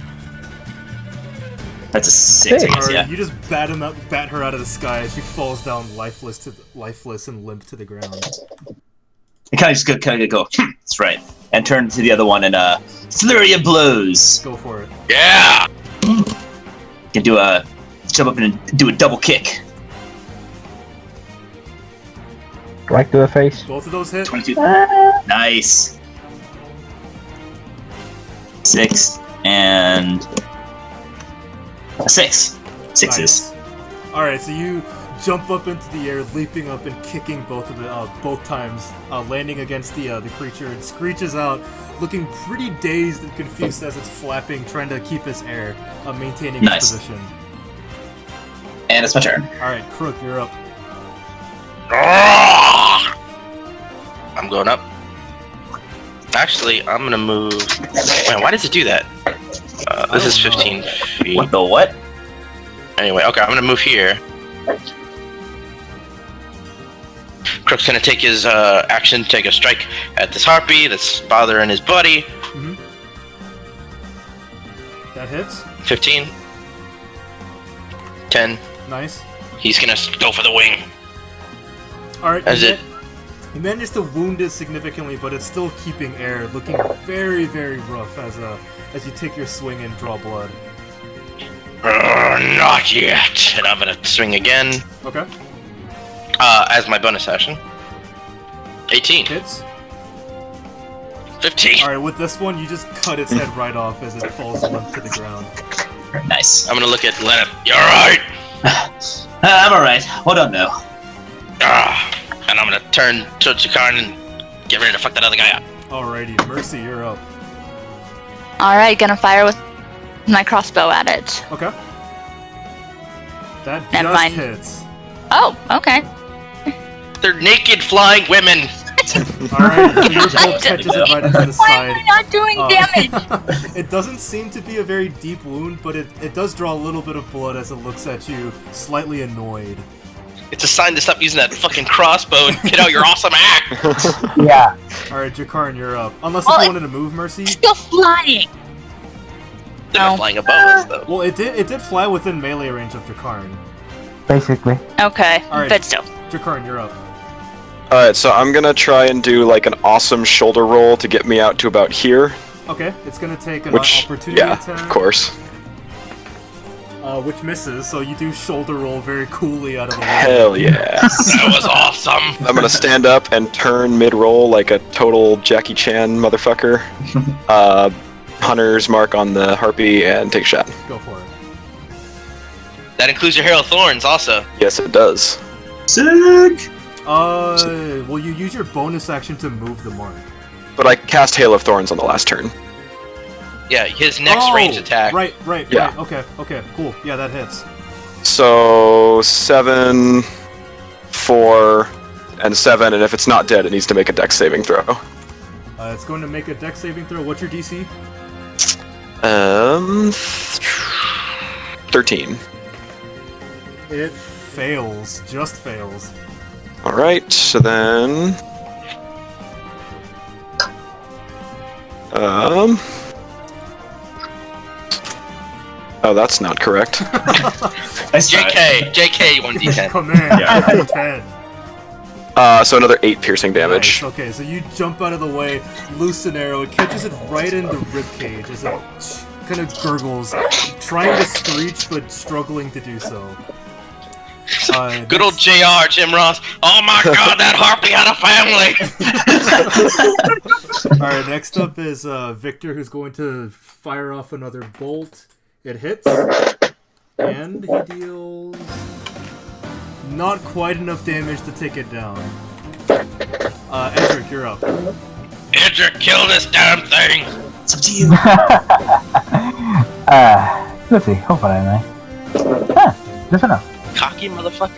That's a 6, I guess, Alright, yeah. you just bat her out of the sky as she falls down lifeless and limp to the ground. I kind of just go, that's right. And turn to the other one and, flurry of blows. Go for it. Yeah! Can do a, jump up and do a double kick. Right to the face. Both of those hit? 22. Nice. 6 and a 6. Sixes. Nice. Alright, so you jump up into the air, leaping up and kicking both times, landing against the creature. It screeches out, looking pretty dazed and confused as it's flapping, trying to keep its air, maintaining its position. And it's my turn. Alright, Crook, you're up. I'm going up. Actually, I'm gonna move. Man, why does it do that? This is 15 feet. What the what? Anyway, okay, I'm gonna move here. Crook's gonna take his action, take a strike at this harpy that's bothering his buddy. Mm-hmm. That hits. 15. 10. Nice. He's gonna go for the wing. Alright, That's it. He manages to wound it significantly, but it's still keeping air, looking very, very rough as you take your swing and draw blood. Not yet. And I'm gonna swing again. Okay. As my bonus action. 18. Hits. 15. Alright, with this one, you just cut its head right off as it falls limp to the ground. Nice. I'm gonna look at Leonard. You're right. I'm alright. Hold on, though. And I'm gonna turn to Jakar and get ready to fuck that other guy up. Alrighty, Mercy, you're up. Alright, gonna fire with my crossbow at it. Okay. That Never just mind. hits. Oh, okay. They're naked flying women. Alright, so your bolt catches it right into the Why side. am I not doing damage? It doesn't seem to be a very deep wound, but it does draw a little bit of blood as it looks at you, slightly annoyed. It's a sign to stop using that fucking crossbow and get out your awesome act. Yeah. Alright, Jakarn, you're up. Unless Well, you wanted to move, Mercy. Still flying. They're not flying above us, though. Well, it did fly within melee range of Jakarn. Basically. Okay, Alright. but still. Jakarn, you're up. Alright, so I'm gonna try and do like an awesome shoulder roll to get me out to about here. Okay, it's gonna take an Which, opportunity yeah, attack. of course. Which misses, so you do shoulder roll very coolly out of the way. Hell yeah. That was awesome. I'm gonna stand up and turn mid-roll like a total Jackie Chan motherfucker. Hunter's mark on the harpy and take a shot. Go for it. That includes your Hail of Thorns, also. Yes, it does. Sick! Well, you use your bonus action to move the mark. But I cast Hail of Thorns on the last turn. Yeah, his next range attack. Right, Yeah. right. Okay, cool. Yeah, that hits. So 7, 4, and 7, and if it's not dead, it needs to make a dex saving throw. It's going to make a dex saving throw. What's your DC? 13. It fails. Just fails. Alright, so then... Oh, that's not correct. Nice try. JK 1d10. Command, Yeah. 10. So another 8 piercing damage. Nice. Okay, so you jump out of the way, loose an arrow, it catches it right in the ribcage as it kind of gurgles, trying to screech but struggling to do so. Good old JR, Jim Ross. Oh my god, that harpy had a family! Alright, next up is Victor, who's going to fire off another bolt. It hits, and he deals not quite enough damage to take it down. Edric, you're up. Edric, kill this damn thing! It's up to you. Let's see. Hopefully, I may. That's enough. Cocky motherfucker.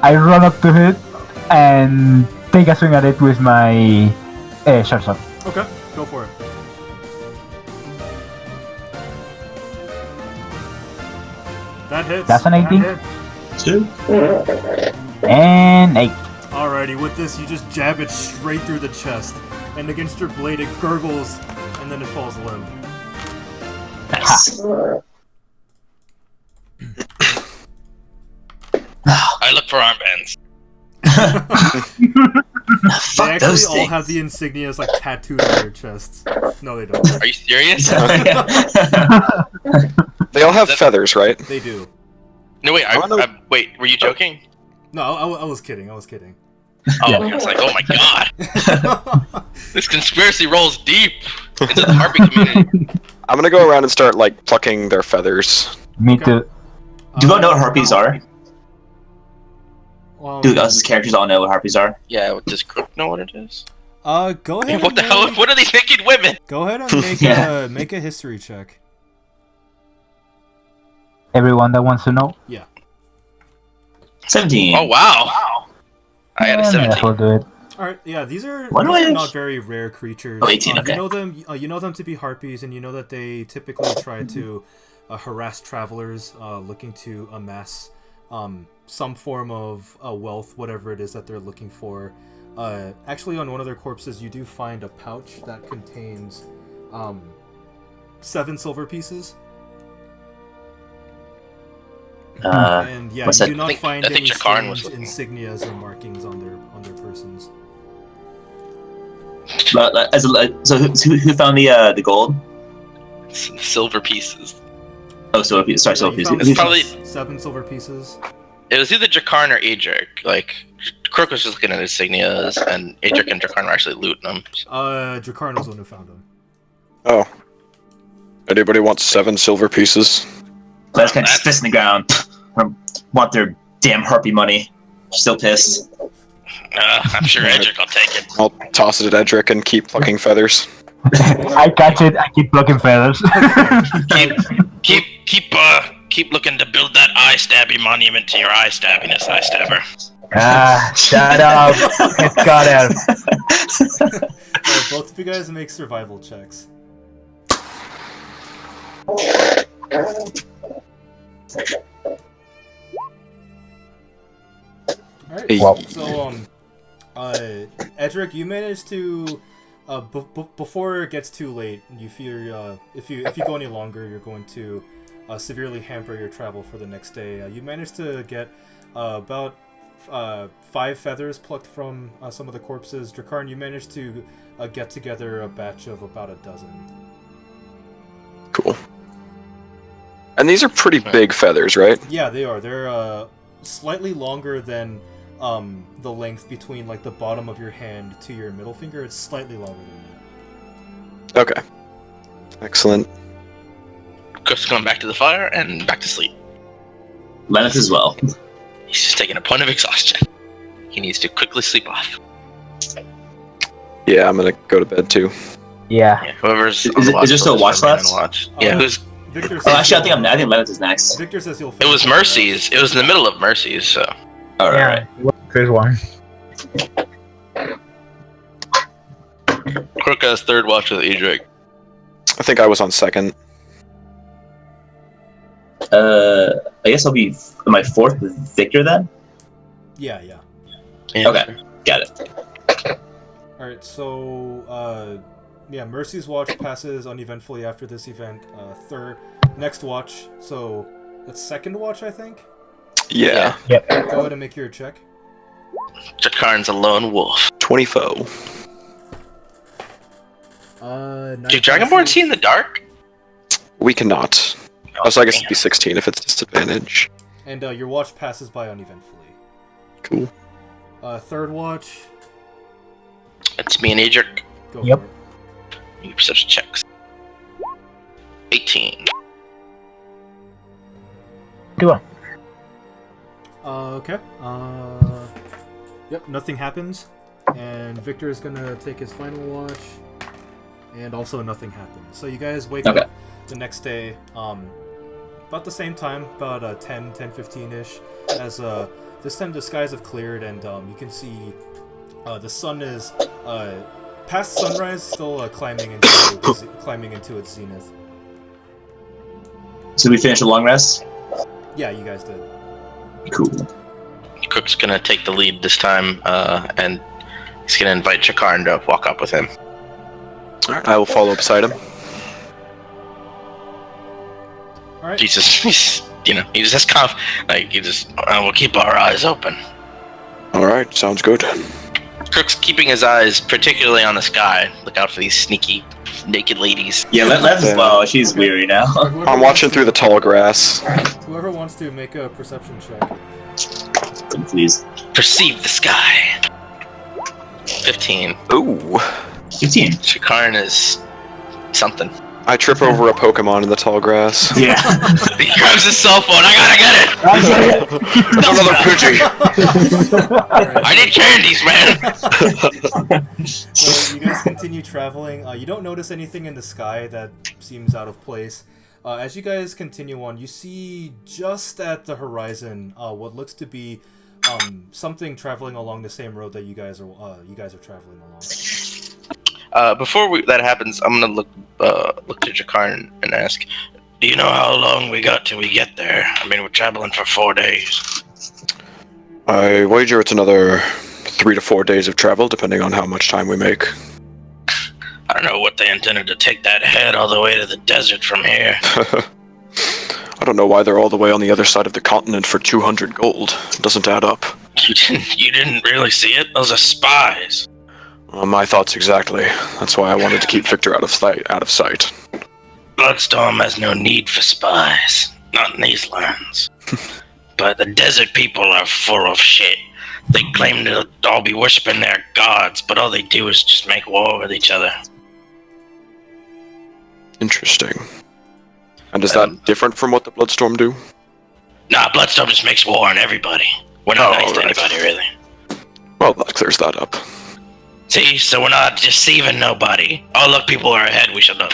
I run up to it and take a swing at it with my short sword. Okay, go for it. That hits. That's an 18. That hits. And 8. Alrighty, with this, you just jab it straight through the chest, and against your blade, it gurgles, and then it falls limp. Nice. I look for armbands. They Fuck actually those all things. have the insignias like tattooed on their chests. No, they don't. Are you serious? They all have feathers, right? They do. No, wait. I don't know. Wait. Were you joking? No, I was kidding. I was kidding. Oh, I was like, oh my god. This conspiracy rolls deep into the harpy community. I'm gonna go around and start like plucking their feathers. Me Okay. too. Do you all know what harpies are? Well, Do us as characters all know what harpies are? Yeah, does Crook know what it is? go ahead. What the and hell? make- What are these naked women? Go ahead and make Yeah. make a history check. Everyone that wants to know. 17. Oh wow. I had a Yeah, 17. I'll do it. All right, yeah, these are What do I have? not very rare creatures. Oh, 18, okay. You know them. You know them to be harpies, and you know that they typically try to harass travelers looking to amass some form of wealth, whatever it is that they're looking for. Actually, on one of their corpses, you do find a pouch that contains 7 silver pieces. And yeah, what's you that? do not find I think any Jakarn was strange looking. insignias or markings on their persons. But, so who found the gold? Silver pieces. Oh, silver pieces. Sorry, Yeah, silver you pieces. found It's probably- 7 silver pieces. It was either Jakarn or Adric. Like, Crook was just looking at insignias, and Adric and Jakarn were actually looting them. So. Dracarn was the one who found them. Oh. Anybody want 7 silver pieces? Let's kind of fist in the ground. Want their damn harpy money. Still pissed. I'm sure Adric will take it. I'll toss it at Edric and keep plucking feathers. I catch it. I keep plucking feathers. Keep looking to build that eye stabby monument to your eye stabbiness, eye stabber. Shut up. It's got him. Both of you guys make survival checks. Alright, Wow. so, Edric, you managed to, before it gets too late, you fear, if you go any longer, you're going to, severely hamper your travel for the next day. You managed to get, about, 5 feathers plucked from, some of the corpses. Dracarn, you managed to, get together a batch of about a dozen. Cool. And these are pretty big feathers, right? Yeah, they are. They're, slightly longer than, the length between, like, the bottom of your hand to your middle finger. It's slightly longer than that. Okay. Excellent. Crook's going back to the fire and back to sleep. Lennox as well. He's just taking a point of exhaustion. He needs to quickly sleep off. Yeah, I'm gonna go to bed too. Yeah. Yeah, whoever's Is on the it- watch is there still list, watch remain left? on watch. Yeah, who's? Victor Oh, actually, I think Lennox is next. Victor says he'll. It was finish Mercy's. It was in the middle of Mercy's, so. Alright. First one. Crook has third watch with Edric. I think I was on second. I guess I'll be my 4th with Victor then? Yeah, yeah. Yeah, Okay. sure. Got it. All right. So, yeah, Mercy's watch passes uneventfully after this event. Next watch. So that's second watch, I think. Yeah. Go ahead and make your check. Jakarn's a lone wolf. 24. Do Dragonborn see in the dark? We cannot. Oh, so I guess it'd be 16 if it's disadvantage. And your watch passes by uneventfully. Cool. Third watch. It's me and Edric. Go Yep. for it. Make perception checks. 18. Do one. Okay. Yep. Nothing happens, and Victor is gonna take his final watch, and also nothing happens. So you guys wake Okay. up the next day, about the same time, about 10:15ish, as this time the skies have cleared, and you can see the sun is past sunrise, still climbing into its zenith. So we finish a long rest? Yeah, you guys did. Cool. Crook's gonna take the lead this time, and he's gonna invite Jakarn to walk up with him. Alright, I will follow beside him. All right. He just we'll keep our eyes open. All right, sounds good. Crook's keeping his eyes particularly on the sky. Look out for these sneaky naked ladies. Yeah, Lev's as well. She's weary now. Whoever I'm wants watching to- through the tall grass. Whoever wants to make a perception check. Please. Perceive the sky. 15. Ooh. 15. Shikaran is something. I trip over a Pokemon in the tall grass. Yeah. He grabs his cell phone. I gotta get it. Another Pidgey. I need candies, man. So you guys continue traveling. You don't notice anything in the sky that seems out of place. As you guys continue on, you see just at the horizon what looks to be something traveling along the same road that you guys are traveling along. Before that happens, I'm gonna look to Jakar and ask, do you know how long we got till we get there? I mean, we're traveling for 4 days. I wager it's another 3 to 4 days of travel, depending on how much time we make. I don't know what they intended to take that head all the way to the desert from here. I don't know why they're all the way on the other side of the continent for 200 gold. It doesn't add up. You didn't really see it? Those are spies. My thoughts exactly. That's why I wanted to keep Victor out of sight. Bloodstorm has no need for spies. Not in these lands. But the desert people are full of shit. They claim to all be worshipping their gods, but all they do is just make war with each other. Interesting. And is that different from what the Bloodstorm do? Nah, Bloodstorm just makes war on everybody. We're not nice to right. anybody, really. Well, that clears that up. See, so we're not deceiving nobody. Oh, look, people are ahead. We should look.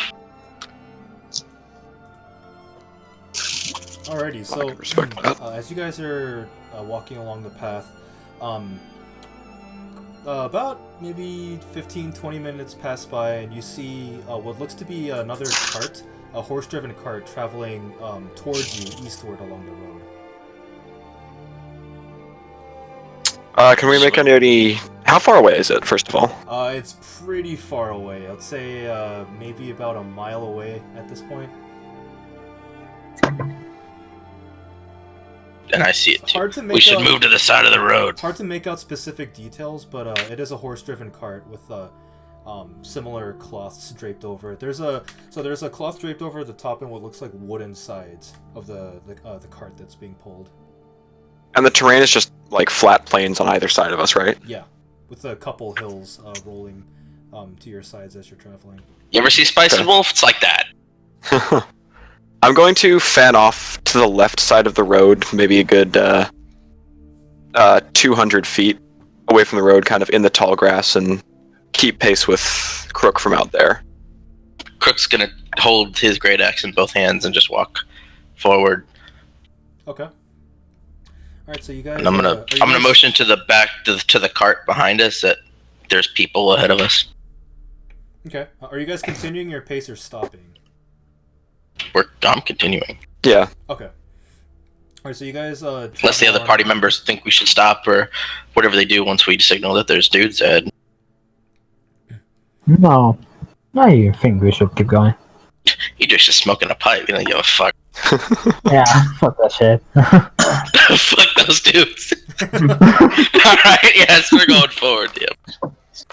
Alrighty, so respect that. as you guys are walking along the path, about maybe 15-20 minutes pass by, and you see what looks to be another cart, a horse-driven cart, traveling towards you eastward along the road. Can we make any... How far away is it, first of all? It's pretty far away. I'd say maybe about a mile away at this point. And I see it too. Hard to make We should out- move to the side of the road. It's hard to make out specific details, but it is a horse-driven cart with similar cloths draped over it. There's a cloth draped over the top and what looks like wooden sides of the cart that's being pulled. And the terrain is just, like, flat plains on either side of us, right? Yeah, with a couple hills rolling to your sides as you're traveling. You ever see Spice and Wolf? It's like that. I'm going to fan off to the left side of the road, maybe a good 200 feet away from the road, kind of in the tall grass, and keep pace with Crook from out there. Crook's gonna hold his great axe in both hands and just walk forward. Okay. All right, so you guys. And I'm gonna motion to the back to the cart behind us that there's people ahead of us. Okay. Are you guys continuing your pace or stopping? I'm continuing. Yeah. Okay. Alright, so you guys Unless the other party members think we should stop or whatever they do once we signal that there's dudes ahead. No, I think we should keep going. He just smoking a pipe. You don't give a fuck. Yeah, fuck that shit. Fuck those dudes. Alright, yes, we're going forward, yep.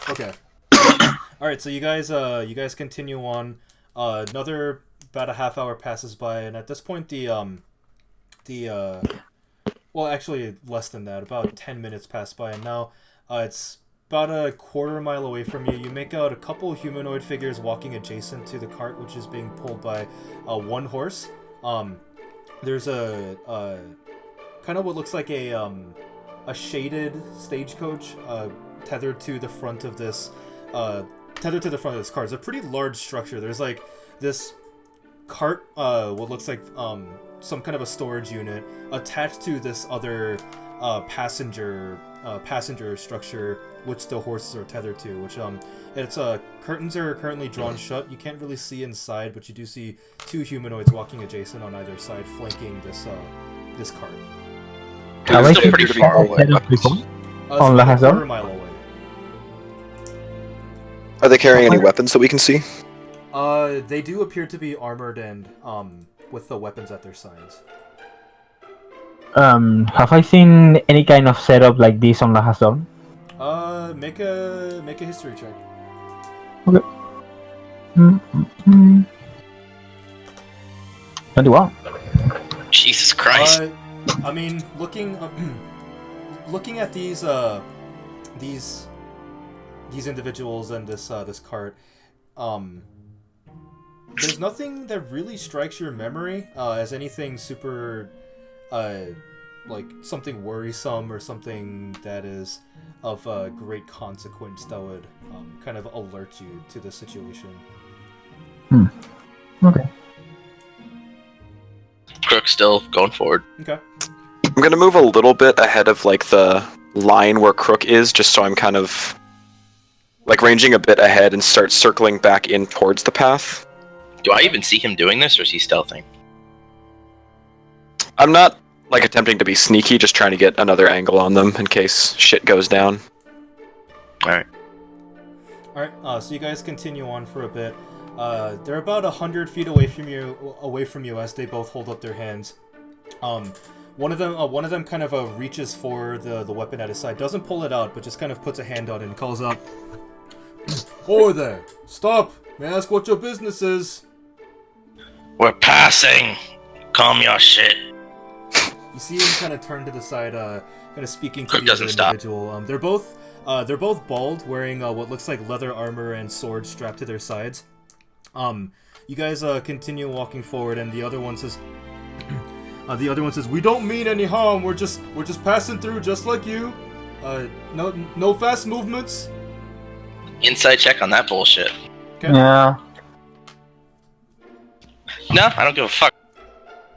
Okay. Alright, so you guys continue on. Another about a half hour passes by, and at this point well, actually less than that, about 10 minutes pass by, and now it's about a quarter mile away from you. You make out a couple humanoid figures walking adjacent to the cart, which is being pulled by one horse. There's a kind of what looks like a shaded stagecoach tethered to the front of this cart. It's a pretty large structure. There's like this cart, what looks like some kind of a storage unit attached to this other passenger structure, which the horses are tethered to. Which its curtains are currently drawn shut. You can't really see inside, but you do see two humanoids walking adjacent on either side, flanking this cart. We're still pretty far away. On the a hazard? quarter mile away. Are they carrying any weapons that we can see? They do appear to be armored and with the weapons at their sides. Have I seen any kind of setup like this on La Hazard? Make a history check. Okay. 21. Jesus Christ. I mean, looking at these individuals and this cart, there's nothing that really strikes your memory as anything super, like something worrisome or something that is of great consequence that would kind of alert you to the situation. Okay. Crook's still going forward. Okay. I'm gonna move a little bit ahead of like the line where Crook is, just so I'm kind of like ranging a bit ahead and start circling back in towards the path. Do I even see him doing this, or is he stealthing? I'm not like attempting to be sneaky, just trying to get another angle on them in case shit goes down. Alright. So you guys continue on for a bit. They're about 100 feet away from you as they both hold up their hands. One of them kind of reaches for the weapon at his side, doesn't pull it out, but just kind of puts a hand on it and calls out, "Over there! Stop! May I ask what your business is?" We're passing! Calm your shit. You see him kind of turn to the side, kind of speaking to Crook the other doesn't stop. individual. They're both bald, wearing what looks like leather armor and swords strapped to their sides. You guys continue walking forward, and the other one says, "We don't mean any harm. We're just passing through, just like you. No fast movements." Inside check on that bullshit. Okay. Yeah. No, I don't give a fuck.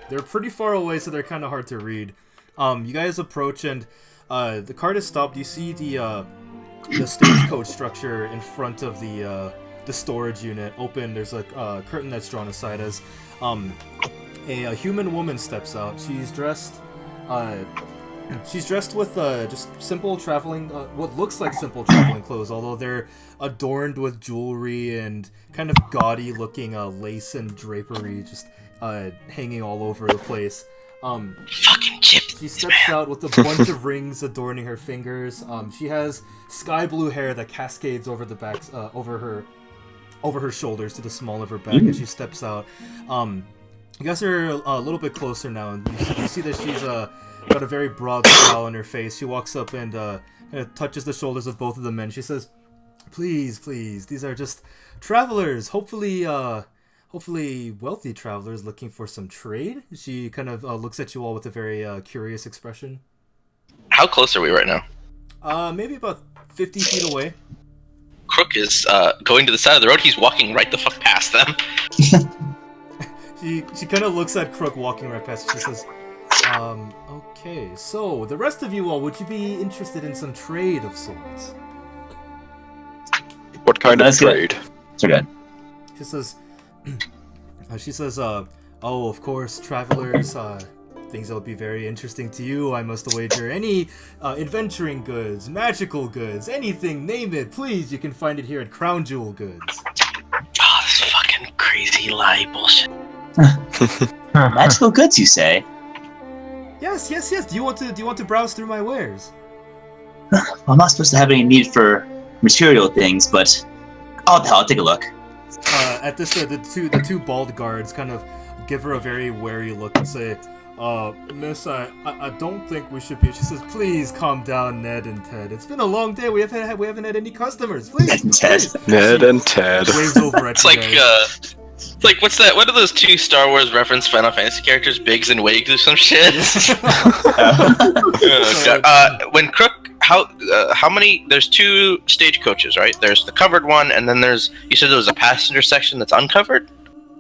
They're pretty far away, so they're kind of hard to read. You guys approach, and the cart is stopped. You see the stagecoach structure in front of the storage unit open. There's a curtain that's drawn aside as a human woman steps out. She's dressed with just simple traveling, what looks like simple traveling clothes, although they're adorned with jewelry and kind of gaudy looking lace and drapery just hanging all over the place. Fucking chips. She steps out with a bunch of rings adorning her fingers. She has sky blue hair that cascades over the back, over her shoulders to the small of her back as she steps out. You guys are a little bit closer now, and you see that she's got a very broad smile on her face. She walks up and touches the shoulders of both of the men. She says, please, these are just travelers, hopefully wealthy travelers looking for some trade." She kind of looks at you all with a very curious expression. How close are we right now? Maybe about 50 feet away. Crook is going to the side of the road. He's walking right the fuck past them. She kind of looks at Crook walking right past. She says, "Okay, so the rest of you all, would you be interested in some trade of sorts?" What kind of That's good. trade? So good. She says, "Oh, of course, travelers, things that would be very interesting to you, I must wager. Any adventuring goods, magical goods, anything, name it, please, you can find it here at Crown Jewel Goods." Oh, this fucking crazy lie bullshit. Magical goods, you say? Yes. Do you want to browse through my wares? Well, I'm not supposed to have any need for material things, but I'll take a look. At this, the two bald guards kind of give her a very wary look and say, "Miss, I don't think we should be." She says, "Please calm down, Ned and Ted. It's been a long day. We haven't had any customers. Please, Ned and Ted. please." Ned and Ted. Waves over at It's you like, guys. it's like, what's that? What are those two Star Wars reference Final Fantasy characters, Biggs and Wigs or some shit? Oh, God. When Crook, how many? There's two stagecoaches, right? There's the covered one, and then you said there was a passenger section that's uncovered?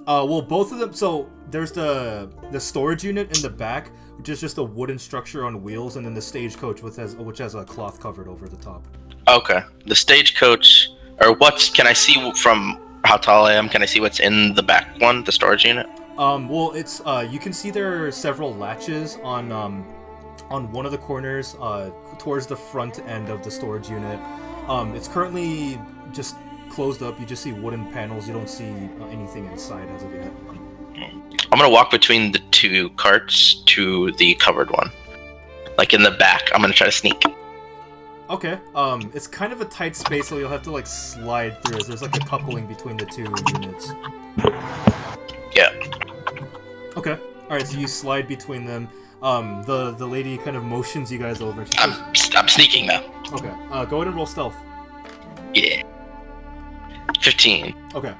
Well, both of them. So there's the storage unit in the back, which is just a wooden structure on wheels, and then the stagecoach which has a cloth covered over the top. Okay. The stagecoach, or can I see from how tall I am? Can I see what's in the back one, the storage unit? Well, it's you can see there are several latches on one of the corners towards the front end of the storage unit. It's currently just closed up. You just see wooden panels. You don't see anything inside as of yet. I'm gonna walk between the two carts to the covered one. Like in the back. I'm gonna try to sneak. Okay. It's kind of a tight space, so you'll have to like slide through. There's like a coupling between the two units. Yeah. Okay. Alright, so you slide between them. The lady kind of motions you guys over. She says, I'm sneaking now. okay. Go ahead and roll stealth. Yeah. 15. Okay.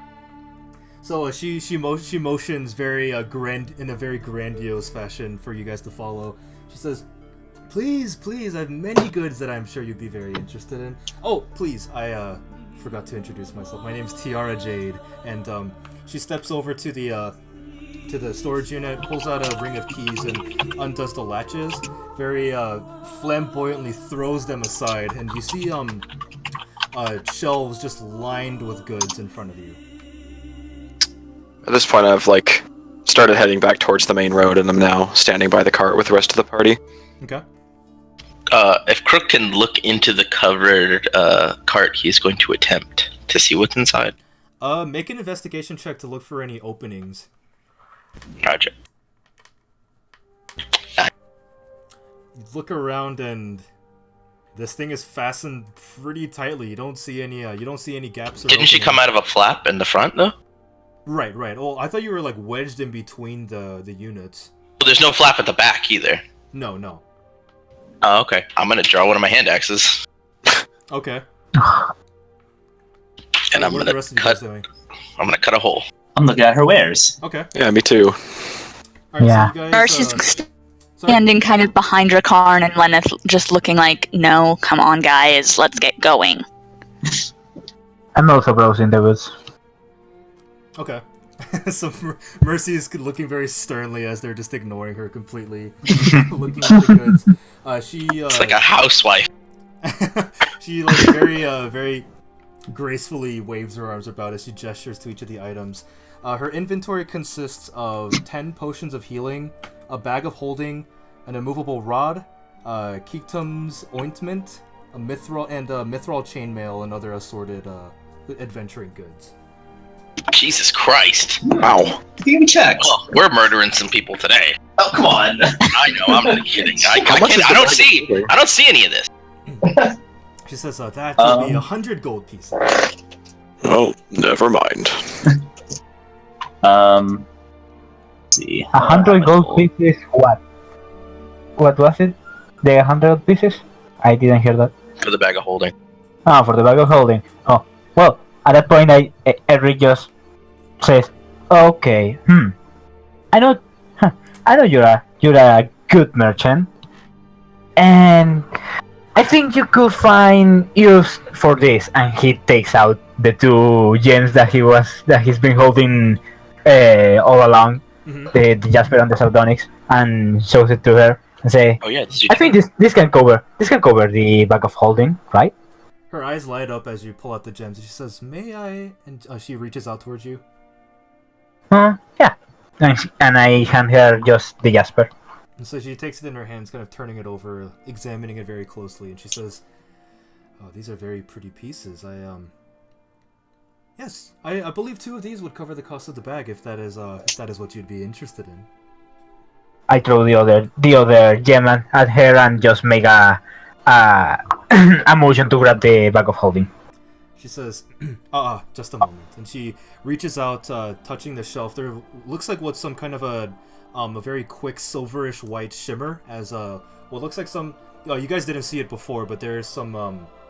So she motions very in a very grandiose fashion for you guys to follow. She says, "Please, I have many goods that I'm sure you'd be very interested in. Oh, please, I forgot to introduce myself. My name's Tiara Jade." And she steps over to the storage unit, pulls out a ring of keys, and undoes the latches. Very flamboyantly throws them aside, and you see shelves just lined with goods in front of you. At this point, I've started heading back towards the main road, and I'm now standing by the cart with the rest of the party. Okay. If Crook can look into the covered cart, he's going to attempt to see what's inside. Make an investigation check to look for any openings. Roger. Look around, and this thing is fastened pretty tightly. You don't see any gaps. Or Didn't she come out of a flap in the front though? Right. Well, I thought you were like wedged in between the units. Well, there's no flap at the back either. No. Oh, okay. I'm gonna draw one of my hand axes. Okay. And I'm what are gonna the rest of you guys doing? I'm gonna cut a hole. I'm looking at her wares. Okay. Yeah, me too. All right, Yeah. So you guys, Darcy's standing kind of behind her car, and Lenneth just looking like, "No, come on, guys, let's get going." I'm also browsing the woods. Okay. So Mercy is looking very sternly as they're just ignoring her completely, looking at the goods. It's like a housewife. She very gracefully waves her arms about as she gestures to each of the items. Her inventory consists of 10 potions of healing, a bag of holding, an immovable rod, Keektum's ointment, a mithril chainmail, and other assorted adventuring goods. Jesus Christ. Wow. Give me check. Oh, we're murdering some people today. Oh, come on. I know. I'm not kidding. I much don't see any of this. She says that will be 100 gold pieces. Oh, never mind. Let's see. 100 gold pieces. What? What was it? The 100 pieces? I didn't hear that. For the bag of holding. Oh, for the bag of holding. Oh, well, at that point, Eric just says, "Okay, I know you're a good merchant, and I think you could find use for this." And he takes out the 2 gems that he's been holding all along, the Jasper and the Sardonyx, and shows it to her and say, Oh yeah, "I think this can cover the bag of holding, right?" Her eyes light up as you pull out the gems. She says, "May I?" And she reaches out towards you. Yeah. And I hand her just the Jasper. And so she takes it in her hands, kind of turning it over, examining it very closely, and she says, "Oh, these are very pretty pieces. Yes, I believe 2 of these would cover the cost of the bag if that is what you'd be interested in." I throw the other gem at her and just make a motion to grab the bag of holding. She says, just a moment. And she reaches out, touching the shelf. There looks like what's some kind of a very quick silverish white shimmer as what looks like some... you guys didn't see it before, but there's some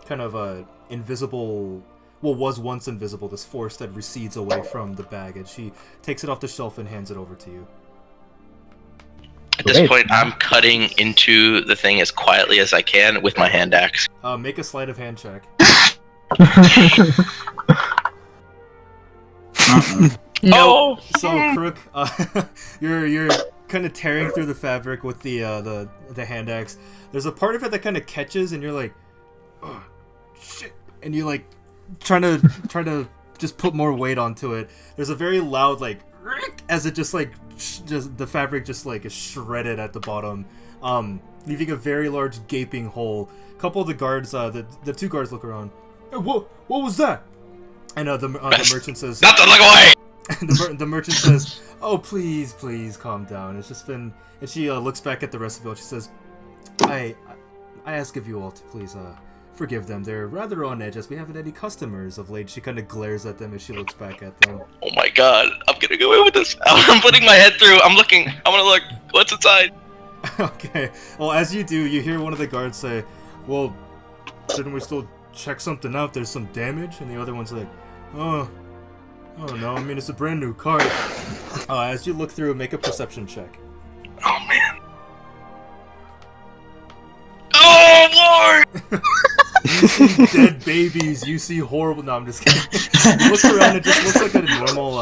kind of a invisible... What was once invisible, this force that recedes away from the bag. And she takes it off the shelf and hands it over to you. At this point, I'm cutting into the thing as quietly as I can with my hand axe. Make a sleight of hand check. No. So Crook, you're kind of tearing through the fabric with the hand axe. There's a part of it that kind of catches, and you're like, "Oh, shit!" And you like trying to just put more weight onto it. There's a very loud as it just the fabric just is shredded at the bottom, leaving a very large gaping hole. A couple of the guards, the 2 guards look around. "Hey, what was that?" And the merchant says, Nothing, look away! And the merchant says, "Oh, please, please, calm down. It's just been." And she looks back at the rest of the village. She says, "I ask of you all to please forgive them. They're rather on edge as we haven't any customers of late." She kind of glares at them as she looks back at them. Oh my god, I'm gonna go in with this. I'm putting my head through. I'm looking. I want to look. What's inside? Okay. Well, as you do, you hear one of the guards say, "Well, shouldn't we still check something out? There's some damage." And the other one's like, "Oh no. I mean, it's a brand new cart." As you look through, make a perception check. Oh man. Oh lord! You see dead babies. You see horrible. No, I'm just kidding. You look around. It just looks like a normal.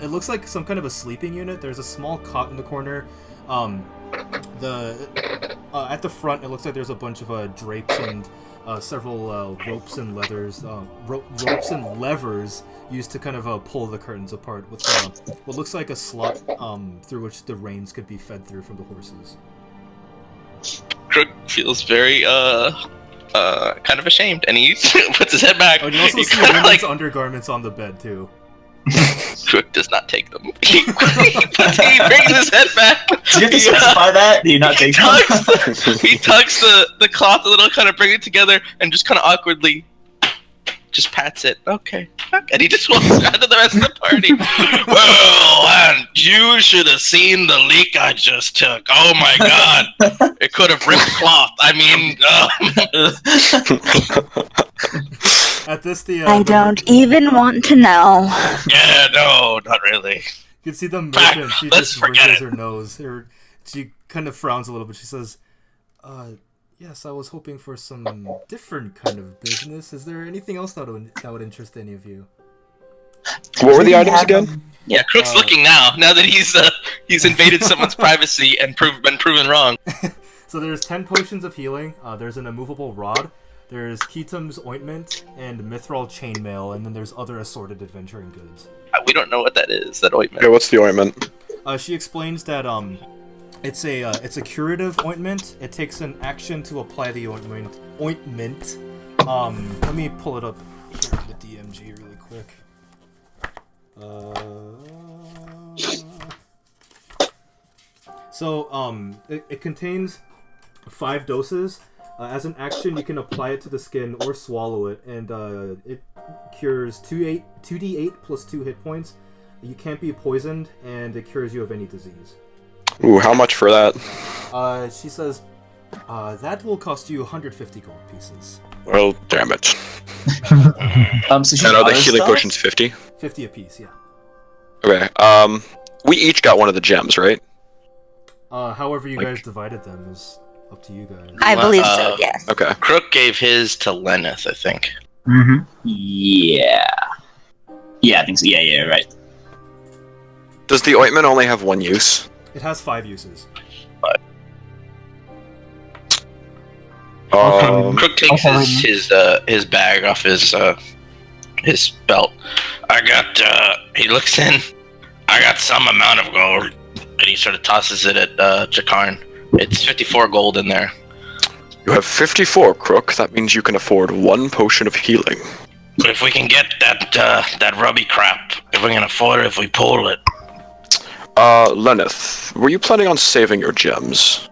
It looks like some kind of a sleeping unit. There's a small cot in the corner. At the front, it looks like there's a bunch of drapes and several ropes and ropes and levers used to kind of pull the curtains apart with what looks like a slot through which the reins could be fed through from the horses. Crook feels very kind of ashamed, and he puts his head back. Oh, and you also see women's undergarments on the bed too. Crook does not take them. He brings his head back. Do you have to specify that? Do you not take them? He tugs the cloth a little, kind of bring it together, and just kind of awkwardly just pats it. Okay. And he just walks out to the rest of the party. Well, and you should have seen the leak I just took. Oh my god. It could have ripped cloth. I mean, At this, I don't even want to know. yeah, no, not really. You can see the merchant. She Let's just forget wrinkles it. her nose. She kind of frowns a little bit. She says, "Yes, I was hoping for some different kind of business. Is there anything else that would interest any of you?" What were the items again? Yeah, Crook's looking now that he's invaded someone's privacy and been proven wrong. So there's 10 potions of healing. There's an immovable rod. There's Ketum's ointment and Mithril chainmail, and then there's other assorted adventuring goods. We don't know what that is. That ointment. Okay, what's the ointment? She explains that it's a curative ointment. It takes an action to apply the ointment. Let me pull it up here in the DMG really quick. It contains 5 doses. As an action, you can apply it to the skin or swallow it, and it cures 2d8 plus 2 hit points. You can't be poisoned, and it cures you of any disease. Ooh, how much for that? She says, that will cost you 150 gold pieces. Well, damn it. So she's And are the other healing stuff? potions 50? 50 apiece, yeah. Okay, we each got one of the gems, right? However you guys divided them is up to you guys. I believe so, yes. Okay. Crook gave his to Lenneth, I think. Mm-hmm. Yeah. Yeah, I think so. Yeah, right. Does the ointment only have one use? It has 5 uses. Crook takes his bag off his belt. He looks in. I got some amount of gold, and he sort of tosses it at Jakarn. It's 54 gold in there. You have 54, Crook. That means you can afford 1 potion of healing. But if we can get that rubby crap, if we can afford it, if we pull it. Lenneth, were you planning on saving your gems?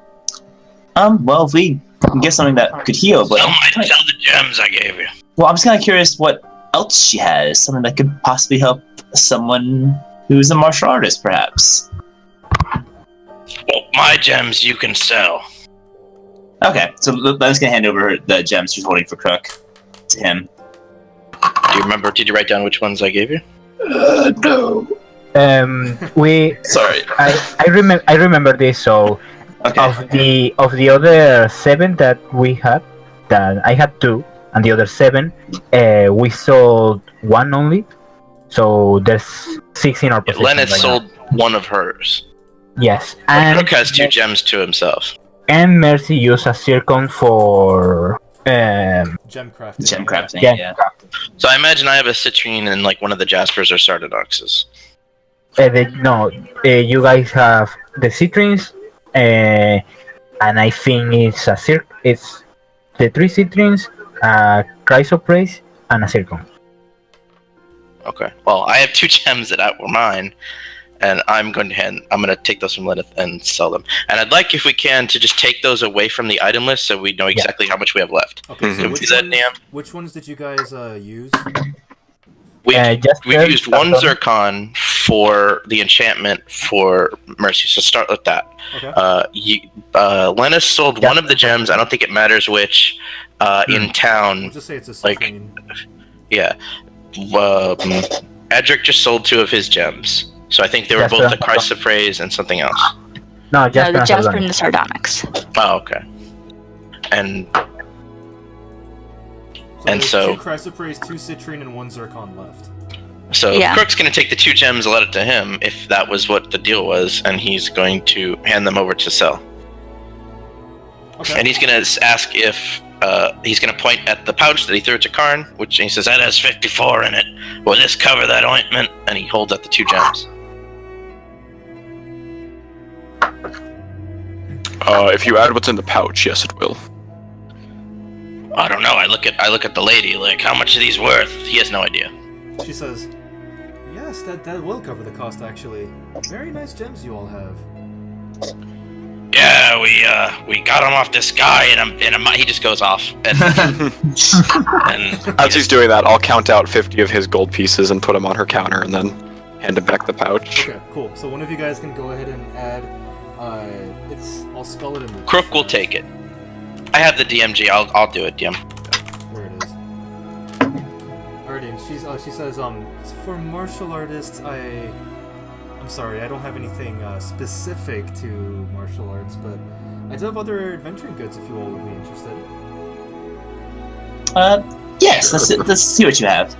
Well, if we can get something that could heal, but Sell the gems I gave you. well, I'm just kind of curious what else she has. Something that could possibly help someone who's a martial artist, perhaps. Well, my gems you can sell. Okay, so Len's gonna hand over the gems she's holding for Crook to him. Do you remember? Did you write down which ones I gave you? No. We. Sorry. I remember this. So Okay. of the other 7 that we had, that I had 2, and the other 7, we sold 1 only. So there's 6 in our possession. Lenneth right sold one of hers. now. Yes, But and Crook has 2 gems to himself. and Mercy used a circon for Gem crafting. Gem crafting. yeah. Yeah. So I imagine I have a citrine and like one of the Jaspers or Sardinoxes. You guys have the citrines, and I think it's it's the 3 citrines, chrysoprase, and a circon. Okay. Well, I have 2 gems that were mine, and I'm going to take those from Lilith and sell them. And I'd like, if we can, to just take those away from the item list so we know exactly how much we have left. Okay, so Mm-hmm. which ones did you guys use? We've used 1 Zircon for the enchantment for Mercy, so start with that. Okay. Lennis sold 1 of the gems, I don't think it matters which, in town. I'll just say it's a citrine. Yeah. Edric just sold 2 of his gems. So I think they were both the Chrysoprase and something else. No, Jasper the Jasper and the Sardonyx. Oh, okay. So 2 Chrysoprase, 2 citrine, and 1 Zircon left. So Crook's going to take the 2 gems and let it to him, if that was what the deal was, and he's going to hand them over to sell. Okay. And he's going to ask if he's going to point at the pouch that he threw to Karn, which he says that has 54 in it. Will this cover that ointment? And he holds out the 2 gems. If you add what's in the pouch, yes, it will. I don't know. I look at the lady. Like, how much are these worth? He has no idea. She says, "Yes, that will cover the cost. Actually, very nice gems you all have." Yeah, we got him off this guy, and he just goes off. And as he's doing that, I'll count out 50 of his gold pieces and put them on her counter, and then hand him back the pouch. Okay, cool. So one of you guys can go ahead and add. I'll spell it in the. Crook will take it. I have the DMG. I'll do it, DM. Where it is. Alrighty, and she says, for martial artists, I'm sorry, I don't have anything specific to martial arts, but I do have other adventuring goods if you all would be interested. Yes, let's see what you have.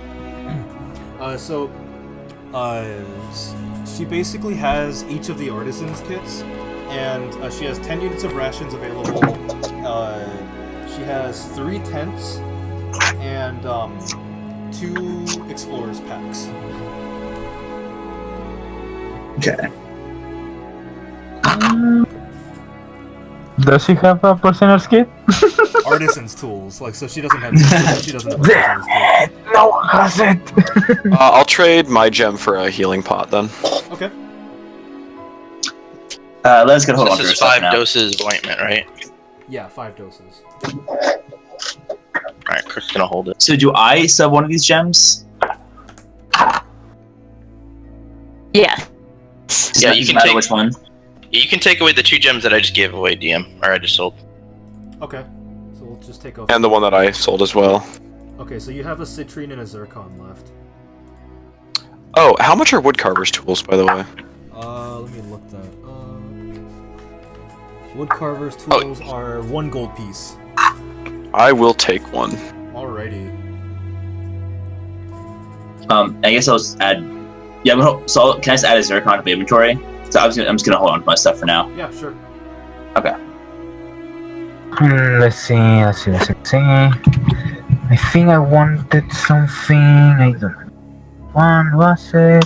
She basically has each of the artisans kits, and she has 10 units of rations available. She has 3 tents and 2 explorers packs. Okay. Does she have a personer's kit? Artisan's tools, so she doesn't have artisan's tools. No, has it? I'll trade my gem for a healing pot then. Okay. Let's get hold on to This her is stuff 5 now. doses of ointment, right? Yeah, 5 doses. Alright, Crook's gonna hold it. So do I sub one of these gems? Yeah. Yeah, you can matter take which one. You can take away the 2 gems that I just gave away, DM, or I just sold. Okay. So we'll just take off. And the one that I sold as well. Okay, so you have a citrine and a zircon left. Oh, how much are woodcarver's tools, by the way? Let me look that up. Woodcarver's tools are 1 gold piece. I will take one. Alrighty. I guess I'll just add. Yeah, can I just add a zircon to my inventory? So I'm just gonna hold on to my stuff for now. Yeah, sure. Okay. Let's see. I think I wanted something. I don't know. One was it?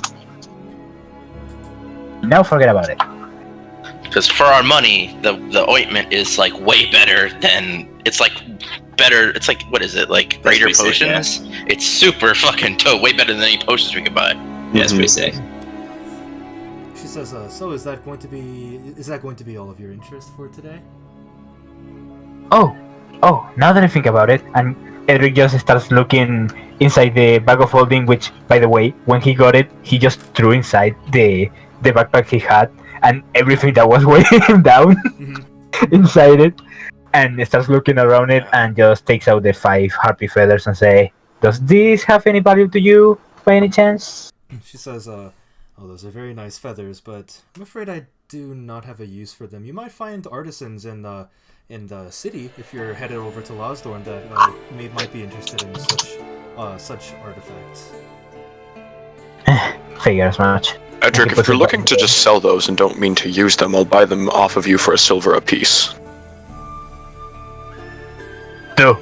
Now forget about it. Because for our money, the ointment is way better than it's better. It's what is it greater potions? Yeah. It's super fucking dope. Way better than any potions we could buy. Yeah, it's pretty sick. She says, "So is that going to be all of your interest for today?" Oh, now that I think about it, and Edric just starts looking inside the bag of holding, which, by the way, when he got it, he just threw inside the backpack he had, and everything that was weighing him down inside it, and starts looking around it, and just takes out the 5 harpy feathers and say, "Does this have any value to you, by any chance?" She says, "Oh, those are very nice feathers, but I'm afraid I do not have a use for them. You might find artisans in the city if you're headed over to Losdorn that might be interested in such artifacts." Figure as much. Edric, if you're looking to just sell those and don't mean to use them, I'll buy them off of you for a silver apiece. No.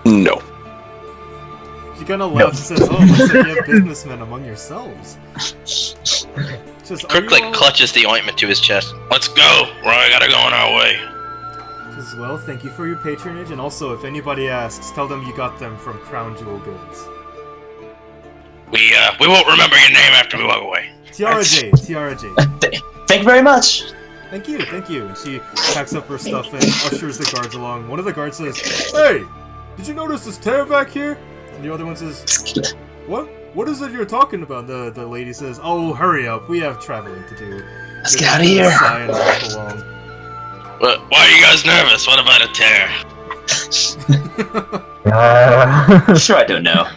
No. She kind of laughs and says, "Oh, looks like you have businessmen among yourselves." Says, Crook clutches the ointment to his chest. Let's go. We gotta go on our way. as well. Thank you for your patronage, and also, if anybody asks, tell them you got them from Crown Jewel Goods. We won't remember your name after we walk away. Tiara J. Thank you very much. Thank you. And she packs up her stuff and ushers the guards along. One of the guards says, "Hey, did you notice this tear back here?" And the other one says, "What? What is it you're talking about?" The lady says, "Oh, hurry up. We have traveling to do." Let's get out of here. Sigh and walk along. Why are you guys nervous? What about a tear? Sure, I don't know.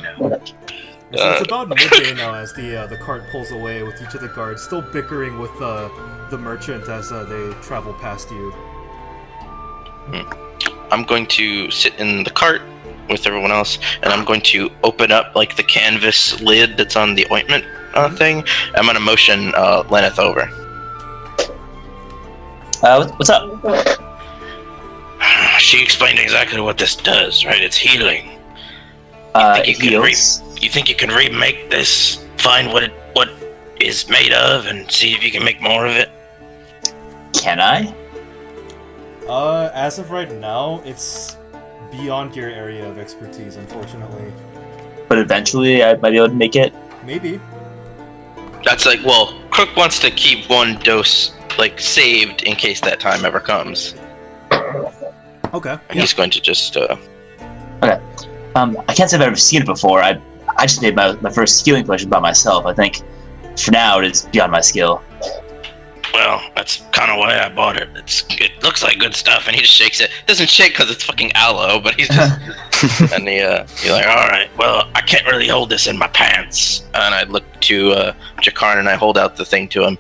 So it's about midday now as the cart pulls away with each of the guards still bickering with the merchant as they travel past you. I'm going to sit in the cart with everyone else, and I'm going to open up like the canvas lid that's on the ointment thing. I'm going to motion Lenneth over. What's up? She explained exactly what this does, right? It's healing. You think you can remake this? Find what is made of, and see if you can make more of it? Can I? As of right now, it's beyond your area of expertise, unfortunately. But eventually, I might be able to make it. Maybe. That's like, well, Crook wants to keep one dose like saved in case that time ever comes. Okay. And he's going to just. Okay. I can't say I've ever seen it before. I just made my first healing potion by myself. I think for now it is beyond my skill. Well, that's kind of why I bought it. It looks like good stuff, and he just shakes it. Doesn't shake because it's fucking aloe, but he's just and you're like, all right, well, I can't really hold this in my pants. And I look to Jakarn and I hold out the thing to him.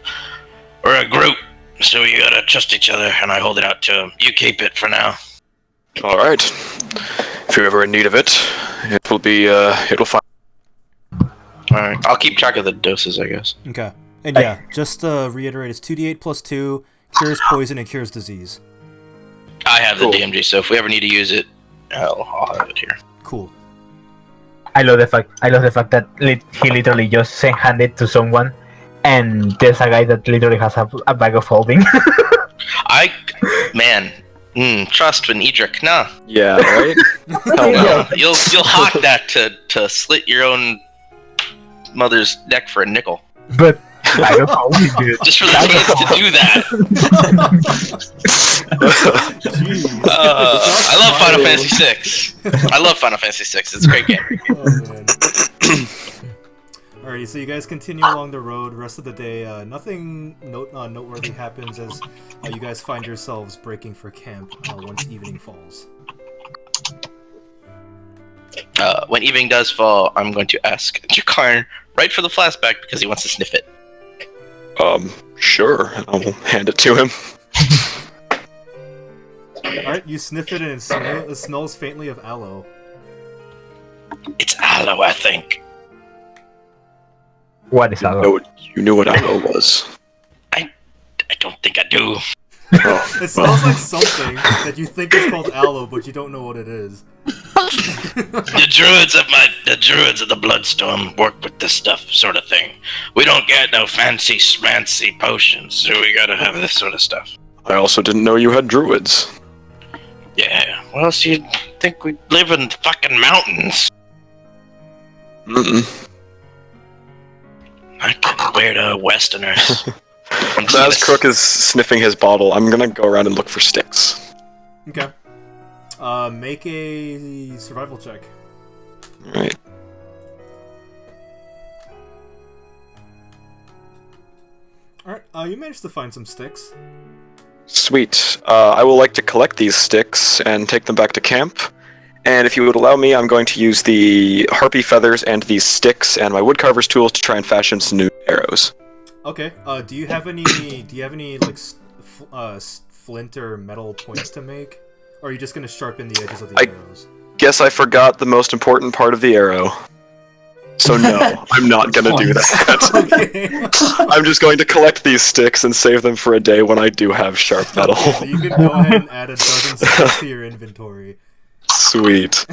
We're a group, so you gotta trust each other, and I hold it out to him. You keep it for now. All right. If you're ever in need of it, it will be. It'll find. All right, I'll keep track of the doses, I guess. Okay. And yeah, just to reiterate, it's 2d8 plus 2, cures poison and cures disease. I have the DMG, so if we ever need to use it, I'll have it here. Cool. I love the fact that he literally just handed to someone, and there's a guy that literally has a bag of holding. Trust in Edric, nah. Yeah, right. Hell no. You'll hawk that to slit your own mother's neck for a nickel. But bag of holding, dude. Just for the chance to do that. I love Final Fantasy VI. I love Final Fantasy VI. It's a great game. Oh, man. Alrighty, so you guys continue along the road. Rest of the day, nothing noteworthy happens as you guys find yourselves breaking for camp once evening falls. When evening does fall, I'm going to ask Jakarn right for the flashback because he wants to sniff it. Sure. I'll hand it to him. Alright, you sniff it and it smells faintly of aloe. It's aloe, I think. What is aloe? You knew what aloe was. I don't think I do. It smells like something that you think is called aloe, but you don't know what it is. The druids of the Bloodstorm work with this stuff, sort of thing. We don't get no fancy schmancy potions, so we gotta have this sort of stuff. I also didn't know you had druids. Yeah, well, so you'd think we live in fucking mountains. Mm-mm. Fucking weirdo Westerners. As Crook is sniffing his bottle, I'm gonna go around and look for sticks. Okay. Make a survival check. Alright. Alright, you managed to find some sticks. Sweet. I will like to collect these sticks and take them back to camp. And if you would allow me, I'm going to use the harpy feathers and these sticks and my woodcarver's tools to try and fashion some new arrows. Okay. Do you have any like flint or metal points to make, or are you just gonna sharpen the edges of the arrows? Guess I forgot the most important part of the arrow. So no, I'm not gonna do that. Okay. I'm just going to collect these sticks and save them for a day when I do have sharp metal. Okay, so you can go ahead and add a dozen sticks to your inventory. Sweet.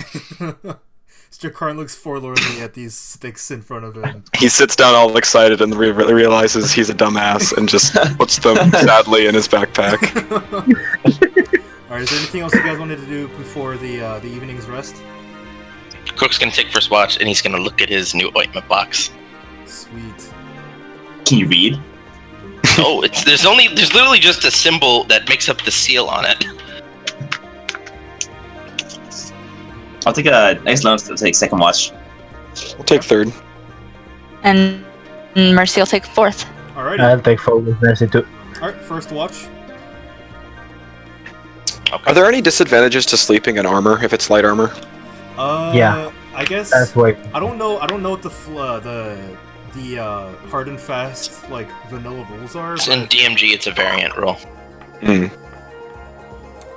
Jakarn looks forlornly at these sticks in front of him. He sits down all excited and realizes he's a dumbass and just puts them sadly in his backpack. Alright, is there anything else you guys wanted to do before the evening's rest? Cook's gonna take first watch, and he's gonna look at his new ointment box. Sweet. Can you read? Oh, there's literally just a symbol that makes up the seal on it. I'll take a nice loan to take second watch. I'll take third. And Mercy will take fourth. Alrighty. I'll take 4 with Mercy too. Alright, first watch. Are there any disadvantages to sleeping in armor if it's light armor? Yeah. I guess That's why. I don't know what the hard and fast like vanilla rules are. In But DMG, it's a variant rule. Hmm.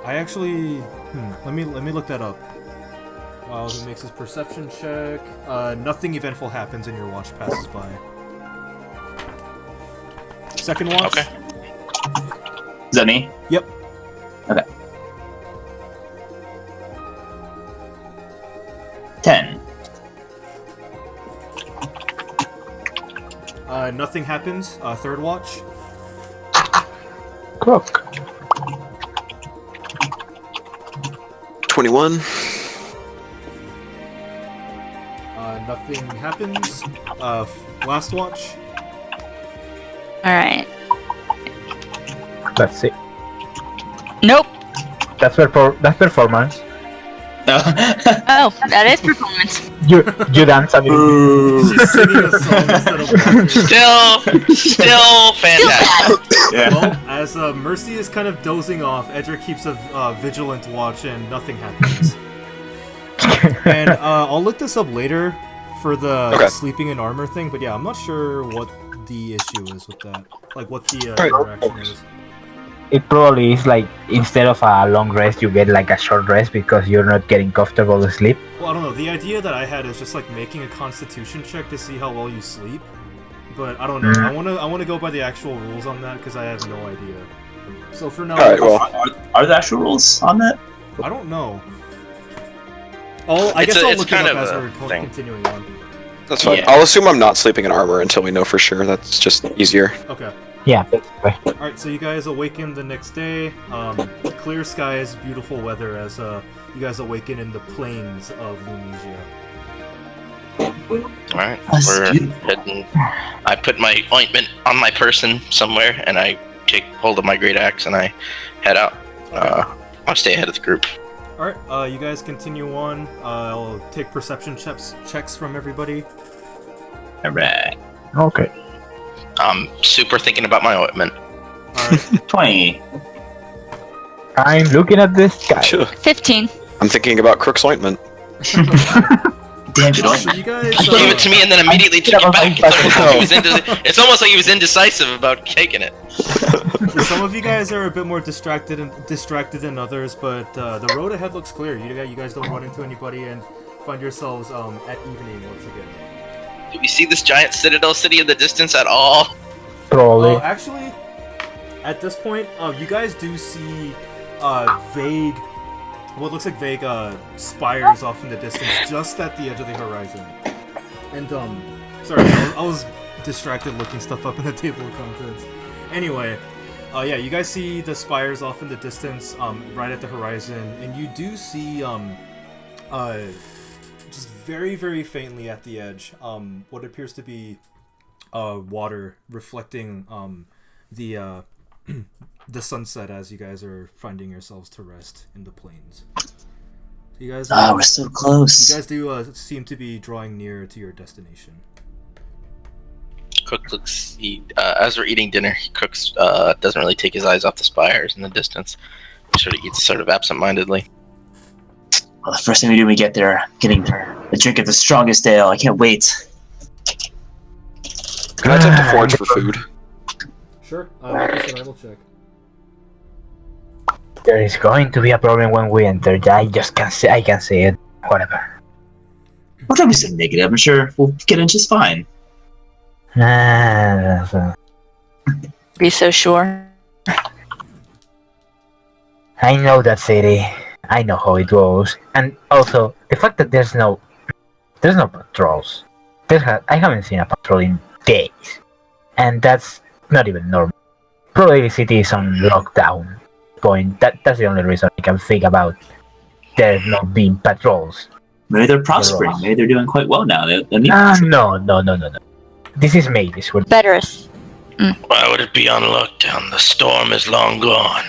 I actually let me look that up. While he makes his perception check, nothing eventful happens and your watch passes by. Second watch. Okay. Is that me? Yep. Okay. 10. Nothing happens. Third watch. Crook. 21. Nothing happens. Last watch. Alright. Let's see. Nope. That's performance. Oh, that is performance. You dance a bit. She's singing a song instead of watching. Still fantastic. Yeah. Well, as Mercy is kind of dozing off, Edric keeps a vigilant watch and nothing happens. And I'll look this up later for the sleeping in armor thing, but yeah, I'm not sure what the issue is with that. Like, what the interaction is. It probably is like instead of a long rest, you get like a short rest because you're not getting comfortable to sleep. Well, I don't know. The idea that I had is just like making a constitution check to see how well you sleep. But I don't know. I wanna go by the actual rules on that because I have no idea. So for now, Alright, well. Are there actual rules on that? I don't know. Oh, I guess I'll it's look it kind up of as a we're thing. continuing on. That's fine. Yeah. I'll assume I'm not sleeping in armor until we know for sure. That's just easier. Okay. Yeah, basically. Alright, so you guys awaken the next day. Clear skies, beautiful weather as you guys awaken in the plains of Lumisia. Alright, That's we're beautiful. heading. I put my ointment on my person somewhere, and I take hold of my great axe and I head out. I'll stay ahead of the group. Alright, you guys continue on. I'll take perception checks from everybody. Alright. Okay. I'm super thinking about my ointment. Alright. 20. I'm looking at this guy. 15. I'm thinking about Crook's ointment. Damn it, So you guys He gave it to me and then immediately took it back. It's almost like he was indecisive about taking it. some of you guys are a bit more distracted than others, but the road ahead looks clear. You guys don't run into anybody and find yourselves at evening once again. Do we see this giant citadel city in the distance at all? Probably. Actually, at this point, you guys do see vague, what looks like vague spires off in the distance, just at the edge of the horizon. And sorry, I was distracted looking stuff up in the table of contents. Anyway, yeah, you guys see the spires off in the distance, right at the horizon, and you do see just very, very faintly at the edge, what appears to be water reflecting the the sunset as you guys are finding yourselves to rest in the plains. So you guys, we're so close. you guys do seem to be drawing near to your destination. Cook looks. As we're eating dinner, Cook's doesn't really take his eyes off the spires in the distance. He sort of eats sort of absent-mindedly. Well, the first thing we do when we get there, getting a drink of the strongest ale. I can't wait. Can I attempt to forage for food? Sure. Make a survival check. There is going to be a problem when we enter. I just can't say. I can say it. Whatever. We're trying to be so negative. I'm sure we'll get in just fine. Be so sure. I know that city. I know how it goes, and also the fact that there's no patrols. I haven't seen a patrol in days, and that's not even normal. Probably the city is on lockdown. point. That's the only reason I can think about there not being patrols. Maybe they're prospering. roads. Maybe they're doing quite well now. They need No. This is me. This would. Better. Why would it be on lockdown? The storm is long gone.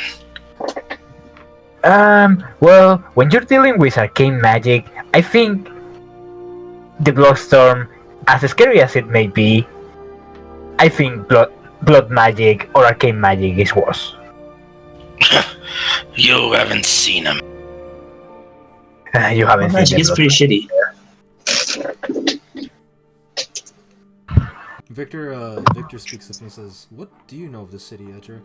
Well, when you're dealing with arcane magic, I think the Bloodstorm, as scary as it may be, I think blood magic or arcane magic is worse. You haven't seen him. You haven't magic seen is the pretty shitty. Victor speaks up and he says, "What do you know of the city, Edric?"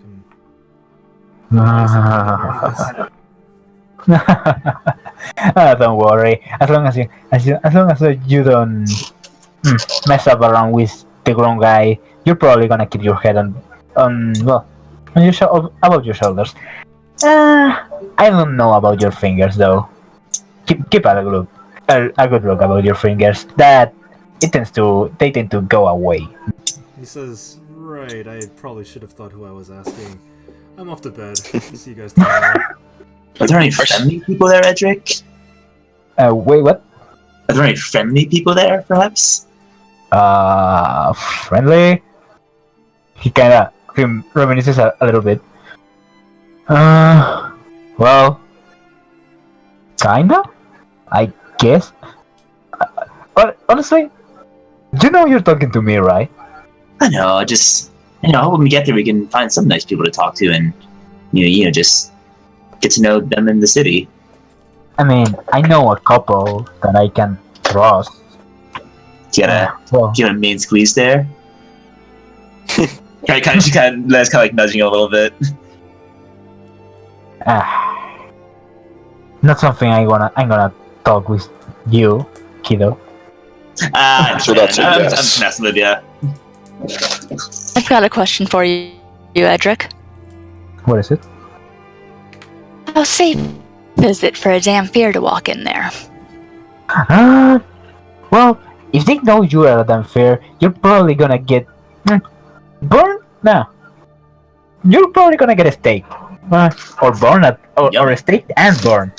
Don't worry. As long as you don't mess up around with the grown guy, you're probably gonna keep your head on above your shoulders. I don't know about your fingers though. Keep a good look about your fingers. They tend to go away. He says, "Right, I probably should have thought who I was asking. I'm off to bed. See you guys tomorrow." Are there any friendly people there, Edric? Wait, what? Are there any friendly people there, perhaps? Friendly? He kinda reminisces a little bit. Well, kinda? I guess? But honestly, you know you're talking to me, right? I know, when we get there we can find some nice people to talk to and, just get to know them in the city. I mean, I know a couple that I can trust. Do you got Well, a main squeeze there? Kind of like nudging a little bit. not something I'm gonna talk with you, kiddo. So that's a I'm yes. just messing with you. I've got a question for you, Edric. What is it? How safe is it for a Zamfir to walk in there? Well, if they know you are unfair, you're probably gonna get burned. No, you're probably gonna get a steak, or burned, or a steak and burned.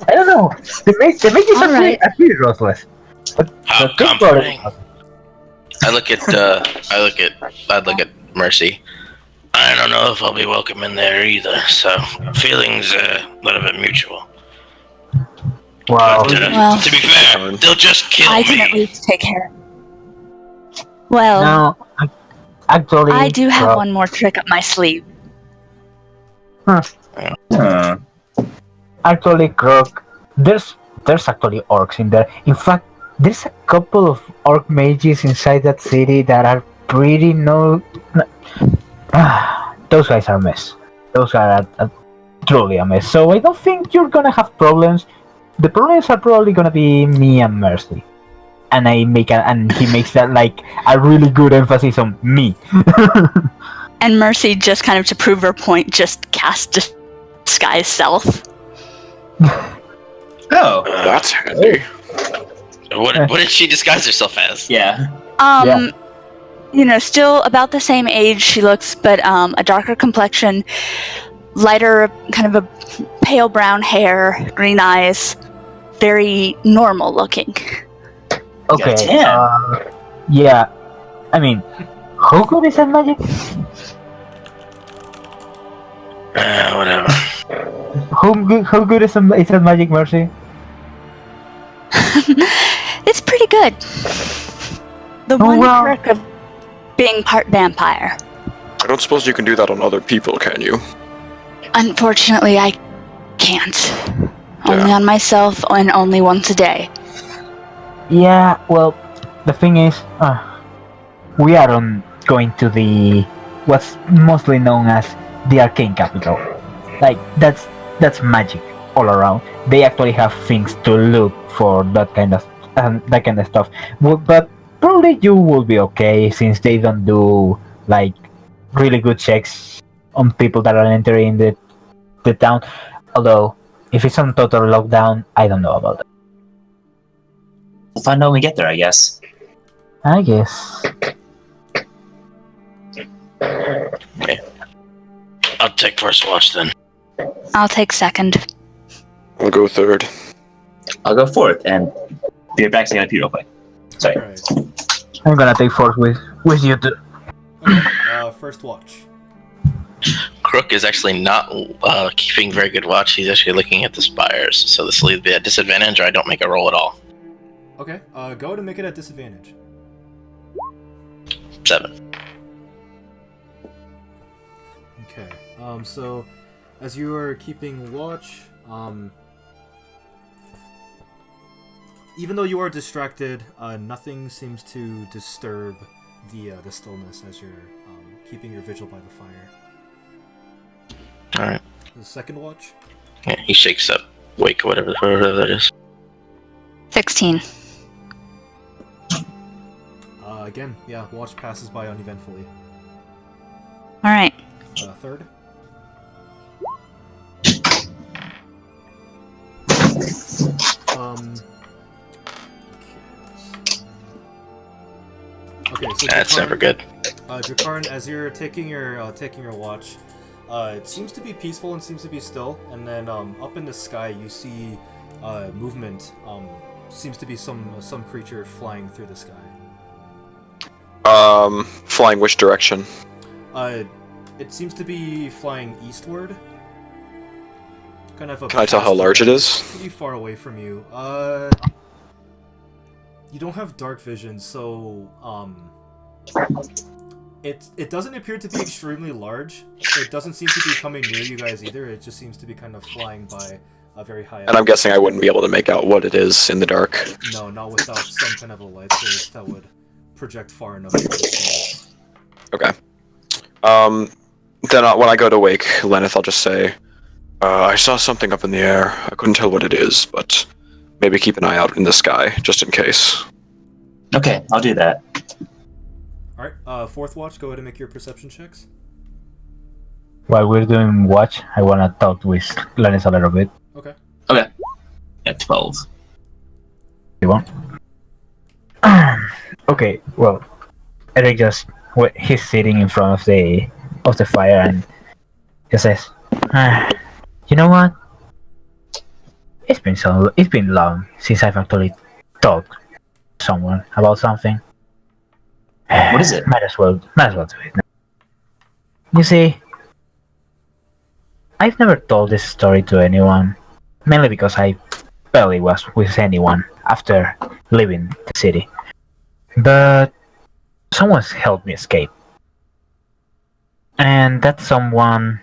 I don't know. The make is Alright. actually ruthless. But How that's probably- comforting. I look at Mercy. I don't know if I'll be welcome in there either, so feelings a little bit mutual. Wow. But, Well- to be fair, they'll just kill I can at me. least take care. Well, No, actually, I do have well, one more trick up my sleeve. Actually, Croc, there's actually orcs in there. In fact, there's a couple of orc mages inside that city that are pretty those guys are a mess. Those are truly a mess. So I don't think you're gonna have problems. The problems are probably gonna be me and Mercy. And he makes that like a really good emphasis on me. And Mercy, just kind of to prove her point, just cast disguise self. Oh, That's handy. What did she disguise herself as? yeah. Still about the same age she looks, but a darker complexion, lighter, kind of a pale brown hair, green eyes, very normal looking. Okay. Yeah. Yeah. I mean, how good is that magic? Whatever. How good is that magic, Mercy? It's pretty good. The Oh, one well. perk of being part vampire. I don't suppose you can do that on other people, can you? Unfortunately, I can't. Only Yeah. on myself and only once a day. Yeah, well, the thing is, we are going to what's mostly known as the Arcane Capital. Like, that's magic all around. They actually have things to look for that kind of stuff. But probably you will be okay since they don't do like really good checks on people that are entering the town. Although, if it's on total lockdown, I don't know about that. We'll find out when we get there, I guess. I guess. I'll take first watch then. I'll take second. I'll go third. I'll go fourth, and be right back. So I gotta pee real quick. Sorry. Alright. I'm gonna take fourth with you two. Okay, first watch. Crook is actually not keeping very good watch. He's actually looking at the spires, so this will either be a disadvantage or I don't make a roll at all. Okay, go to make it at disadvantage. 7. Okay, so as you are keeping watch, even though you are distracted, nothing seems to disturb the stillness as you're keeping your vigil by the fire. Alright. The second watch? Yeah, he shakes up. Wake, whatever that is. 16. Again, yeah, watch passes by uneventfully. Alright. Third? Okay, so That's Drakarn, never good. Drakarn, as you're taking your watch, it seems to be peaceful and seems to be still, and then up in the sky you see movement. Seems to be some creature flying through the sky. Flying which direction? It seems to be flying eastward. Kind of. Can I tell how large it is? Pretty far away from you. You don't have dark vision, so it doesn't appear to be extremely large. It doesn't seem to be coming near you guys either. It just seems to be kind of flying by very high up. And I'm guessing I wouldn't be able to make out what it is in the dark. No, not without some kind of a light source that would project far enough. Okay. Then when I go to wake Lenneth, I'll just say, I saw something up in the air. I couldn't tell what it is, but maybe keep an eye out in the sky, just in case. Okay, I'll do that. Alright, fourth watch, go ahead and make your perception checks. While we're doing watch, I wanna talk with Lannis a little bit. Okay. Okay. At 12. You want? Okay, well, Eric he's sitting in front of the fire and he says, you know what? It's been long since I've actually talked to someone about something. What is it? Might as well do it now. You see, I've never told this story to anyone, mainly because I barely was with anyone after leaving the city. But someone's helped me escape. And that someone...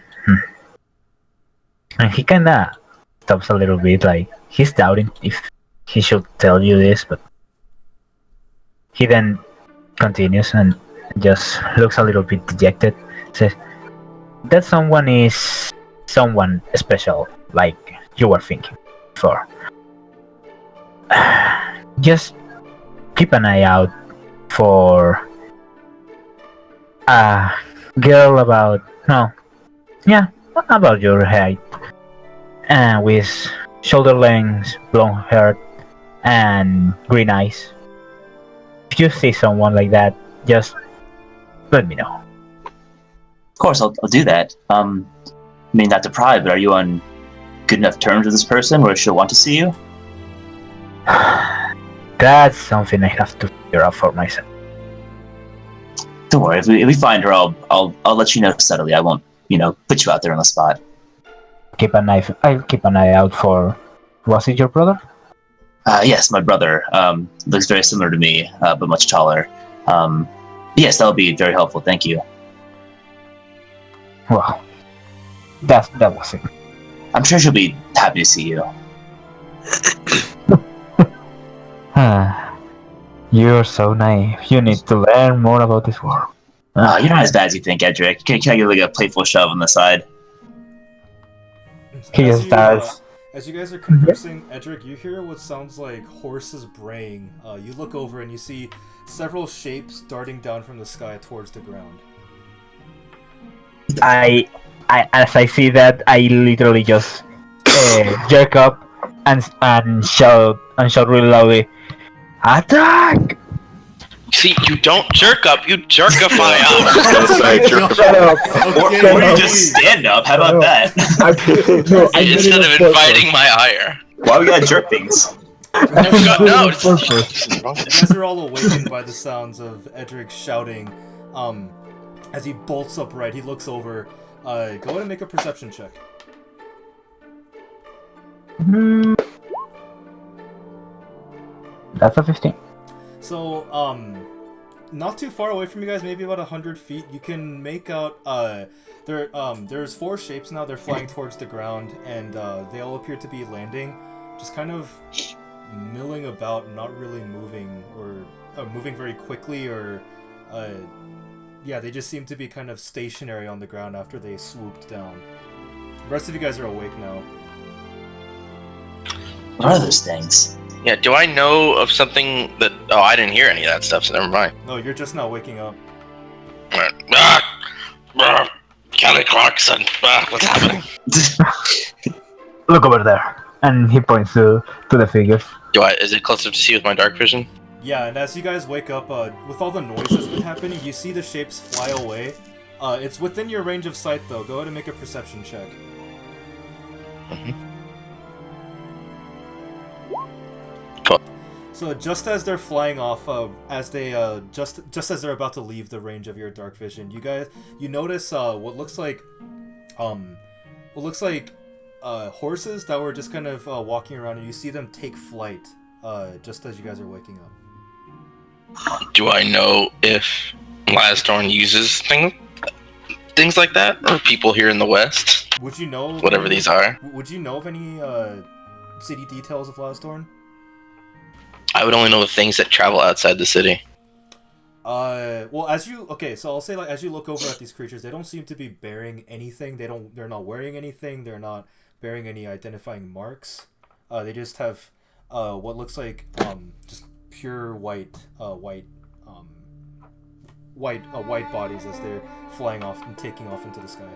And he kinda stops a little bit, like, he's doubting if he should tell you this, but... He then continues and just looks a little bit dejected. Says, that someone is someone special, like you were thinking for. Just keep an eye out for a girl about your height, and with shoulder length, blonde hair, and green eyes. If you see someone like that, just let me know. Of course, I'll do that. I mean, not to pry, but are you on good enough terms with this person where she'll want to see you? That's something I have to figure out for myself. Don't worry. If we find her, I'll let you know subtly. I won't, put you out there on the spot. I'll keep an eye out for. Was it your brother? Yes, my brother. Looks very similar to me, but much taller. Yes, that would be very helpful. Thank you. Well, that was it. I'm sure she'll be happy to see you. You're so naive. You need to learn more about this world. You're not as bad as you think, Edric. Can I give like a playful shove on the side? He just does. As you guys are conversing, Edric, you hear what sounds like horses braying. You look over and you see several shapes darting down from the sky towards the ground. As I see that, I literally just jerk up and shout really loudly, "Attack!" See, you don't jerk up, you jerkify up. Or you just stand up. How about that? Instead of inviting my ire. Why we gotta jerk things? No, You guys are all awakened by the sounds of Edric shouting. As he bolts upright, he looks over. Go ahead and make a perception check. That's a 15. So, not too far away from you guys, maybe about 100 feet, you can make out, there's 4 shapes now, they're flying towards the ground, and, they all appear to be landing, just kind of milling about, not really moving, or moving very quickly, or, yeah, they just seem to be kind of stationary on the ground after they swooped down. The rest of you guys are awake now. What are those things? Yeah, do I know of something that... Oh, I didn't hear any of that stuff, so never mind. No, you're just now waking up. Kelly Clarkson, what's happening? Look over there. And he points to the figures. Is it close enough to see with my dark vision? Yeah, and as you guys wake up, with all the noise that's been happening, you see the shapes fly away. It's within your range of sight, though. Go ahead and make a perception check. Cool. So just as they're flying off, as they just as they're about to leave the range of your dark vision, you notice what looks like horses that were just kind of walking around, and you see them take flight just as you guys are waking up. Do I know if Lasdorn uses things like that, or people here in the West? Would you know whatever these are? Would you know of any city details of Lasdorn? I would only know the things that travel outside the city. Well, so I'll say, like, as you look over at these creatures, they don't seem to be bearing anything. They're not wearing anything. They're not bearing any identifying marks. They just have what looks like just pure white bodies as they're flying off and taking off into the sky.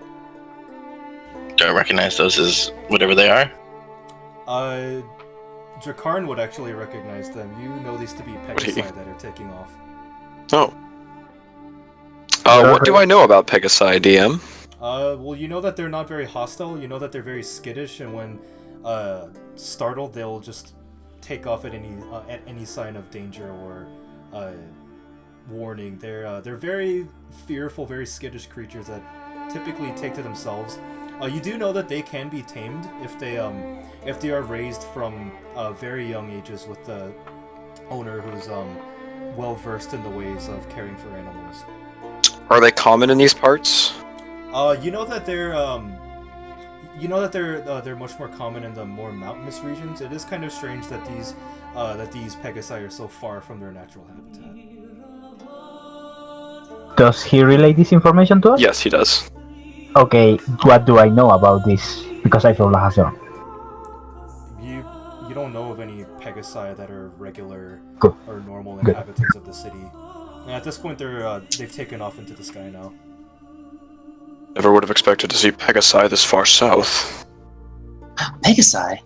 Do I recognize those as whatever they are? Drakarn would actually recognize them. You know these to be Pegasi that are taking off. Oh. What do I know about Pegasi, DM? Well, you know that they're not very hostile. You know that they're very skittish, and when startled, they'll just take off at any sign of danger or warning. They're very fearful, very skittish creatures that typically take to themselves. You do know that they can be tamed if they are raised from very young ages with the owner who's well versed in the ways of caring for animals. Are they common in these parts? You know that they're much more common in the more mountainous regions. It is kind of strange that these Pegasi are so far from their natural habitat. Does he relay this information to us? Yes, he does. Okay, what do I know about this? Because I feel Lasdorn. You don't know of any Pegasi that are regular Good. or normal inhabitants of the city. And at this point, they've taken off into the sky now. Never would have expected to see Pegasi this far south. Pegasi?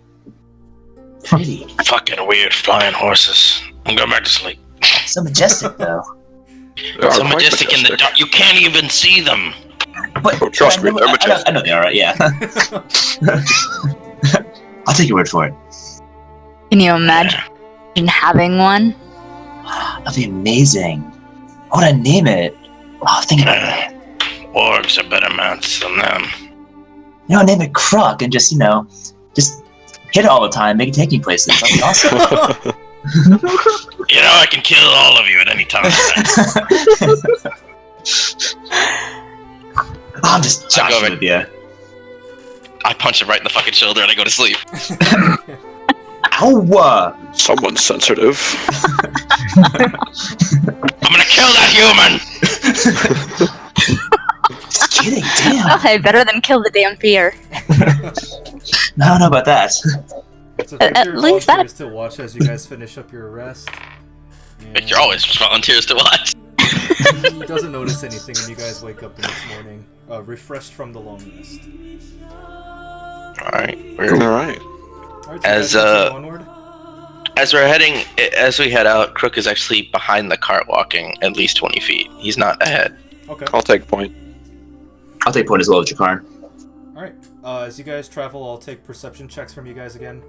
Pretty. Fucking weird flying horses. I'm going back to sleep. So majestic, though. They are So quite majestic in the dark. You can't even see them. But, Oh, trust me, they're majestic. I know they are, right? Yeah. I'll take your word for it. Can you imagine having one? That'd be amazing. What would I name it? Oh, think about that. Orcs are better mounts than them. You know, name it Kruk and just hit it all the time, make it taking places. That'd be awesome. You know, I can kill all of you at any time. I'm just joshing with you. I punch him right in the fucking shoulder and I go to sleep. Ow! Someone's sensitive. I'm gonna kill that human! Just kidding, damn. Okay, better than kill the damn fear. I don't know about that. So At least that- to watch as you guys finish up your rest. But you're always volunteers to watch. He doesn't notice anything when you guys wake up the next morning, refreshed from the long rest. Alright, Alright. Alright, so As, you guys continue onward? As we head out, Crook is actually behind the cart, walking at least 20 feet. He's not ahead. Okay. I'll take point. I'll take point as well, Jakarn. Alright. As you guys travel, I'll take perception checks from you guys again.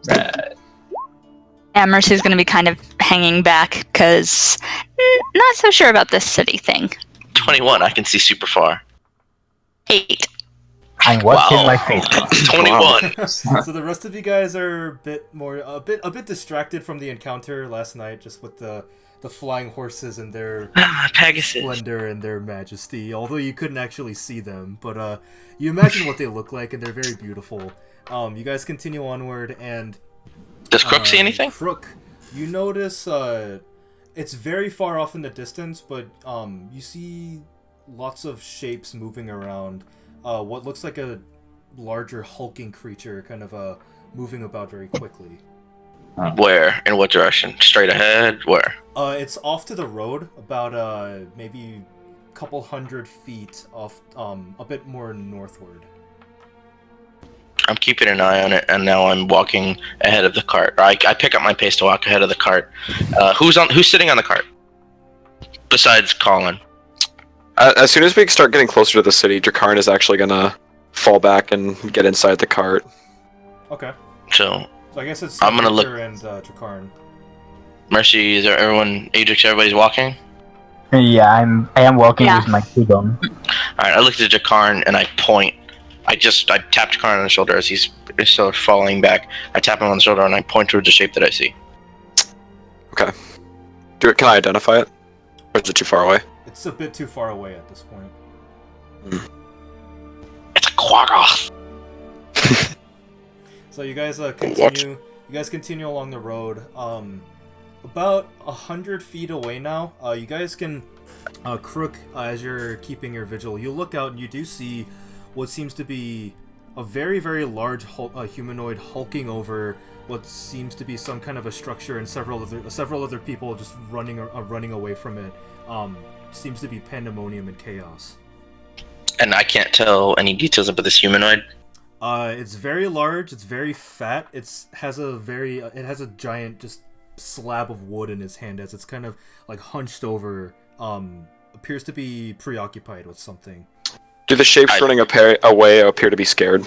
Yeah, Mercy's gonna be kind of hanging back because not so sure about this city thing. 21. I can see super far. 8. I'm watching my feet. 21. So the rest of you guys are a bit distracted from the encounter last night, just with the flying horses and their Pegasus. splendor and their majesty. Although you couldn't actually see them, but you imagine what they look like, and they're very beautiful. You guys continue onward, and Does Crook see anything? Crook, you notice it's very far off in the distance, but you see lots of shapes moving around. What looks like a larger hulking creature kind of moving about very quickly. Where? In what direction? Straight ahead? Where? It's off to the road, about maybe a couple hundred feet off, a bit more northward. I'm keeping an eye on it, and now I'm walking ahead of the cart. I pick up my pace to walk ahead of the cart. Who's sitting on the cart? Besides Colin. As soon as we start getting closer to the city, Jakarn is actually gonna fall back and get inside the cart. Okay. So I guess it's I'm gonna Victor and Jakarn. Mercy, is there everyone? Ajax, everybody's walking. Yeah, I am walking Yeah. with my feet on. All right, I look at Jakarn and I point. I tap Jakarn on the shoulder as he's still falling back. I tap him on the shoulder and I point towards the shape that I see. Okay. Can I identify it? Or is it too far away? It's a bit too far away at this point. It's a Quaggoth. So you guys continue. You guys continue along the road. About 100 feet away now. You guys can Crook, as you're keeping your vigil. You look out and you do see what seems to be a very, very large humanoid hulking over what seems to be some kind of a structure, and several other people just running away from it. Seems to be pandemonium and chaos. And I can't tell any details about this humanoid. It's very large. It's very fat. It has a giant just slab of wood in his hand as it's kind of like hunched over. Appears to be preoccupied with something. Do the shapes running away appear to be scared?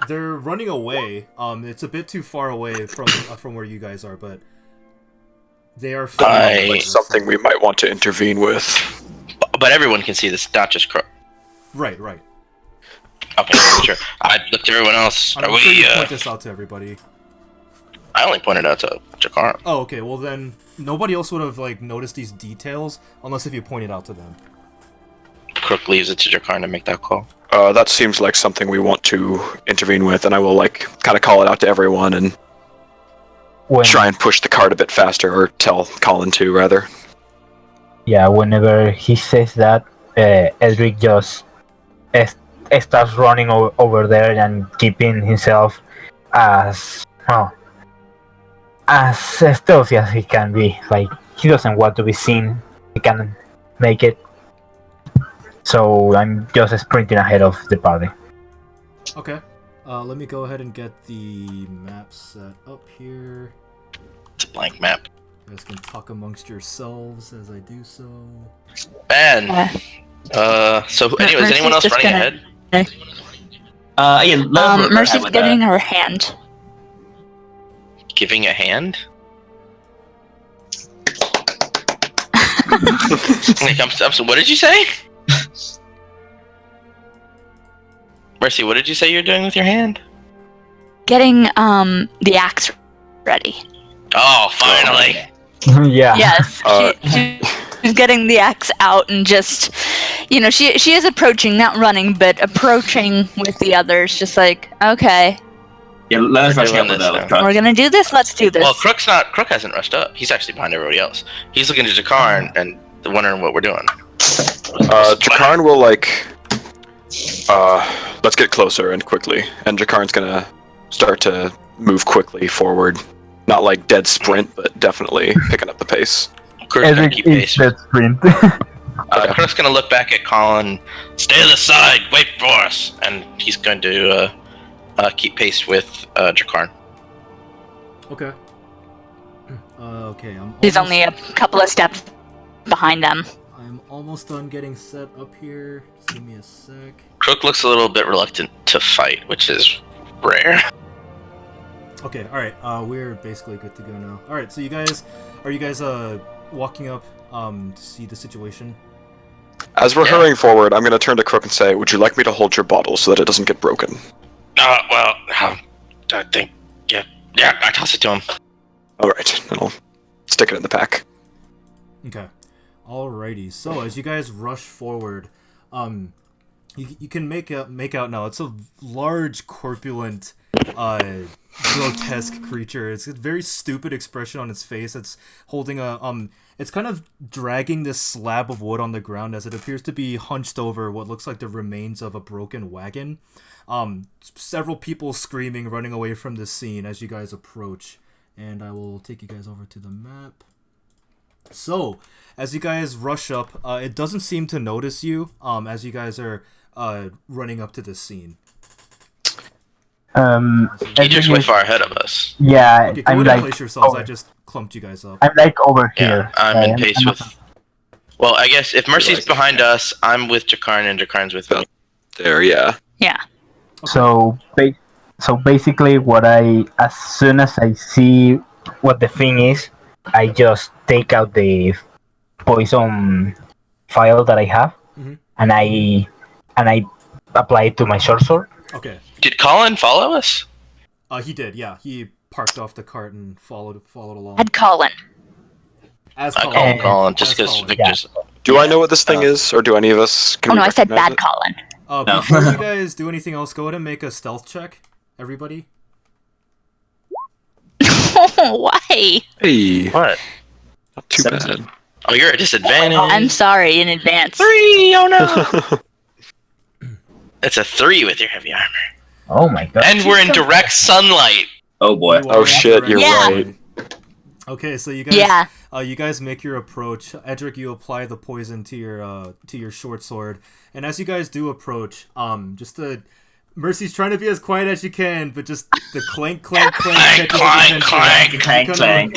They're running away. It's a bit too far away from where you guys are, but they are something we might want to intervene with. But everyone can see this, not just Crook. Right. Okay, sure. I looked at everyone else. I'm sure you point this out to everybody. I only pointed out to Jakarn. Oh, okay. Well, then nobody else would have noticed these details unless if you pointed out to them. Crook leaves it to Jakarn to make that call. That seems like something we want to intervene with, and I will kind of call it out to everyone and try and push the cart a bit faster, or tell Colin to, rather. Yeah, whenever he says that, Edric just starts running over there and keeping himself as stealthy as he can be. Like, he doesn't want to be seen. He can make it. So I'm just sprinting ahead of the party. Okay. Let me go ahead and get the map set up here. It's a blank map. You guys can talk amongst yourselves as I do so. Ben. So anyway, is anyone else running ahead? Mercy's getting her hand. Giving a hand? What did you say? Mercy, what did you say you're doing with your hand? Getting the axe ready. Oh, finally. Yeah. Yes. She's getting the axe out and just, she is approaching, not running, but approaching with the others, just like, okay. Yeah, let us rush up with We're gonna do this. Let's do this. Well, Crook hasn't rushed up. He's actually behind everybody else. He's looking to Jakarn and wondering what we're doing. Jakarn will let's get closer and quickly. And Jakarn's gonna start to move quickly forward. Not like dead sprint, but definitely picking up the pace. Crook's gonna keep pace. Dead sprint. Crook's gonna look back at Colin, stay to the side, wait for us, and he's going to keep pace with Jakarn. Okay. Okay, He's only a couple of steps behind them. I'm almost done getting set up here. Just give me a sec. Crook looks a little bit reluctant to fight, which is rare. Okay, alright, we're basically good to go now. Alright, so are you guys walking up, to see the situation? As we're hurrying forward, I'm going to turn to Crook and say, would you like me to hold your bottle so that it doesn't get broken? Well, I think, yeah, I toss it to him. Alright, then I'll stick it in the pack. Okay. Alrighty, so as you guys rush forward, you can make out now, it's a large, corpulent, grotesque creature. It's a very stupid expression on its face. It's holding it's kind of dragging this slab of wood on the ground as it appears to be hunched over what looks like the remains of a broken wagon. Several people screaming, running away from the scene as you guys approach. And I will take you guys over to the map. So, as you guys rush up, it doesn't seem to notice you, as you guys are, running up to this scene. You're just way far ahead of us. Yeah, Okay, go ahead and place yourselves. I just clumped you guys up. I'm like over here. I'm in pace with... Well, I guess if Mercy's behind us, I'm with Jakarn and Jakarn's with me. There, yeah. Yeah. Okay. So basically, as soon as I see what the thing is, I just take out the poison file that I have, and I apply it to my short sword. Okay. Did Colin follow us? He did, yeah. He parked off the cart and followed along. Ed Colin. As I Colin. call him Colin just As because Colin. Victor's... Do I know what this thing is, or do any of us... Oh no, I said recognize bad it? Colin. No. Before you guys do anything else, go ahead and make a stealth check, everybody. Why? Hey, What? not too 17. bad. Oh, you're at a disadvantage. I'm sorry in advance. 3! Oh no! It's a 3 with your heavy armor. Oh my god! And we're in direct sunlight. Oh boy. You are Oh shit, you're Yeah. right. Okay, so you guys, Yeah. you guys make your approach. Edric, you apply the poison to your short sword, and as you guys do approach, Mercy's trying to be as quiet as you can, but just the clank, clank, clank, Clank, clank, Clank, clank.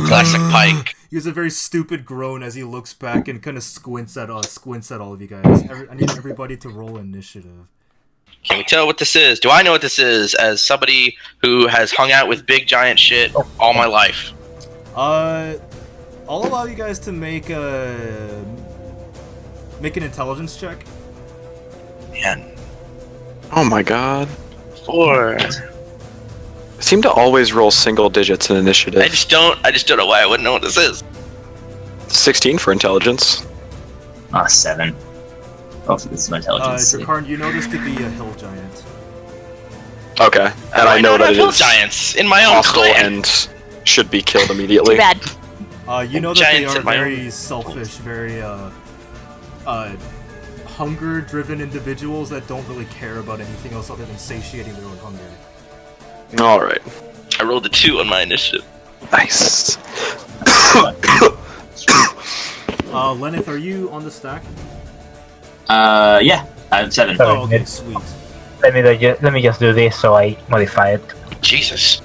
Classic Pike. He has a very stupid groan as he looks back and kind of squints at all of you guys. I need everybody to roll initiative. Can we tell what this is? Do I know what this is as somebody who has hung out with big giant shit all my life? I'll allow you guys to make an intelligence check. Man. Oh my god. 4. I seem to always roll single digits in initiative. I just don't know why I wouldn't know what this is. 16 for intelligence. 7. Oh, this is my intelligence. Jakarn, you know this to be a hill giant. Okay, and I know don't that have it hill is giants in my own hostile clan. and should be killed immediately. Too bad. You know that they Giants are in my very selfish, very hunger-driven individuals that don't really care about anything else other than satiating their own hunger. Alright. I rolled a 2 on my initiative. Nice. Lenneth, are you on the stack? Yeah, I have 7. Sorry. Oh, okay, sweet. Let me just do this so I modify it. Jesus.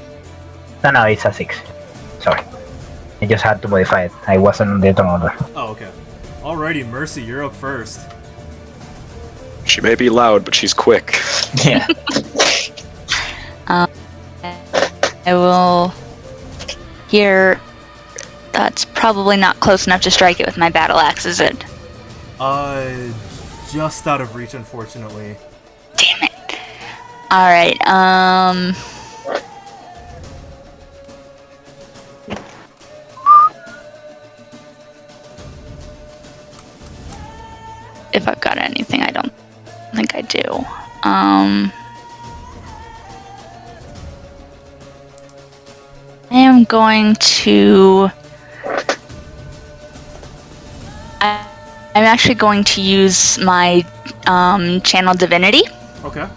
No, it's a 6. Sorry, I just had to modify it. I wasn't on the turn order. Oh, okay. Alrighty, Mercy, you're up first. She may be loud, but she's quick. Yeah. I will. Here. That's probably not close enough to strike it with my battle axe, is it? Just out of reach, unfortunately. Damn it. Alright, if I've got anything, I don't think I do. I am going to... I'm actually going to use my channel divinity Okay.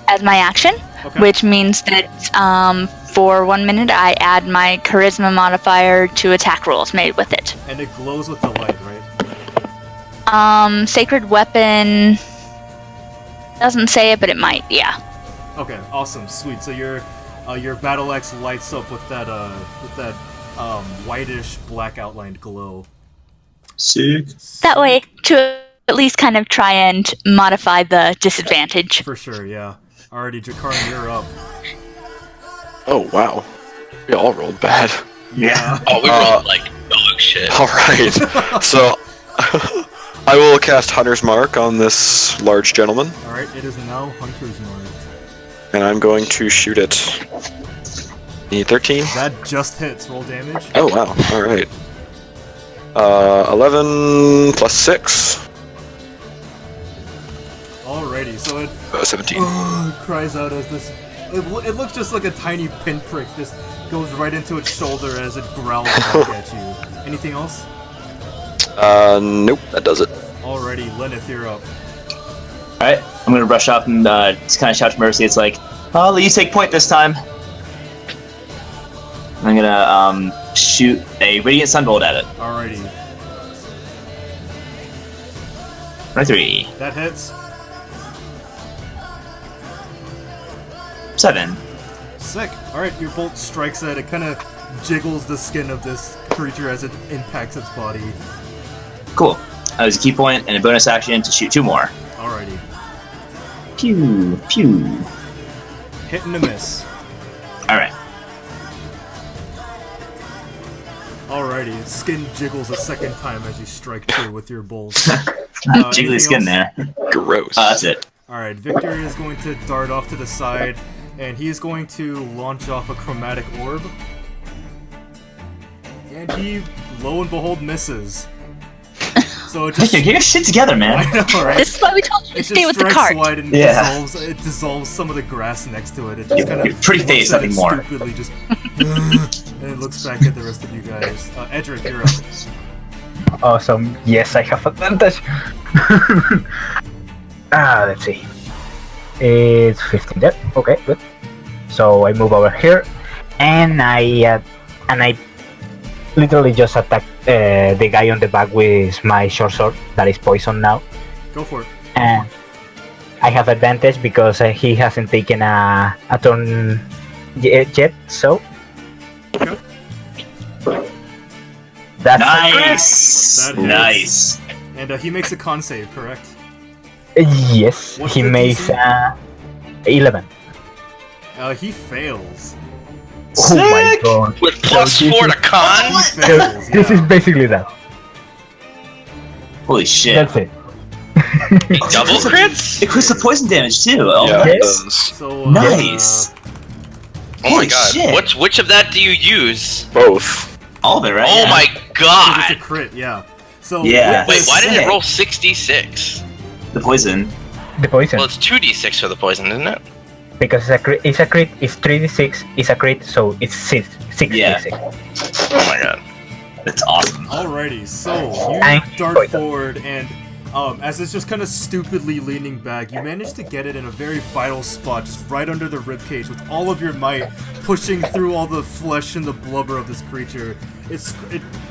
as my action, Okay. which means that for 1 minute I add my charisma modifier to attack rolls made with it. And it glows with the light, right? Sacred weapon doesn't say it, but it might. Yeah. Okay, awesome, sweet. So your battle axe lights up with that whitish black outlined glow. Sick. That way, to at least kind of try and modify the disadvantage. For sure, yeah. Alrighty, Jakarn, you're up. Oh wow, we all rolled bad. Yeah. Oh, we rolled like dog shit. All right, so I will cast Hunter's Mark on this large gentleman, Alright, it is now Hunter's Mark. and I'm going to shoot it. Need 13. That just hits. Roll damage. Oh wow, all right. 11 plus 6. Alrighty, so it 17. cries out as this. It looks just like a tiny pinprick just goes right into its shoulder as it growls back at you. Anything else? Nope, that does it. Alrighty, Lenneth, you're up. Alright, I'm gonna rush up and just kind of shout to Mercy. It's like, I'll let you take point this time. I'm gonna shoot a Radiant Sunbolt at it. Alrighty, 23. that hits. 7. Sick. Alright, your bolt strikes at it, kind of jiggles the skin of this creature as it impacts its body. Cool. That was a key point and a bonus action to shoot 2 more. Alrighty. Pew, pew. Hit and a miss. Alright. Alrighty, its skin jiggles a second time as you strike through with your bolt. Jiggly anything skin else? there. Gross. That's it. Alright, Victor is going to dart off to the side, and he is going to launch off a chromatic orb. And he, lo and behold, misses. So it just... Victor, get your shit together, man. I know, right? This is why we told you to It stay just with the strikes cart. wide and Yeah. dissolves some of the grass next to it. It just kind You're of pretty looks phased, at it nothing more. stupidly, just... and it looks back at the rest of you guys. Edric, you're up. Awesome. Yes, I have advantage. Let's see. It's 15 there. Okay, good. So I move over here, and I literally just attack the guy on the back with my short sword that is poisoned now. Go for it. And I have advantage because he hasn't taken a turn yet. So Okay. that's Nice. That hits. Nice. And he makes a con save, correct? yes. What's He the makes DC? 11. He fails. Oh my god. With plus So 4 to con? He fails, This is yeah. basically that. Holy shit. That's it. Double crits? It crits the poison damage too. Oh, Yeah, it Yes. does. So, Nice. Oh my Holy god. shit. Which of that do you use? Both. All of it, right? Oh Yeah. my it's a god! crit, yeah. So, Yeah. with Wait, this- why did it Sick. roll 66? The poison. The poison. Well, it's 2d6 for the poison, isn't it? Because it's a crit, it's 3d6, it's a crit, so it's 6d6. Yeah. Oh my god. That's awesome. Alrighty, so you And dart poison. forward, and as it's just kind of stupidly leaning back, you manage to get it in a very vital spot, just right under the ribcage, with all of your might, pushing through all the flesh and the blubber of this creature. It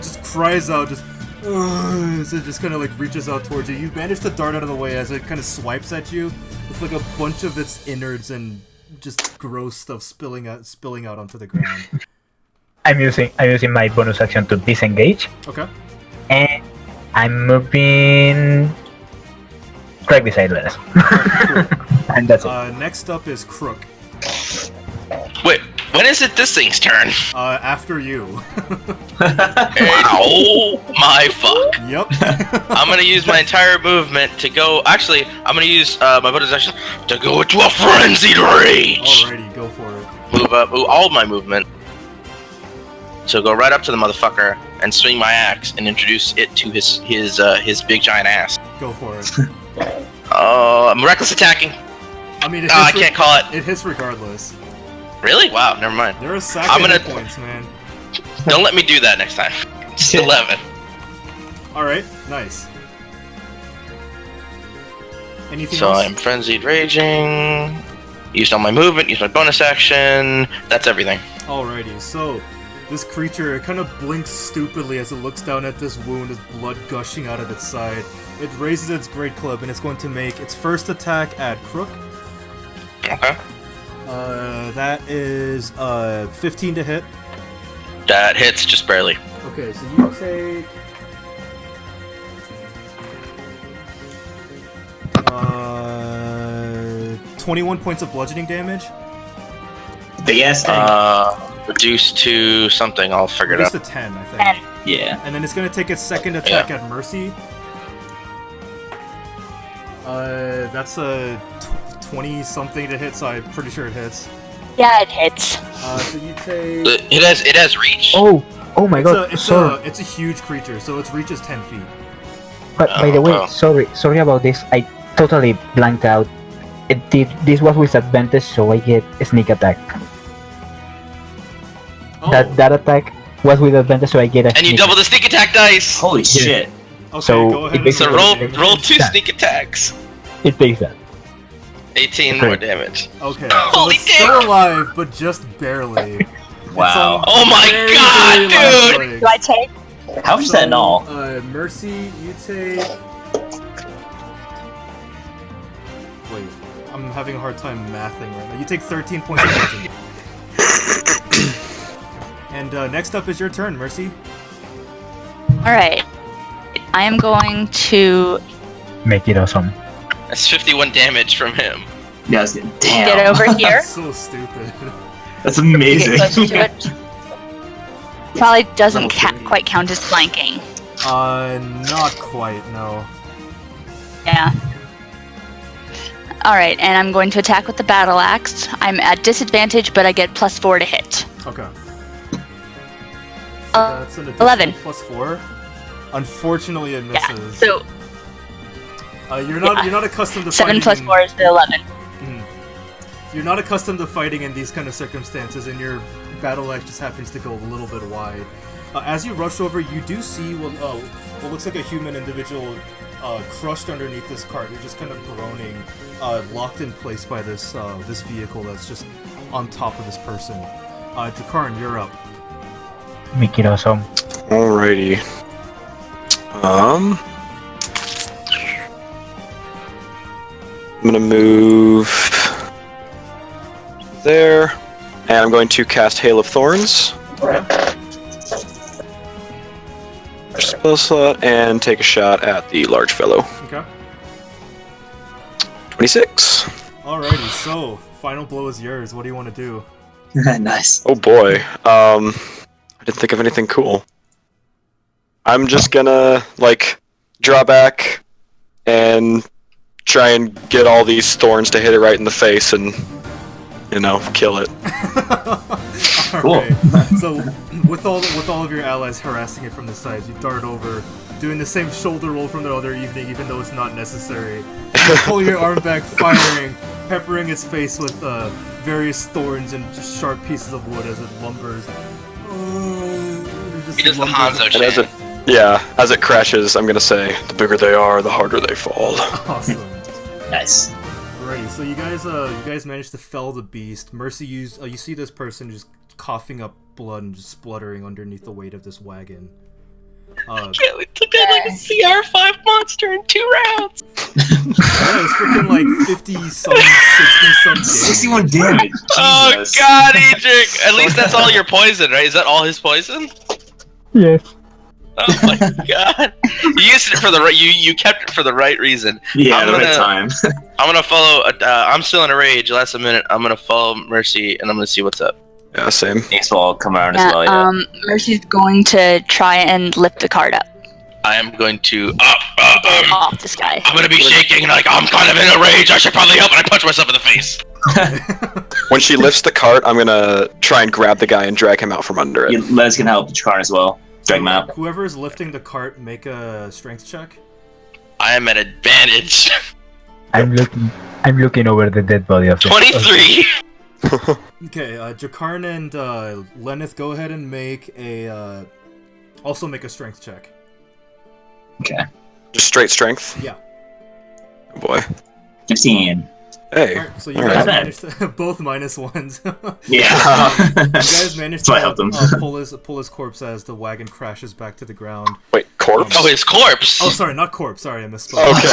just cries out, just as it just kind of like reaches out towards you. You manage to dart out of the way as it kind of swipes at you with like a bunch of its innards and just gross stuff spilling out onto the ground. I'm using my bonus action to disengage, Okay. and I'm moving right beside Lennis. And that's it. Next up is Crook. Wait, when is it this thing's turn? After you. Oh my fuck. Yep. I'm gonna use my entire movement to go. Actually, I'm gonna use my bonus action to go into a frenzied rage. Alrighty, go for it. Move up, all my movement. So go right up to the motherfucker and swing my axe and introduce it to his big giant ass. Go for it. I'm reckless attacking. I mean, it I hits can't call it. It hits regardless. Really? Wow, never mind. There are sack I'm of gonna- hit points, man. Don't let me do that next time. Just 11. Alright, nice. Anything So else? I'm frenzied raging. Used all my movement, used my bonus action. That's everything. Alrighty, so this creature kind of blinks stupidly as it looks down at this wound, as blood gushing out of its side. It raises its great club and it's going to make its first attack at Crook. Okay. That is 15 to hit. That hits just barely. Okay, so you take 21 points of bludgeoning damage. Big ass thing. Reduced to something. I'll figure it out. Reduced to 10, I think. Yeah. And then it's gonna take its second attack at Mercy. That's a 20 something to hit, so I'm pretty sure it hits. Yeah, it hits. So you take. It has reach. Oh my god. Sorry. It's a huge creature, so its reach is 10 feet. But by the way, sorry about this. I totally blanked out. This was with advantage, so I get a sneak attack. Oh. That attack was with advantage, so I get a. And you double the sneak attack dice. Holy shit. Okay, So go ahead. it So and roll 2 sneak attacks. It takes that. 18 more damage. Okay. Holy so it's still alive, but just barely. Wow. It's on Oh my very, god, very last dude! legs. Do I take? How much is that in all? Mercy, you take. Wait, I'm having a hard time mathing right now. You take 13 points of damage. And next up is your turn, Mercy. Alright. I am going to Make it awesome. That's 51 damage from him. Yeah, damn. get over here. That's so stupid. That's Get amazing. close to it. Probably doesn't Level 30. quite count as flanking. Not quite, no. Yeah. Alright, and I'm going to attack with the battle axe. I'm at disadvantage, but I get +4 to hit. Okay. So that's an additional 11. +4. Unfortunately, it Yeah, misses. so You're not accustomed to 7 fighting. + 4 is 11. You're not accustomed to fighting in these kind of circumstances, and your battle axe just happens to go a little bit wide. As you rush over, you do see what looks like a human individual crushed underneath this cart. You're just kind of groaning, locked in place by this this vehicle that's just on top of this person. Jakarn, you're up. Make it awesome. Alrighty. I'm gonna move there, and I'm going to cast Hail of Thorns. Spell slot, and take a shot at the large fellow. Okay. 26. Alrighty, so final blow is yours. What do you want to do? Nice. Oh boy. I didn't think of anything cool. I'm just gonna, draw back and try and get all these thorns to hit it right in the face and, kill it. Cool. Alright, so with all of your allies harassing it from the sides, you dart over, doing the same shoulder roll from the other evening, even though it's not necessary. You pull your arm back, firing, peppering its face with various thorns and just sharp pieces of wood as it lumbers. He does the Hanzo And chant. as it crashes, I'm gonna say, the bigger they are, the harder they fall. Awesome. Nice. Alrighty, so you guys managed to fell the beast. Mercy you see this person just coughing up blood and just spluttering underneath the weight of this wagon. Yeah, we took out like a CR5 monster in 2 rounds. Yeah, it's freaking like 50-some, 60-some damage. 61 damage. Oh Jesus. god, Edric! At least that's all your poison, right? Is that all his poison? Yes. Oh my god! You used it for the right. You kept it for the right reason. Yeah, I'm the right gonna- time. I'm gonna follow. I'm still in a rage. Last a minute. I'm gonna follow Mercy, and I'm gonna see what's up. Yeah, same. Thanks for all come around as well, yeah. Mercy's going to try and lift the cart up I am going to. off this guy. I'm gonna be shaking like I'm kind of in a rage. I should probably help, and I punch myself in the face. When she lifts the cart, I'm gonna try and grab the guy and drag him out from under it. Yeah, Les can help Jakarn as well. Drag him out. Whoever is lifting the cart, make a strength check. I am at advantage. I'm looking over the dead body of the 23. Okay, Jakarn and Lenneth, go ahead and make a also make a strength check. Okay. Just straight strength. Yeah. Oh boy. 15. Hey. Alright, so you All guys right. managed to, both -1s. Yeah. You guys managed So I to helped him. pull his corpse as the wagon crashes back to the ground. Wait, Corpse? Oh, his corpse. Oh, sorry, not corpse. Sorry, I misspoke. Okay.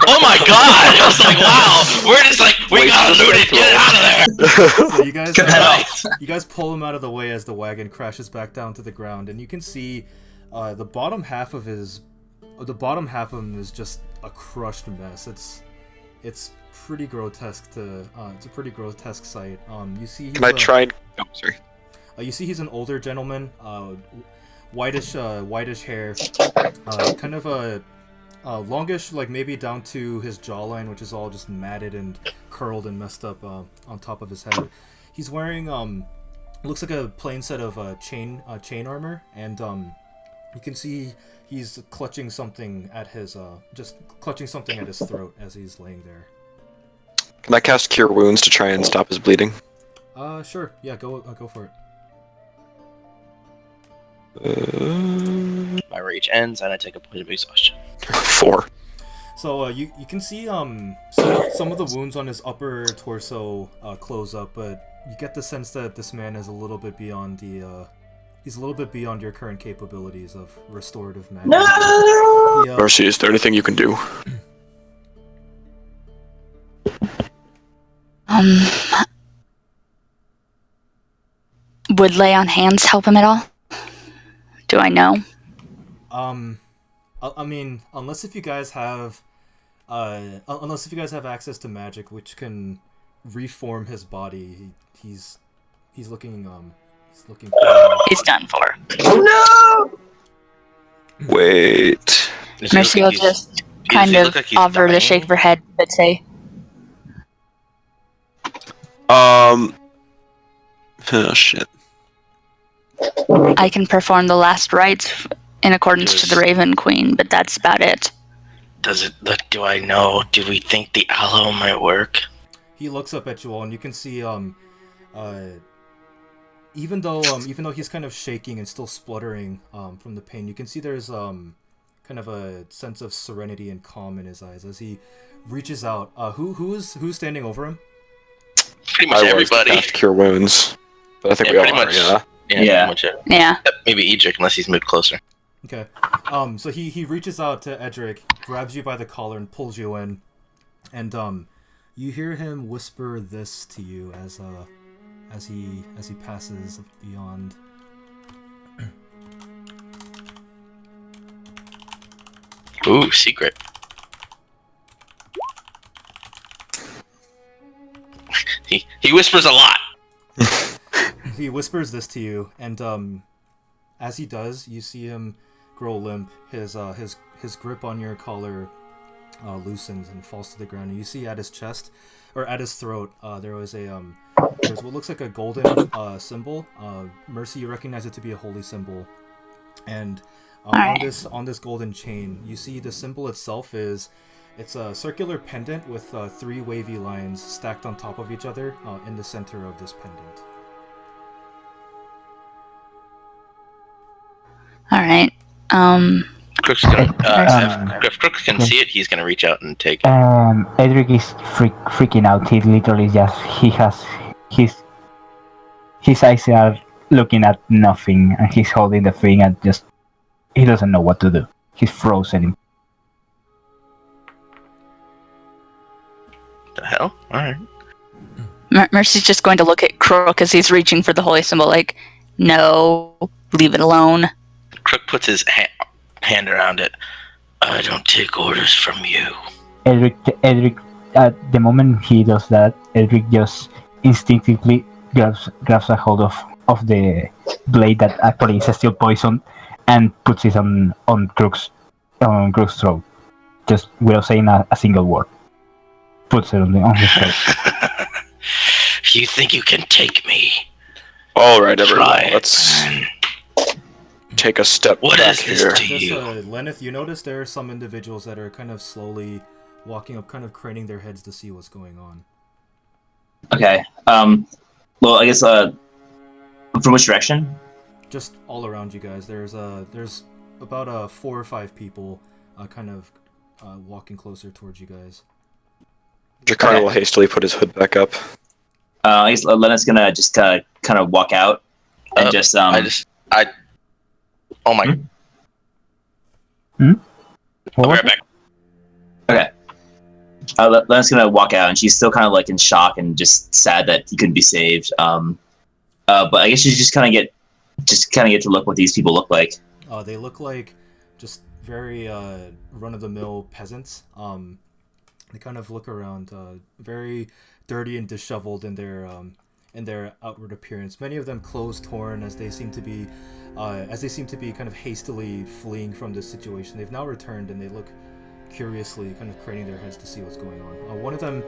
Oh my god! I was like, wow, we're just like, we gotta loot it, get out of there! So you guys, Get that you guys pull him out of the way as the wagon crashes back down to the ground, and you can see the bottom half of him is just a crushed mess. It's pretty grotesque it's a pretty grotesque sight. You see. Can I try and... Oh, sorry. You see, he's an older gentleman, whitish hair, kind of a longish, like maybe down to his jawline, which is all just matted and curled and messed up on top of his head. He's wearing looks like a plain set of chain armor, and you can see he's clutching something at his throat as he's laying there. Can I cast Cure Wounds to try and stop his bleeding? Sure. Yeah, go for it. My rage ends, and I take a point of exhaustion. 4. So you can see some of the wounds on his upper torso close up, but you get the sense that this man is a little bit beyond your current capabilities of restorative magic. No! Mercy, is there anything you can do? Would lay on hands help him at all? Do I know? I mean, unless if you guys have access to magic, which can reform his body, he's looking He's done for. Oh no! Wait. Mercy will just kind of offer the shake of her head, but say, Oh, shit. I can perform the last rites in accordance to the Raven Queen, but that's about it. Do I know? Do we think the aloe might work? He looks up at you all, and you can see even though he's kind of shaking and still spluttering from the pain, you can see there's kind of a sense of serenity and calm in his eyes as he reaches out. Who's standing over him? Pretty much everybody. I was to cast Cure Wounds, but I think we all are, yeah. Yeah. Pretty much it. Yeah. Maybe Edric, unless he's moved closer. Okay. So he reaches out to Edric, grabs you by the collar, and pulls you in, and you hear him whisper this to you as he passes beyond. Ooh, secret. He whispers a lot. He whispers this to you, and as he does, you see him grow limp. His grip on your collar loosens and falls to the ground. And you see at his chest, or at his throat, there's what looks like a golden symbol. Mercy, you recognize it to be a holy symbol, and on this golden chain, you see the symbol itself it's a circular pendant with 3 wavy lines stacked on top of each other in the center of this pendant. All right. Crook's gonna, if Crook can see it, he's gonna reach out and take it. Edric is freaking out. He literally has his eyes are looking at nothing, and he's holding the thing and just he doesn't know what to do. He's frozen. The hell? Alright. Mercy's just going to look at Crook as he's reaching for the holy symbol, like, no, leave it alone. Crook puts his hand around it. I don't take orders from you. Edric, at the moment he does that, Edric just instinctively grabs a hold of the blade that actually is still poisoned and puts it on Crook's throat, just without saying a single word. Puts it on his throat. You think you can take me? Alright, everyone, Try it, let's man. take a step What back is this here. to you? Lenneth, you notice there are some individuals that are kind of slowly walking up, kind of craning their heads to see what's going on. Okay. Well, I guess from which direction? Just all around you guys. There's about 4 or 5 people kind of walking closer towards you guys. Jakarta will hastily put his hood back up. I guess Leonard's gonna just kind of walk out and Oh my. Hmm? I'll be What? right back. Okay. Lena's gonna walk out, and she's still kind of like in shock and just sad that he couldn't be saved. But I guess you just kind of get to look what these people look like. They look like just very run-of-the-mill peasants. They kind of look around, very dirty and disheveled in their outward appearance. Many of them clothes torn, as they seem to be kind of hastily fleeing from this situation. They've now returned, and they look curiously, kind of craning their heads to see what's going on. One of them,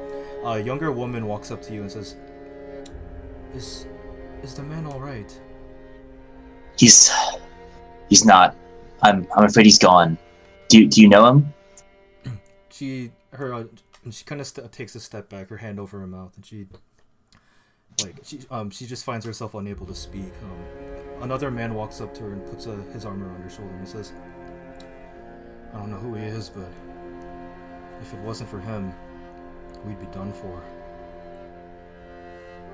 a younger woman, walks up to you and says, "Is the man all right?" He's not. I'm afraid he's gone. Do you know him? She kind of takes a step back, her hand over her mouth, and she just finds herself unable to speak. Another man walks up to her and puts his arm around her shoulder and he says, "I don't know who he is, but if it wasn't for him, we'd be done for."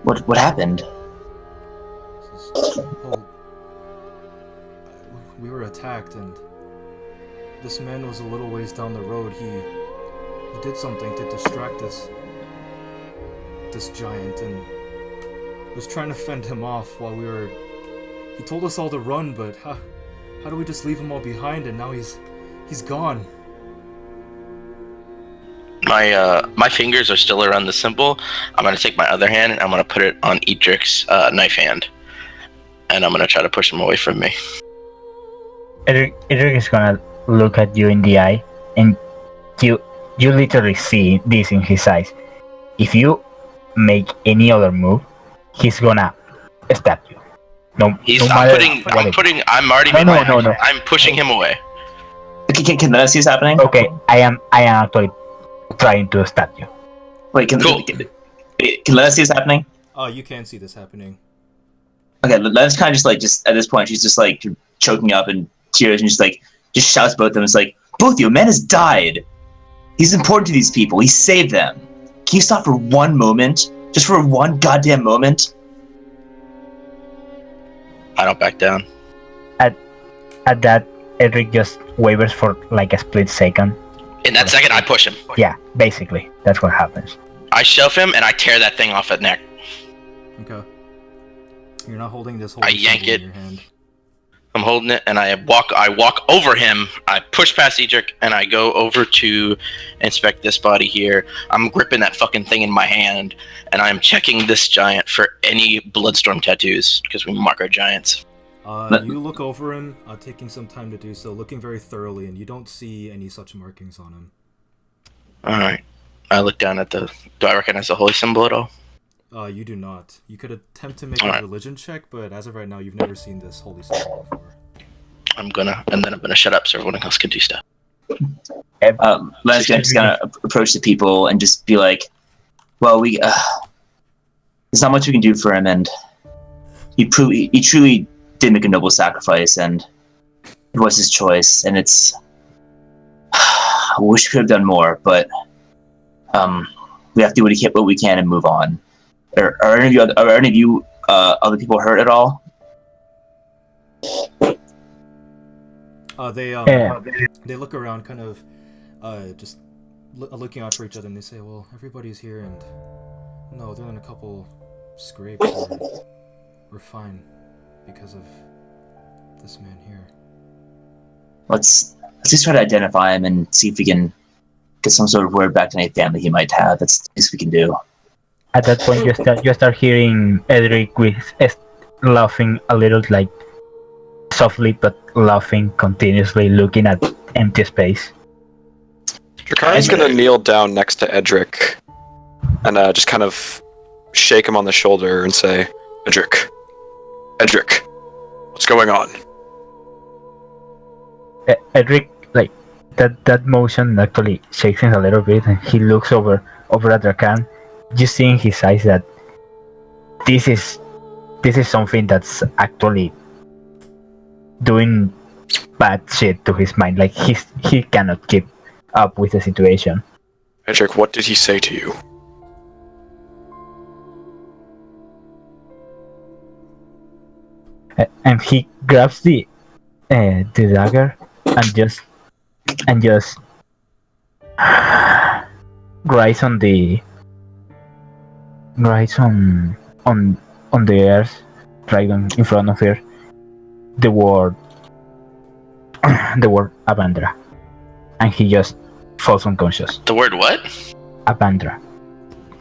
What happened? Well, we were attacked, and this man was a little ways down the road. He did something to distract this giant, and was trying to fend him off while we were... He told us all to run, but how do we just leave him all behind, and now he's gone? My fingers are still around the symbol. I'm gonna take my other hand and I'm gonna put it on Edric's knife hand, and I'm gonna try to push him away from me. Edric is gonna look at you in the eye, and you literally see this in his eyes. If you make any other move, he's gonna stab you. No, I'm pushing him away. Okay, can Lena see what's happening? Okay, I am actually trying to stab you. Wait, can Lena see what's happening? You can see this happening. Okay, Lena's kind of just at this point, she's just like choking up in tears and just shouts both of them. It's like, both of you, a man has died. He's important to these people. He saved them. Can you stop for one moment? Just for one goddamn moment? I don't back down. At that, Edric just wavers for like a split second. In that second, I push him. Yeah, basically, that's what happens. I shove him and I tear that thing off at neck. Okay. You're not holding this whole I yank it. in your hand. I'm holding it and I walk over him. I push past Edric and I go over to inspect this body here. I'm gripping that fucking thing in my hand and I'm checking this giant for any bloodstorm tattoos because we mark our giants. You look over him, taking some time to do so, looking very thoroughly, and you don't see any such markings on him. Alright. I look down at do I recognize the holy symbol at all? You do not. You could attempt to make a religion check, but as of right now, you've never seen this holy symbol before. I'm gonna shut up so everyone else can do stuff. Lena's just gonna approach the people and just be like, well, there's not much we can do for him, and he truly did make a noble sacrifice, and it was his choice, and it's... I wish we could have done more, but we have to do what we can and move on. Are any of you other people hurt at all? They look around, kind of just looking out for each other, and they say, "Well, everybody's here, and no, they're in a couple scrapes. We're fine because of this man here." Let's just try to identify him and see if we can get some sort of word back to any family he might have. That's the least we can do. At that point, you start hearing Edric laughing a little, like softly, but laughing continuously, looking at empty space. Drakari's gonna kneel down next to Edric and just kind of shake him on the shoulder and say, Edric, what's going on? Edric, like that motion actually shakes him a little bit, and he looks over at Drakan, just seeing his eyes that this is something that's actually doing bad shit to his mind. Like he cannot keep up with the situation. Edric, what did he say to you? And he grabs the dagger and just and just rise on the rise on the earth right in front of her the word the word Avandra, and he just falls unconscious. The word what? Avandra.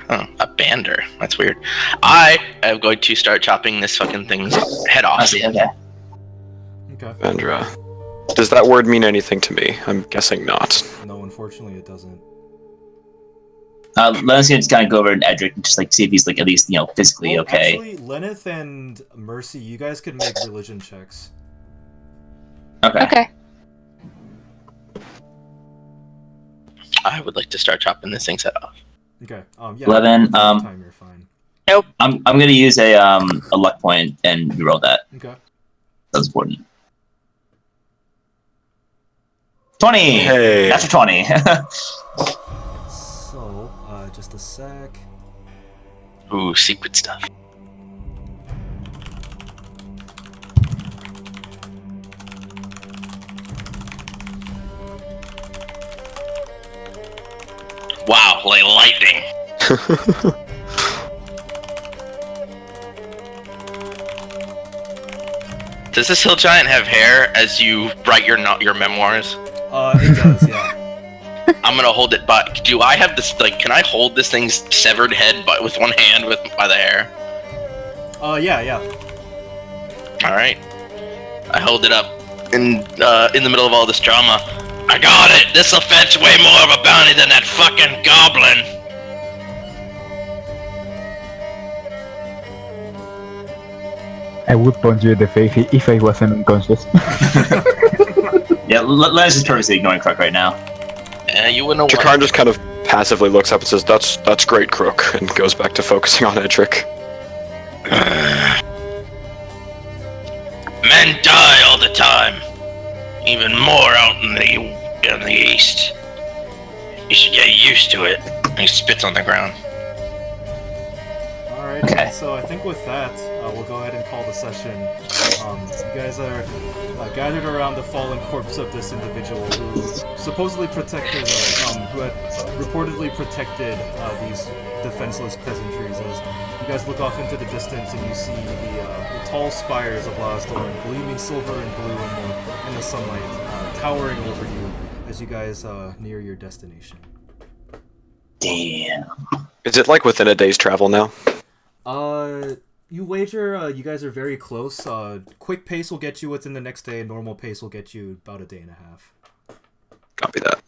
Oh, a bander. That's weird. I am going to start chopping this fucking thing's head I off. see. Okay. Okay. Avandra. Does that word mean anything to me? I'm guessing not. No, unfortunately, it doesn't. Lennox gonna just kind of go over and Edric and just like see if he's like at least physically Well, okay. actually, Lenneth and Mercy, you guys could make religion checks. Okay. Okay. I would like to start chopping this thing's head off. Okay. Yeah. 11, with enough time, you're fine. I'm gonna use a luck point and reroll that. Okay. That's important. 20. Hey. That's a 20. So, just a sec. Ooh, secret stuff. Wow, like lightning. Does this hill giant have hair as you write your memoirs? It does, yeah. I'm gonna hold it by. Do I have this? Like, can I hold this thing's severed head with one hand by the hair? Yeah. All right. I hold it up in the middle of all this drama. I got it. This'll fetch way more of a bounty than that fucking goblin. I would punch you in the face if I wasn't unconscious. Yeah, Lennox is purposely ignoring Crook right now. You wouldn't know what. Jakar just kind of passively looks up and says, "That's great, Crook," and goes back to focusing on Edric. Men die all the time. Even more out in the east. You should get used to it. And he spits on the ground. Alright, Okay. so I think with that, we'll go ahead and call the session. You guys are gathered around the fallen corpse of this individual who supposedly protected, who had reportedly protected these defenseless peasantries. As you guys look off into the distance and you see the tall spires of Lasdorn gleaming silver and blue in the sunlight, towering over you as you guys near your destination. Damn. Is it like within a day's travel now? You wager you guys are very close. Quick pace will get you within the next day, and normal pace will get you about a day and a half. Copy that.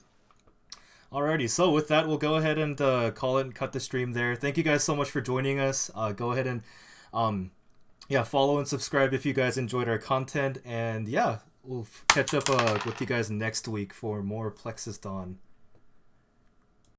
Alrighty, so with that, we'll go ahead and call it and cut the stream there. Thank you guys so much for joining us. Go ahead and follow and subscribe if you guys enjoyed our content, and yeah, we'll catch up with you guys next week for more Plexis Dawn.